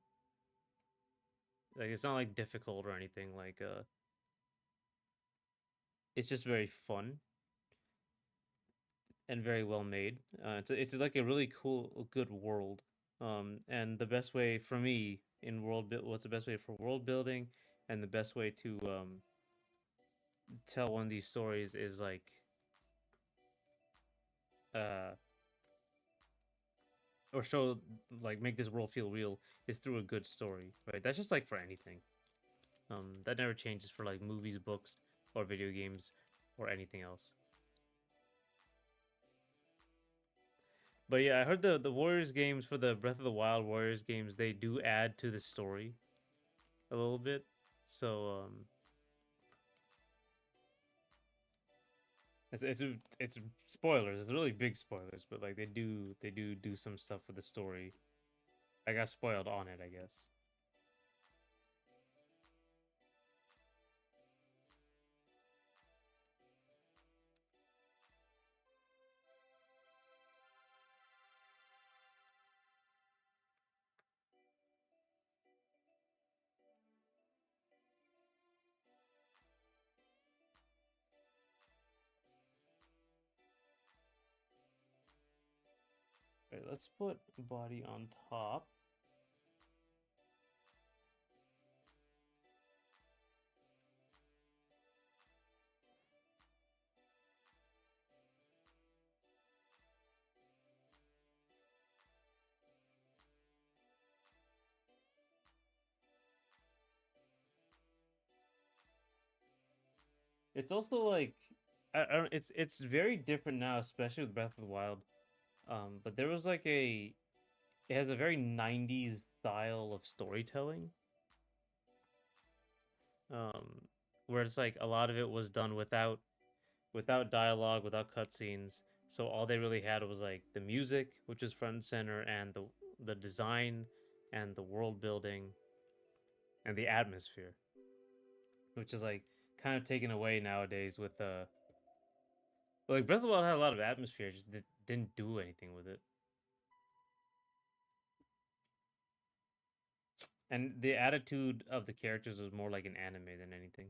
like it's not like difficult or anything. Like it's just very fun and very well made. It's like a really cool, good world. And the best way for me in what's the best way for world building, and the best way to tell one of these stories is like uh or show like make this world feel real is through a good story, right? That's just like for anything. That never changes for like movies, books, or video games, or anything else. But yeah, I heard the Warriors games for the Breath of the Wild Warriors games they do add to the story a little bit. So it's spoilers. It's really big spoilers, but like they do some stuff with the story. I got spoiled on it, I guess. Right, let's put body on top. It's also like I don't, it's very different now, especially with Breath of the Wild. But there was like a it has a very 90s style of storytelling. Um, where it's like a lot of it was done without dialogue, without cutscenes. So all they really had was like the music, which is front and center, and the design and the world building and the atmosphere, which is like kind of taken away nowadays with the like Breath of the Wild had a lot of atmosphere, just didn't do anything with it. And the attitude of the characters was more like an anime than anything.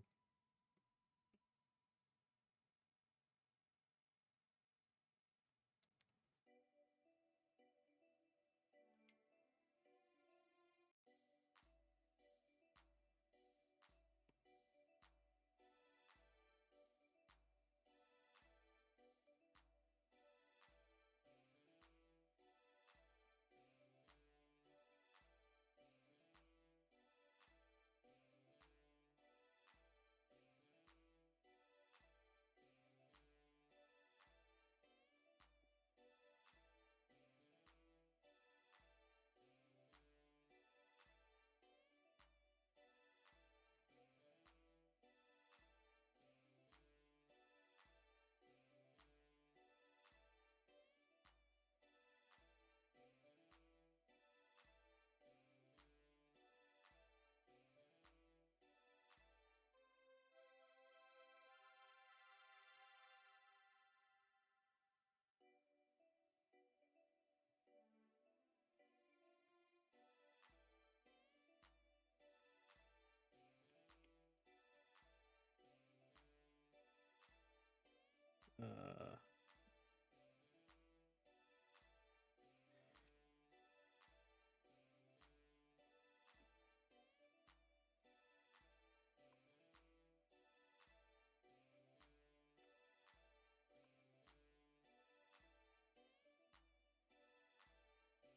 Uh,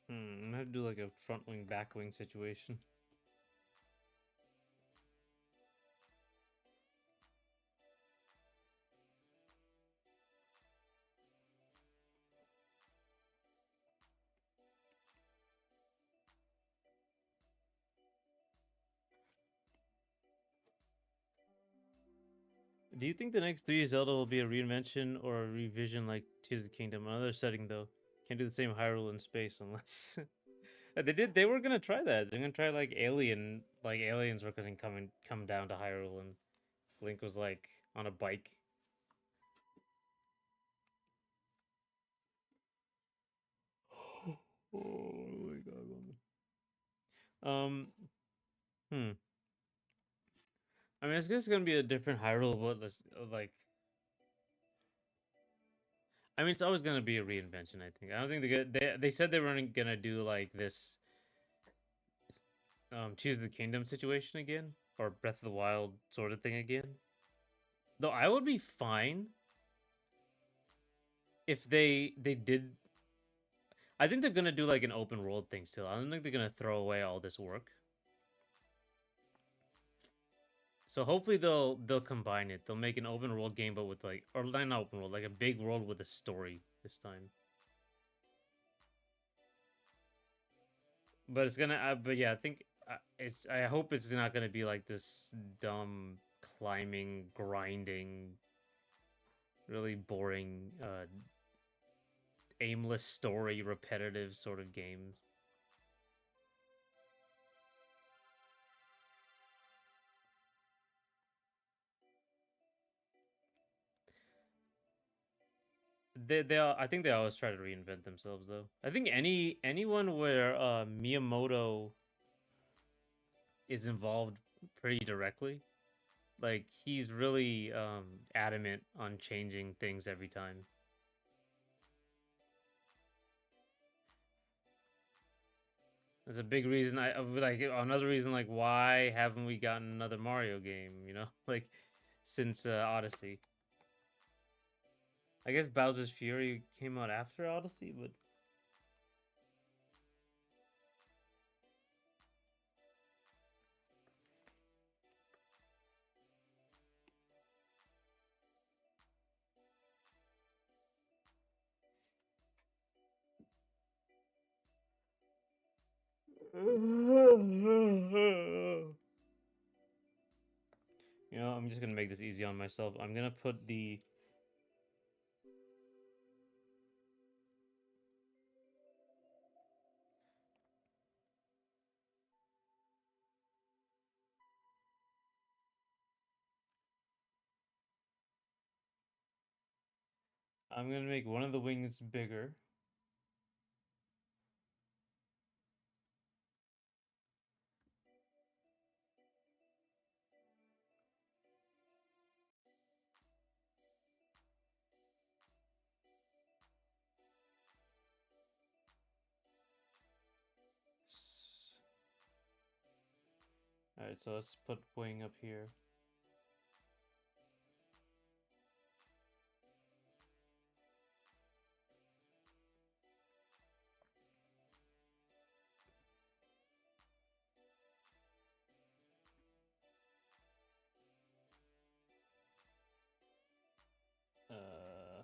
I'm gonna have to do like a front wing back wing situation. Do you think the next three Zelda will be a reinvention or a revision like Tears of the Kingdom? Another setting though. Can't do the same Hyrule in space unless they were gonna try that. They're gonna try like aliens were gonna come down to Hyrule and Link was like on a bike. Oh my god. Hmm. I mean, I guess it's gonna be a different Hyrule, but like, I mean, it's always gonna be a reinvention. I think. I don't think they said they weren't gonna do like this Tears of the Kingdom situation again or Breath of the Wild sort of thing again. Though I would be fine if they did. I think they're gonna do like an open world thing still. I don't think they're gonna throw away all this work. So hopefully they'll combine it. They'll make an open world game, but with like or not open world, like a big world with a story this time. But it's gonna. But yeah, I think it's. I hope it's not gonna be like this dumb climbing, grinding, really boring, aimless story, repetitive sort of games. I think they always try to reinvent themselves though. I think anyone where Miyamoto is involved pretty directly, like he's really adamant on changing things every time. That's a big reason. Like another reason. Like why haven't we gotten another Mario game? You know, like since Odyssey. I guess Bowser's Fury came out after Odyssey, but You know, I'm just gonna make this easy on myself. I'm gonna put the. I'm gonna make one of the wings bigger. Alright, so let's put wing up here. Uh,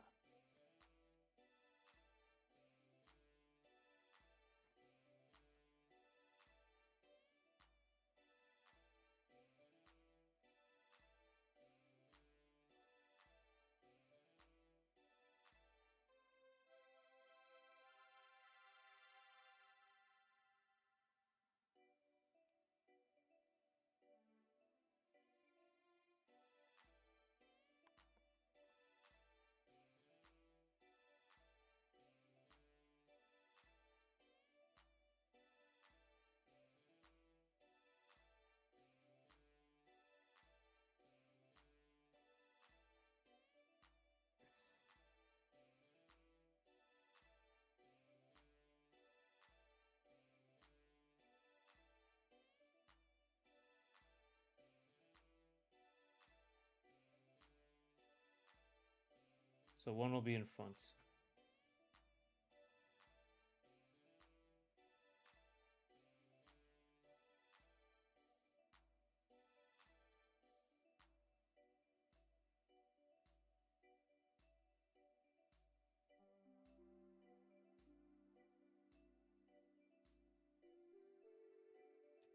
so one will be in front.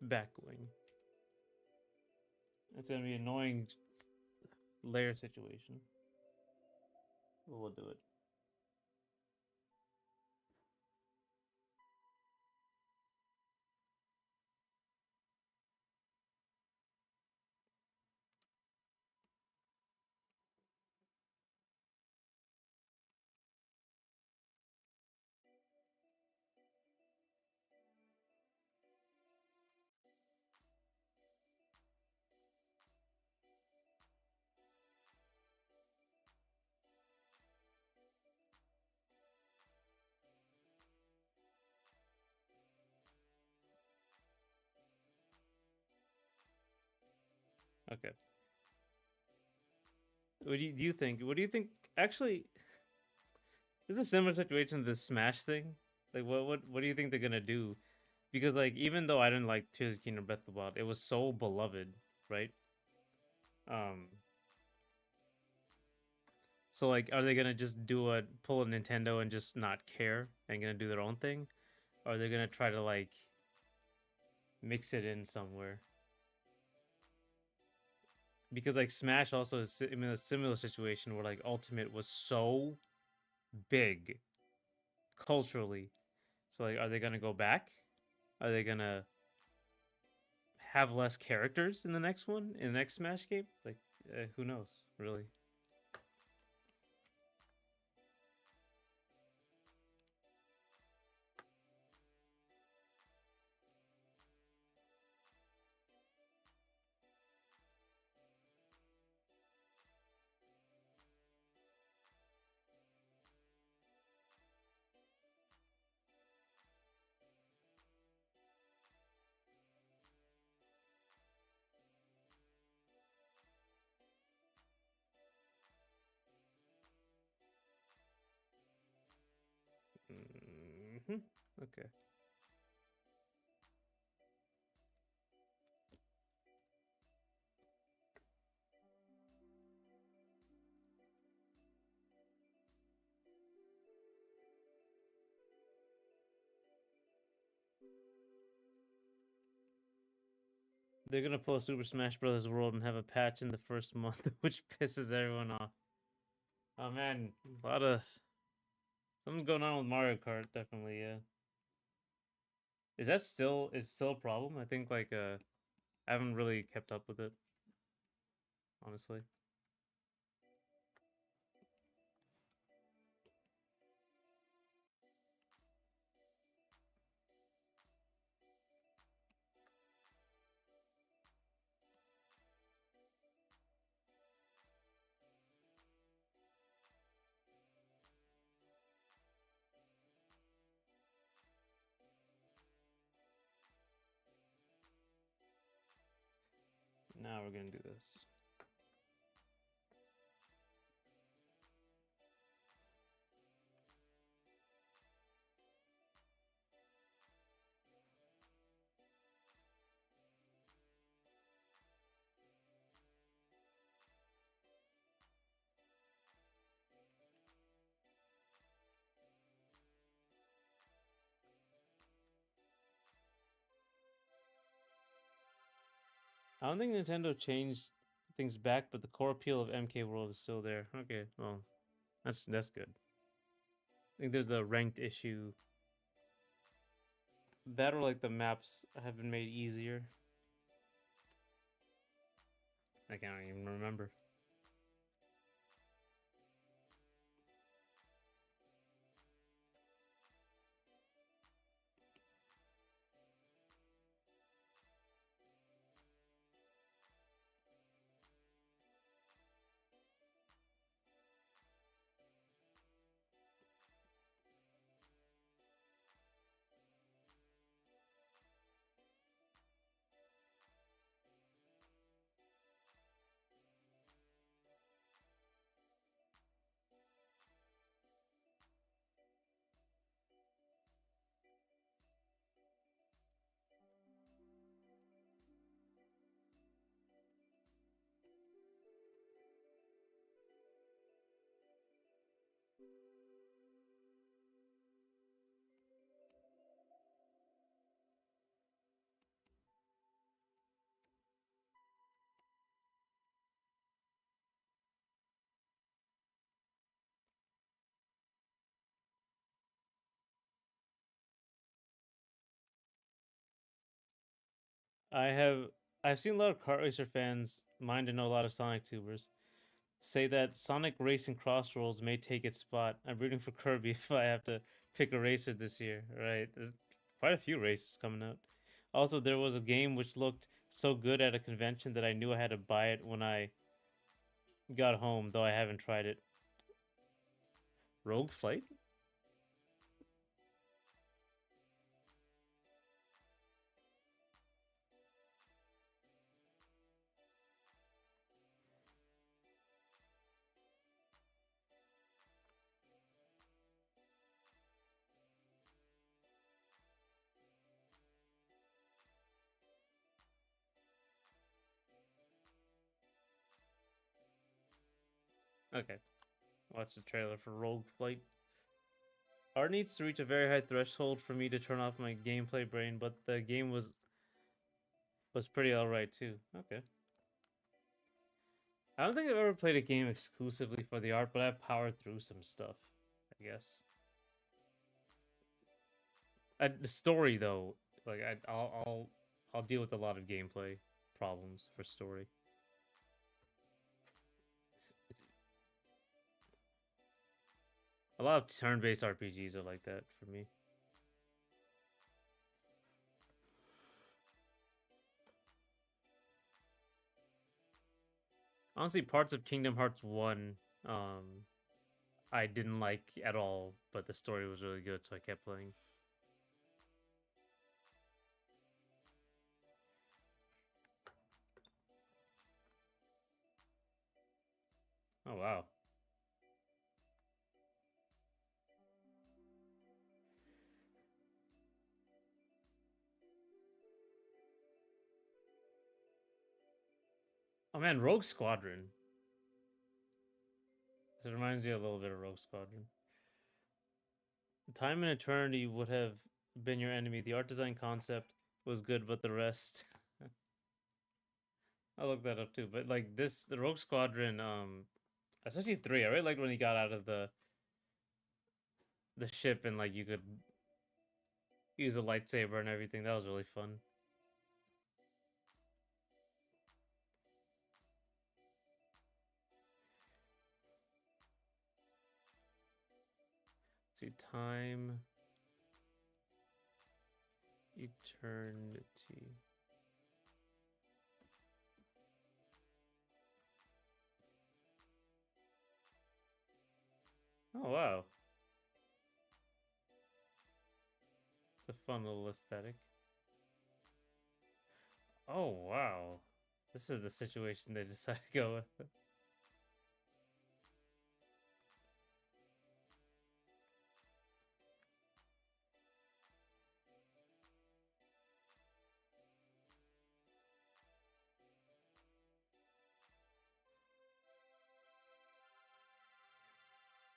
Back wing. It's gonna be an annoying layer situation. But we'll do it. Okay. Do you think? What do you think? Actually, this is a similar situation to the Smash thing. Like, what do you think they're gonna do? Because like, even though I didn't like Tears of the Kingdom Breath of the Wild, it was so beloved, right? Um, so like, are they gonna just pull a Nintendo and just not care and gonna do their own thing, or are they gonna try to like mix it in somewhere? Because like Smash also is in a similar situation where like Ultimate was so big culturally. So like, are they gonna go back? Are they gonna have less characters in the next one, in the next Smash game? Like, who knows, really? Okay. They're gonna pull Super Smash Bros. World and have a patch in the first month, which pisses everyone off. Oh man, a lot of something's going on with Mario Kart. Definitely, yeah. Is still a problem? I think like I haven't really kept up with it, honestly. Now we're gonna do this. I don't think Nintendo changed things back, but the core appeal of MK World is still there. Okay, well, that's good. I think there's the ranked issue. That or like the maps have been made easier. I can't even remember. I have I've seen a lot of kart racer fans, mind to know a lot of Sonic tubers, say that Sonic Racing Crossroads may take its spot. I'm rooting for Kirby if I have to pick a racer this year. Right, there's quite a few races coming out. Also, there was a game which looked so good at a convention that I knew I had to buy it when I got home, though I haven't tried it. Rogue Flight? Okay, watch the trailer for Rogue Flight. Art needs to reach a very high threshold for me to turn off my gameplay brain, but the game was pretty alright too. Okay. I don't think I've ever played a game exclusively for the art, but I've powered through some stuff, I guess. The story though, like I'll deal with a lot of gameplay problems for story. A lot of turn-based RPGs are like that for me. Honestly, parts of Kingdom Hearts 1 I didn't like at all, but the story was really good, so I kept playing. Oh wow. Oh man, Rogue Squadron. It reminds me a little bit of Rogue Squadron. Time and Eternity would have been your enemy. The art design concept was good, but the rest I'll look that up too. But like this, the Rogue Squadron, especially three, I really liked when he got out of the ship and like you could use a lightsaber and everything. That was really fun. See, time, eternity. Oh wow, it's a fun little aesthetic. Oh wow, this is the situation they decided to go with.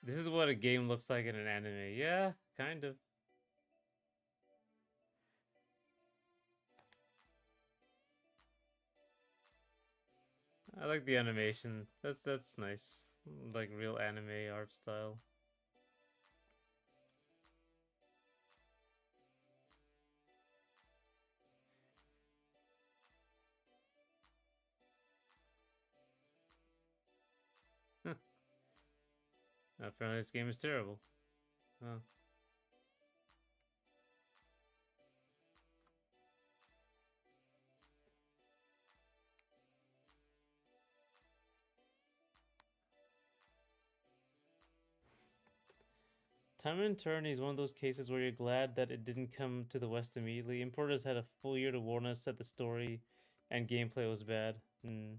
This is what a game looks like in an anime. Yeah, kind of. I like the animation. That's nice. Like real anime art style. Apparently, this game is terrible. Oh. Time and Eternity is one of those cases where you're glad that it didn't come to the West immediately. Importers had a full year to warn us that the story and gameplay was bad. Hmm.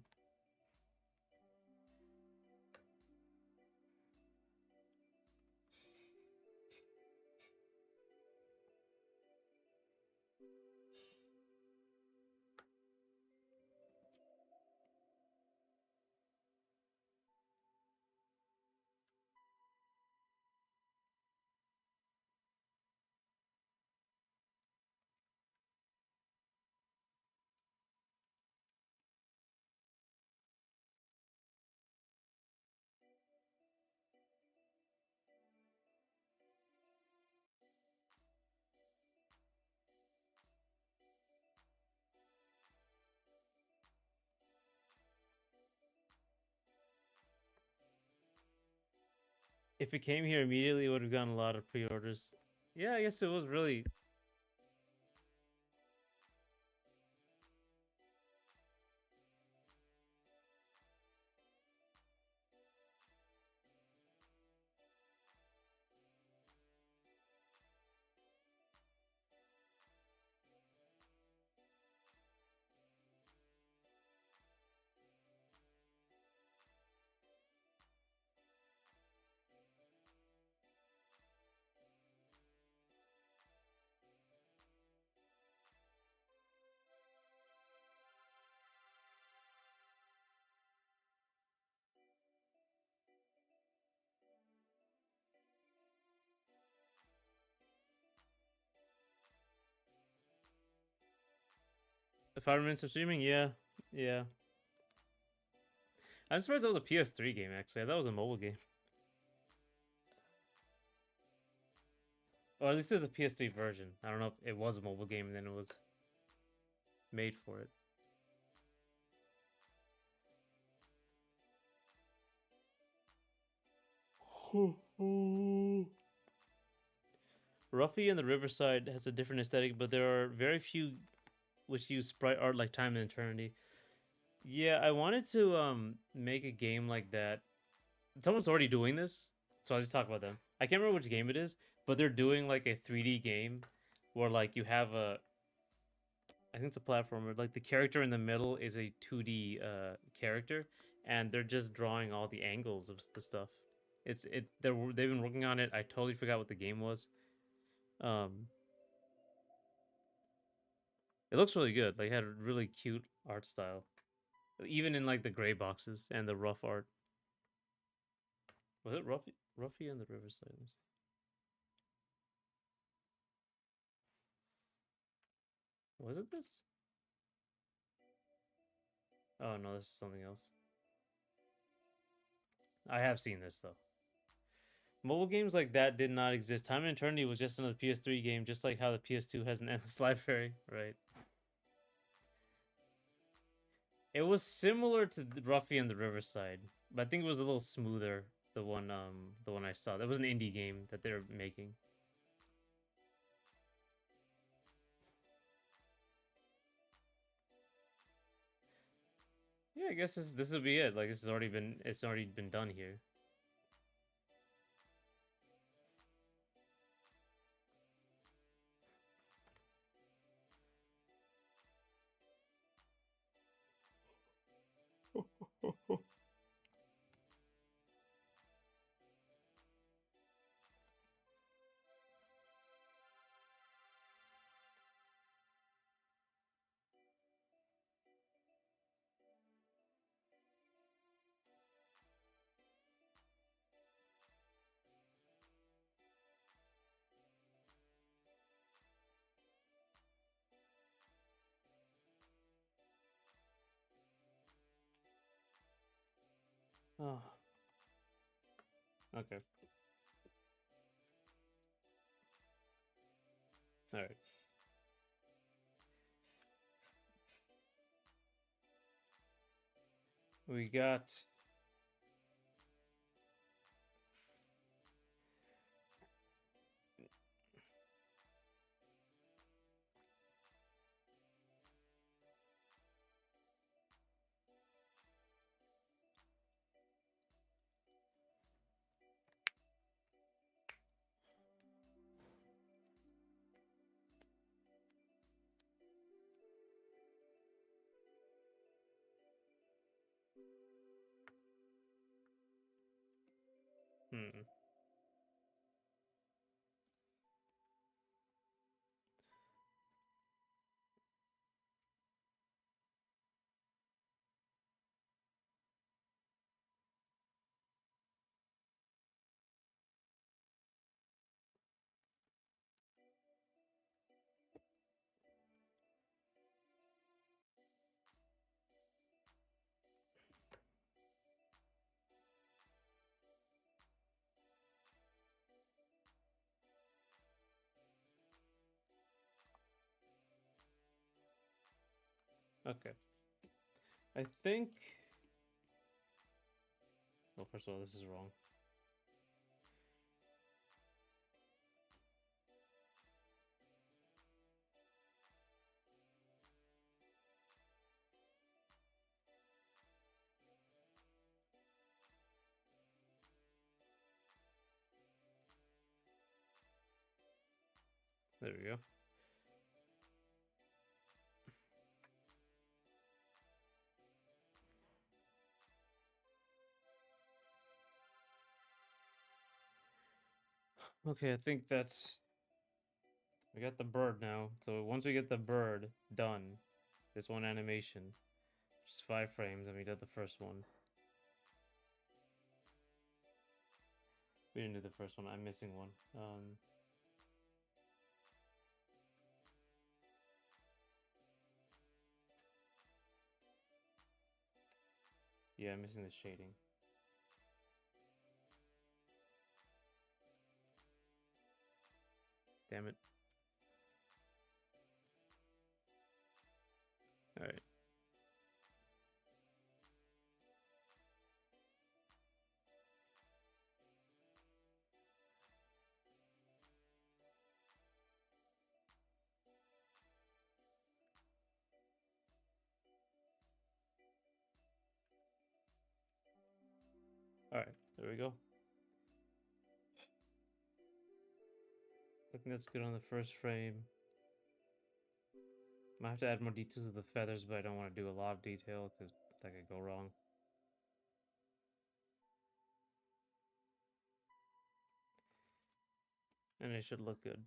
If it came here immediately, it would have gotten a lot of pre-orders. Yeah, I guess it was really. The 5 minutes of streaming, yeah, yeah. I'm surprised that was a PS3 game. Actually, I thought it was a mobile game. Or at least there's a PS3 version. I don't know if it was a mobile game and then it was made for it. Ruffy and the Riverside has a different aesthetic, but there are very few which use sprite art like Time and Eternity. Yeah, I wanted to make a game like that. Someone's already doing this, so I'll just talk about them. I can't remember which game it is, but they're doing like a 3D game where like you have a I think it's a platformer. Like the character in the middle is a 2D character, and they're just drawing all the angles of the stuff. They've been working on it. I totally forgot what the game was. Um, it looks really good. Like it had a really cute art style, even in like the gray boxes and the rough art. Was it Ruffy and the Riverside? Was it this? Oh no, this is something else. I have seen this though. Mobile games like that did not exist. Time and Eternity was just another PS3 game, just like how the PS2 has an endless library, right? It was similar to Ruffy and the Riverside, but I think it was a little smoother. The one I saw. That was an indie game that they're making. Yeah, I guess this will be it. Like this has already been it's already been done here. Oh, okay. All right. We got hmm. Okay. I think. Well, first of all, this is wrong. There we go. Okay, I think that's we got the bird now. So once we get the bird done, this one animation, just 5 frames, and we did the first one. We didn't do the first one. I'm missing one. Yeah, I'm missing the shading. Damn it. All right. All right. There we go. I think that's good on the first frame. Might have to add more details of the feathers, but I don't want to do a lot of detail because that could go wrong. And it should look good.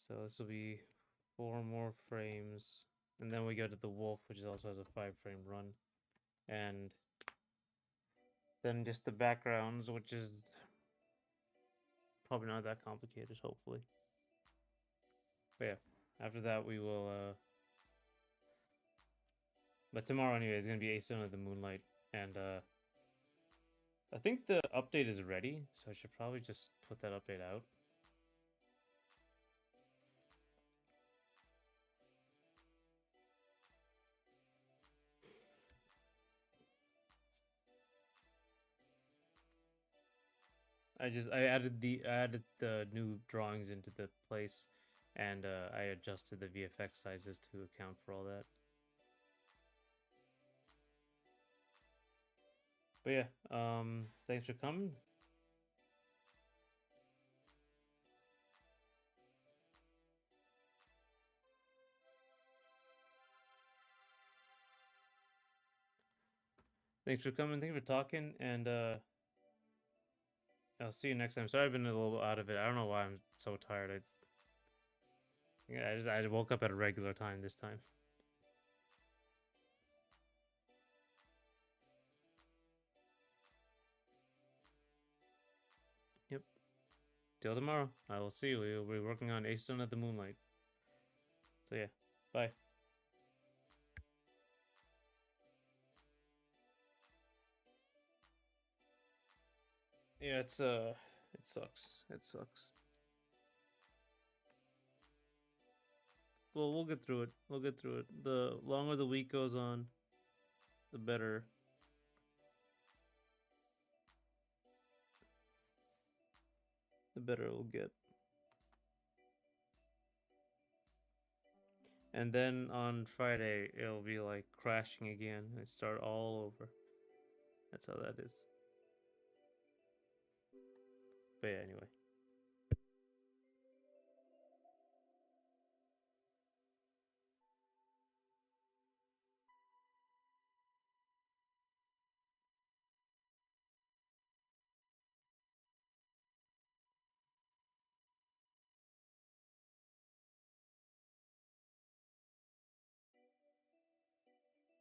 So this will be 4 more frames. And then we go to the wolf, which also has a 5 frame run. And then just the backgrounds, which is probably not that complicated, hopefully. But yeah, after that we will But tomorrow anyway is gonna be Ace of the Moonlight, and I think the update is ready, so I should probably just put that update out. I added the new drawings into the place, and I adjusted the VFX sizes to account for all that. But yeah, thanks for coming. Thanks for coming. Thanks for talking, and I'll see you next time. Sorry, I've been a little out of it. I don't know why I'm so tired. I woke up at a regular time this time. Yep. Till tomorrow. I will see you. We'll be working on Ace of the Moonlight. So yeah, bye. Yeah, it sucks. It sucks. Well, we'll get through it. We'll get through it. The longer the week goes on, the better. The better it'll get. And then on Friday, it'll be like crashing again and start all over. That's how that is. But yeah, anyway.